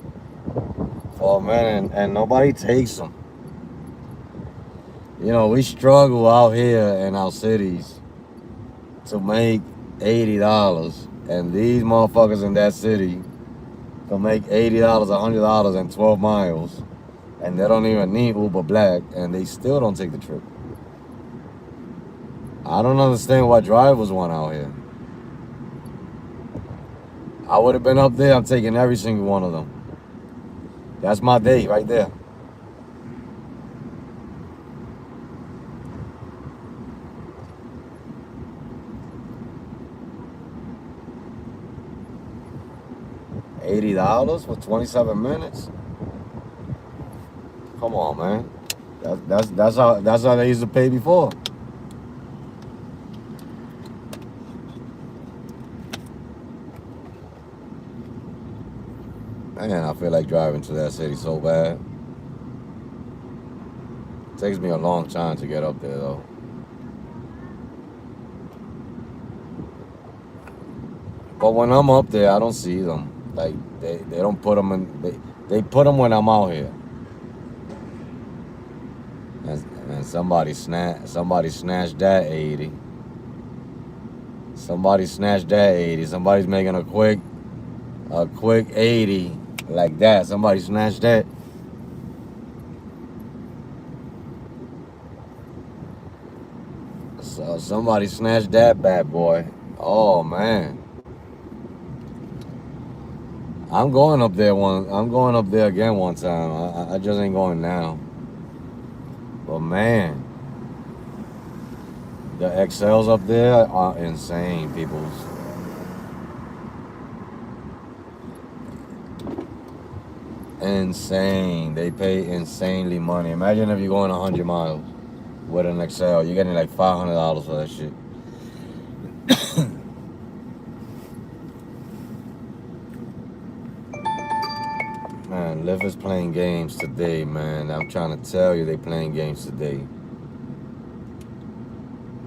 for a minute and nobody takes them. You know, we struggle out here in our cities to make $80. And these motherfuckers in that city can make $80, $100 in 12 miles. And they don't even need Uber Black. And they still don't take the trip. I don't understand why drivers want out here. I would have been up there. I'm taking every single one of them. That's my date right there. $80 for 27 minutes? Come on, man. That's how they used to pay before. Man, I feel like driving to that city so bad. It takes me a long time to get up there though. But when I'm up there, I don't see them. Like they don't put them in. They put them when I'm out here. And somebody snatched that 80. Somebody snatched that 80. Somebody's making a quick 80 like that. Somebody snatched that. So somebody snatched that bad boy. Oh man. I'm going up there again one time. I just ain't going now. But man, the XLs up there are insane, peoples. Insane. They pay insanely money. Imagine if you're going 100 miles with an XL. You're getting like $500 for that shit. Man, Lyft is playing games today, man. I'm trying to tell you, they playing games today.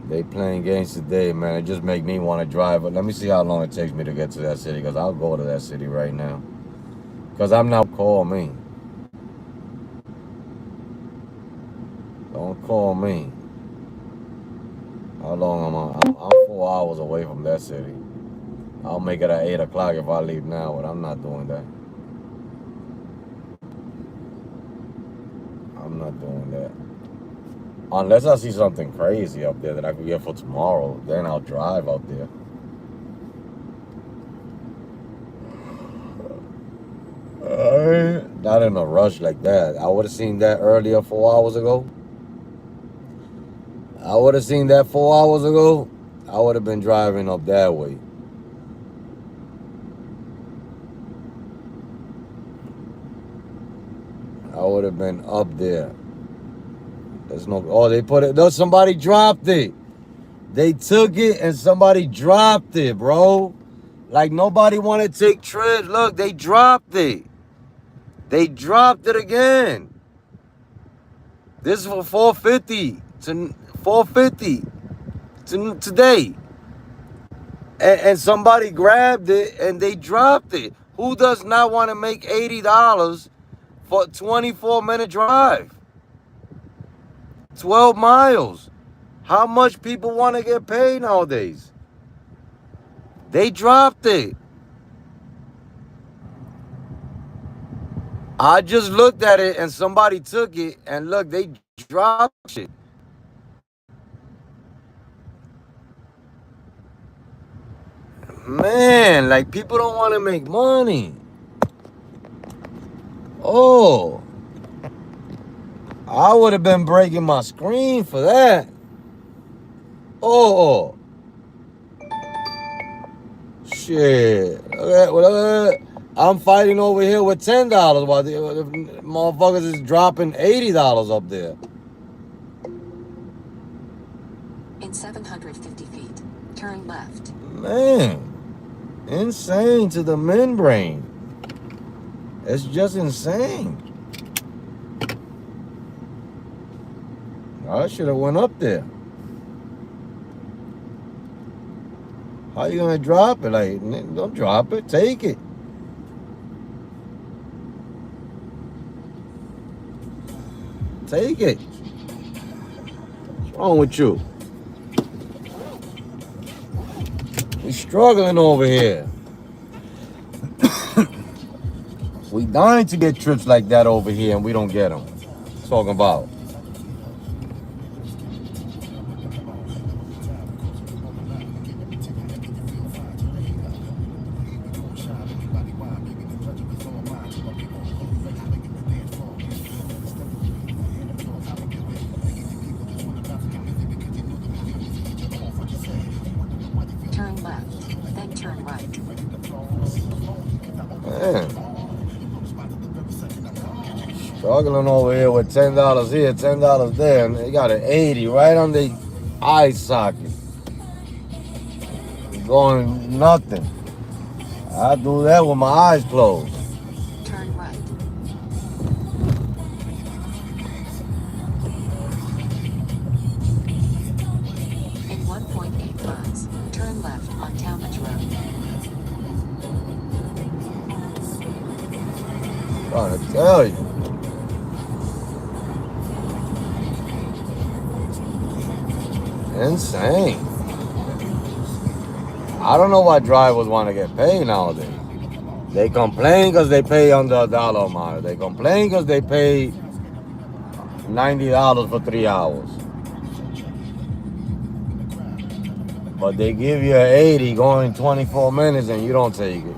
They playing games today, man. It just make me want to drive. But let me see how long it takes me to get to that city, because I'll go to that city right now. Because I'm not call me. Don't call me. How long am I? I'm 4 hours away from that city. I'll make it at 8 o'clock if I leave now, but I'm not doing that. I'm not doing that. Unless I see something crazy up there that I could get for tomorrow, then I'll drive out there. Not in a rush like that. I would have seen that earlier 4 hours ago. I would have seen that 4 hours ago. I would have been driving up that way. I would have been up there. There's no. Oh, they put it. No, somebody dropped it. They took it and somebody dropped it, bro. Like nobody wanted to take trips. Look, they dropped it. They dropped it again. This is for 450 to 450 to today. And somebody grabbed it and they dropped it. Who does not want to make $80 for a 24-minute drive? 12 miles. How much people want to get paid nowadays? They dropped it. I just looked at it and somebody took it and look, they dropped it. Man, like people don't want to make money. Oh. I would have been breaking my screen for that. Oh. Shit. I'm fighting over here with $10 while the motherfuckers is dropping $80 up there. In 750 feet, turn left. Man. Insane to the membrane. It's just insane. I should have went up there. How you gonna drop it? Like, don't drop it. Take it. Take it. What's wrong with you? We struggling over here. We dying to get trips like that over here, and we don't get them. Talking about. Struggling over here with $10 here, $10 there, and they got an 80 right on the eye socket. Going nothing. I do that with my eyes closed. Turn right. In 1.8 miles, turn left on Talmadge Road. Trying to tell you. Insane. I don't know why drivers want to get paid nowadays. They complain because they pay under $1 a mile. They complain because they pay $90 for 3 hours. But they give you an 80 going 24 minutes and you don't take it.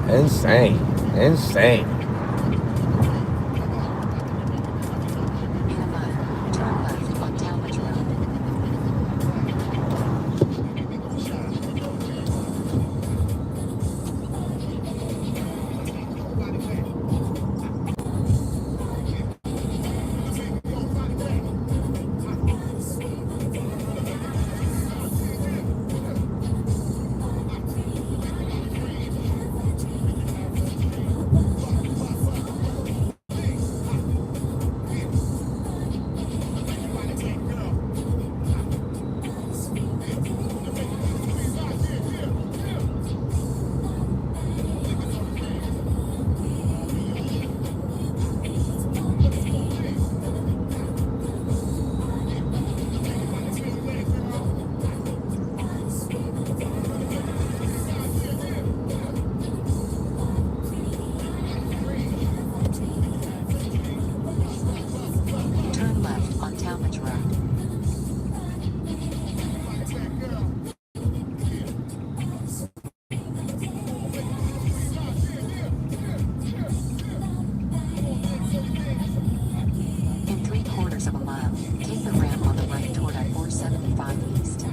Insane. Insane. In a mile, turn left on Talmadge Road. Turn left on Talmadge Road. In 3/4 of a mile, take the ramp on the right toward I-475 East.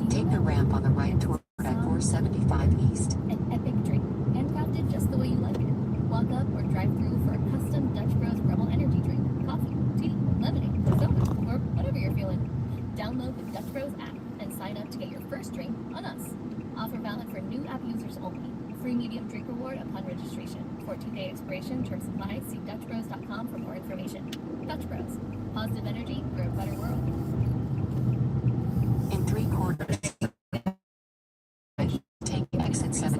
Take the ramp on the right toward I-475 East. An epic drink, handcrafted just the way you like it. Walk up or drive through for a custom Dutch Bros Rebel Energy drink, coffee, tea, lemonade, soda, or whatever you're feeling. Download the Dutch Bros app and sign up to get your first drink on us. Offer valid for new app users only. Free medium drink reward upon registration. 14-day expiration. Terms apply. See DutchBros.com for more information. Dutch Bros. Positive energy for a better world. In 3/4, take exit 7.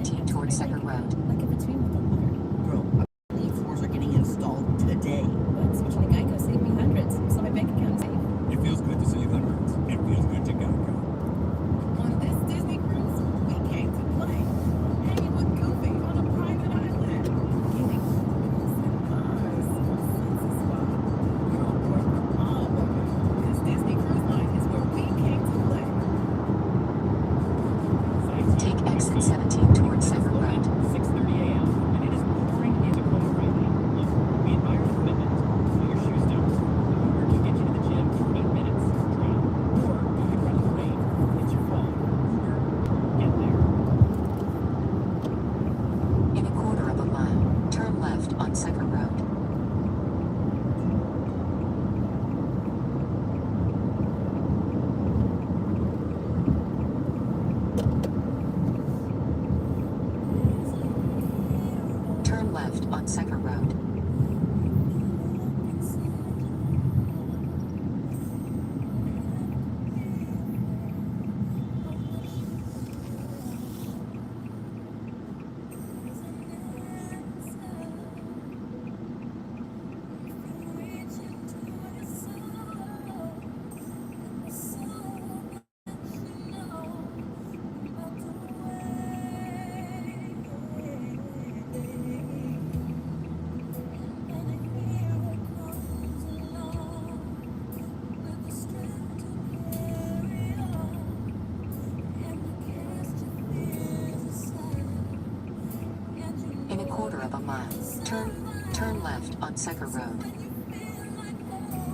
turn left on Secker Road.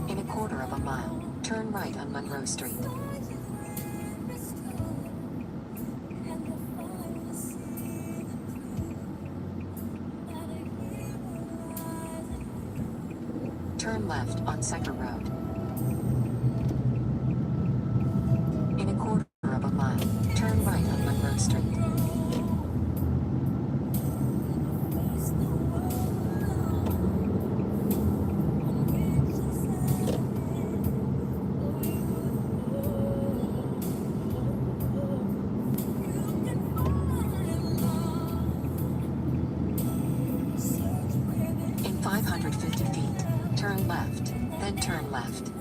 In a quarter of a mile, turn right on Monroe Street. Turn left on Secker Road. In a quarter of a mile, turn right on Monroe Street. In 550 feet, turn left, then turn left.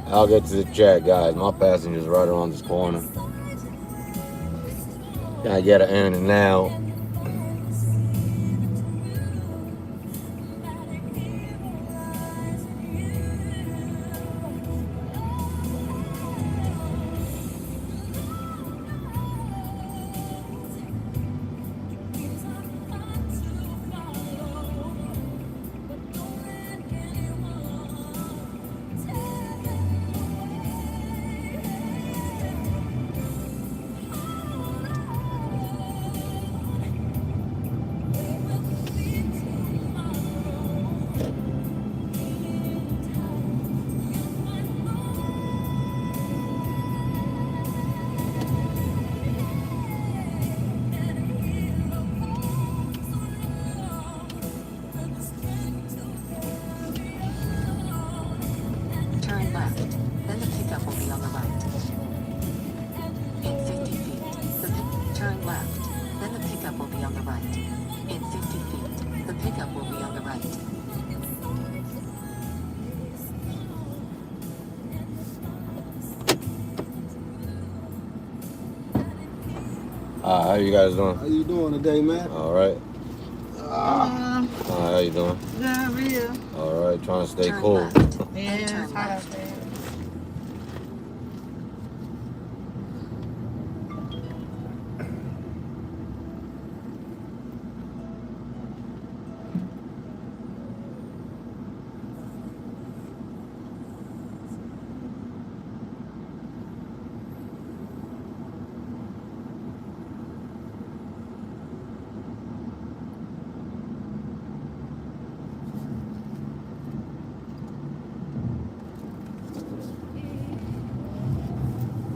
I'll get to the chat, guys. My passenger's right around this corner. Gotta get her in and out. Turn left, then the pickup will be on the right. In 50 feet, turn left, then the pickup will be on the right. In 50 feet, the pickup will be on the right. How you guys doing? How you doing today, man? All right. How you doing? Good, real. All right, trying to stay Turn cool. left, then turn left.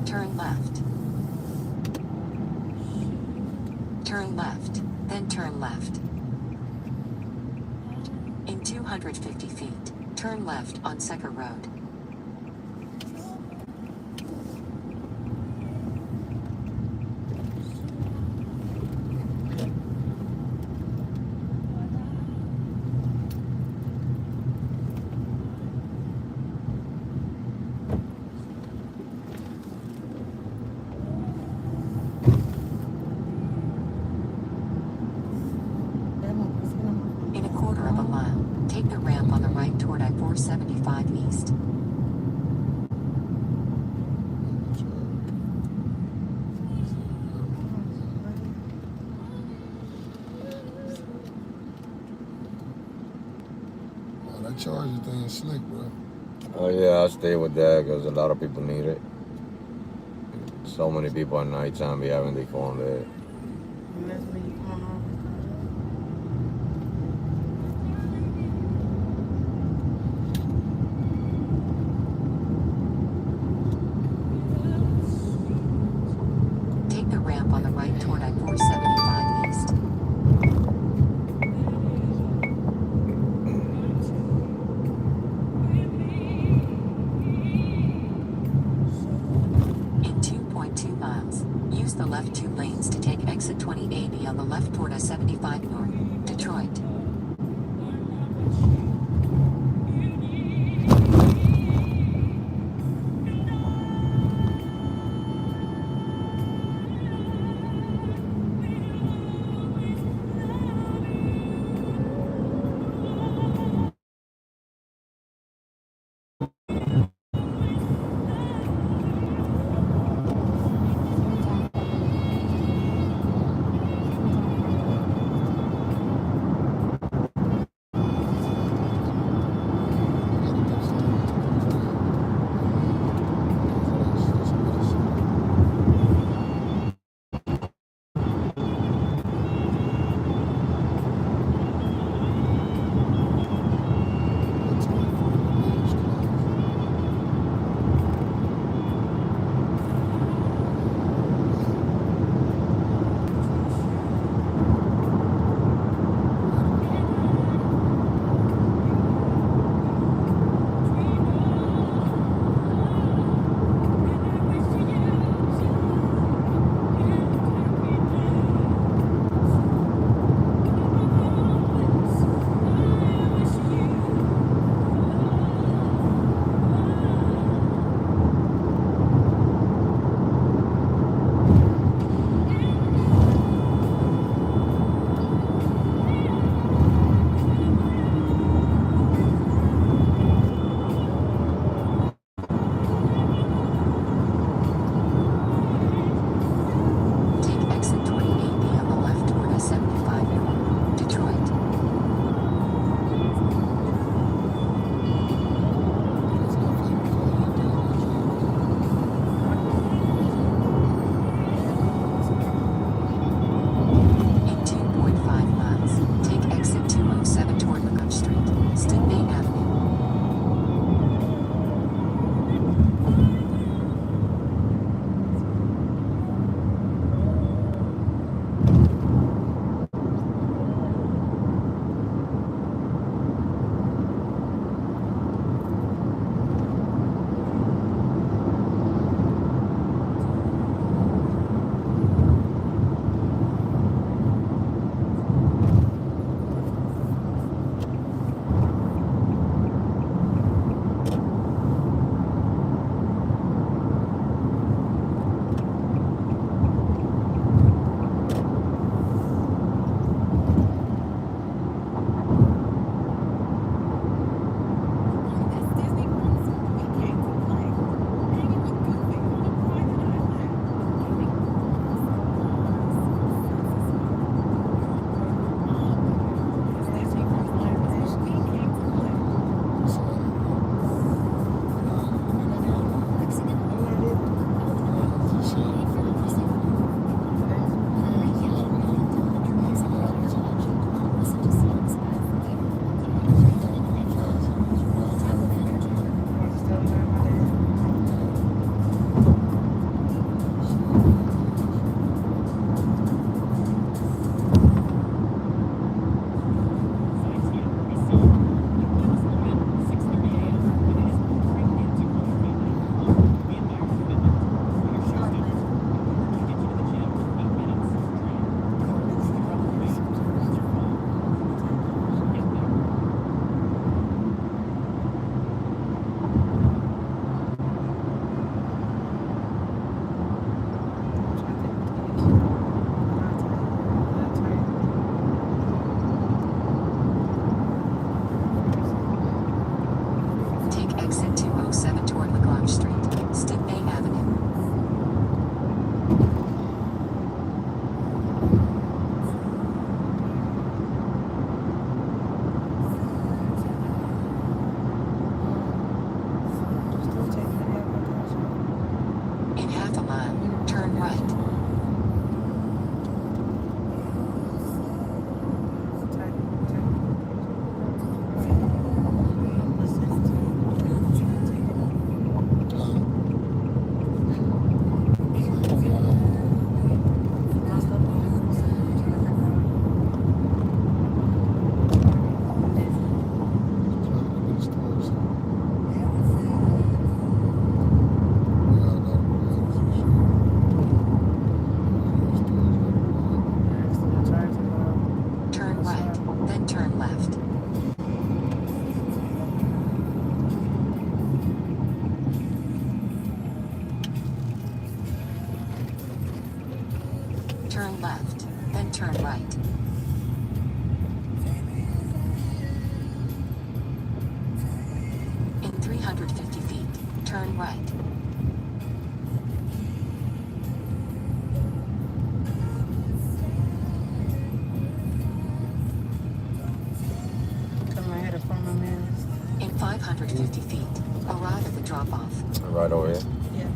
Turn left. Turn left, then turn left. In 250 feet, turn left on Secker Road. In a quarter of a mile, take the ramp on the right toward I-475 East. Oh, that charger thing is slick, bro. Oh yeah, I stay with that because a lot of people need it. So many people at nighttime be having their phone there. Take the ramp on the right toward I-475 East. In 2.2 miles, use the left 2 lanes to take exit 2080 on the left toward I-75 North, Detroit. left, then turn right. In 350 feet, turn right. Turn my head in front of my man. In 550 feet, arrive at the drop-off. Right over here. Yeah.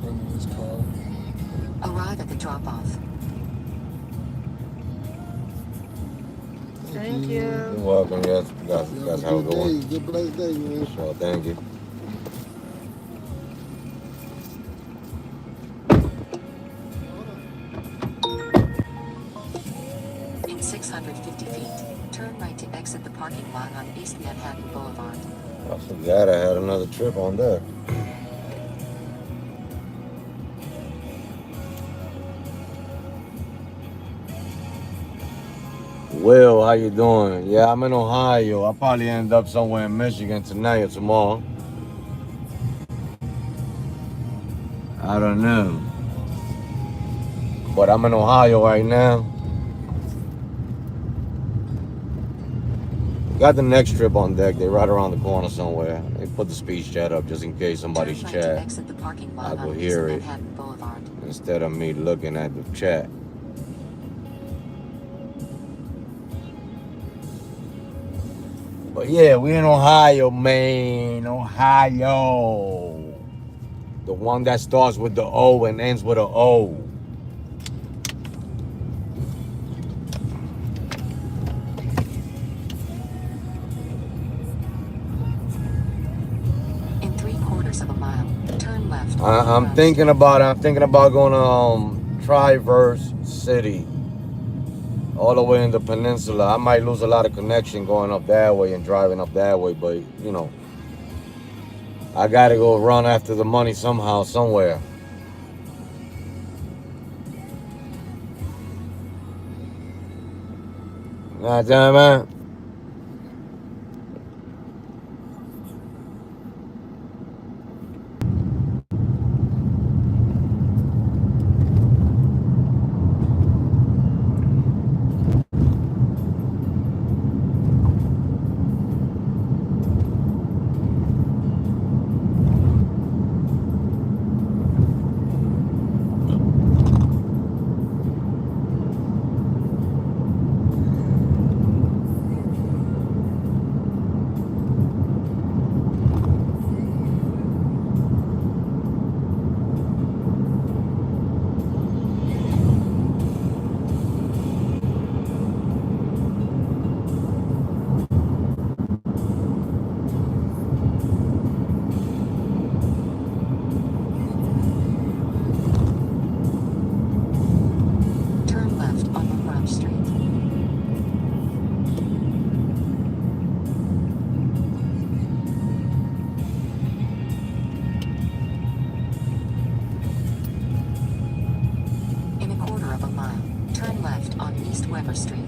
In this car. Arrive at the drop-off. Thank you. You're welcome. Yes, that's how it Good goes. day. Good blessed day, man. So thank you. In 650 feet, turn right to exit the parking lot on East Manhattan Boulevard. I forgot I had another trip on there. Will, how you doing? Yeah, I'm in Ohio. I'll probably end up somewhere in Michigan tonight or tomorrow. I don't know. But I'm in Ohio right now. Got the next trip on deck. They're right around the corner somewhere. They put the speech chat up just in case somebody's Turn right to chat. exit the parking lot I go on East hear it Manhattan Boulevard. instead of me looking at the chat. But yeah, we in Ohio, man. Ohio. The one that starts with the O and ends with a O. In 3/4 of a mile, turn left. I'm thinking about going to Traverse City. All the way in the peninsula. I might lose a lot of connection going up that way and driving up that way, but you know, I gotta go run after the money somehow, somewhere. God damn it. Turn left on Monroe Street. In 1/4 of a mile, turn left on East Weber Street.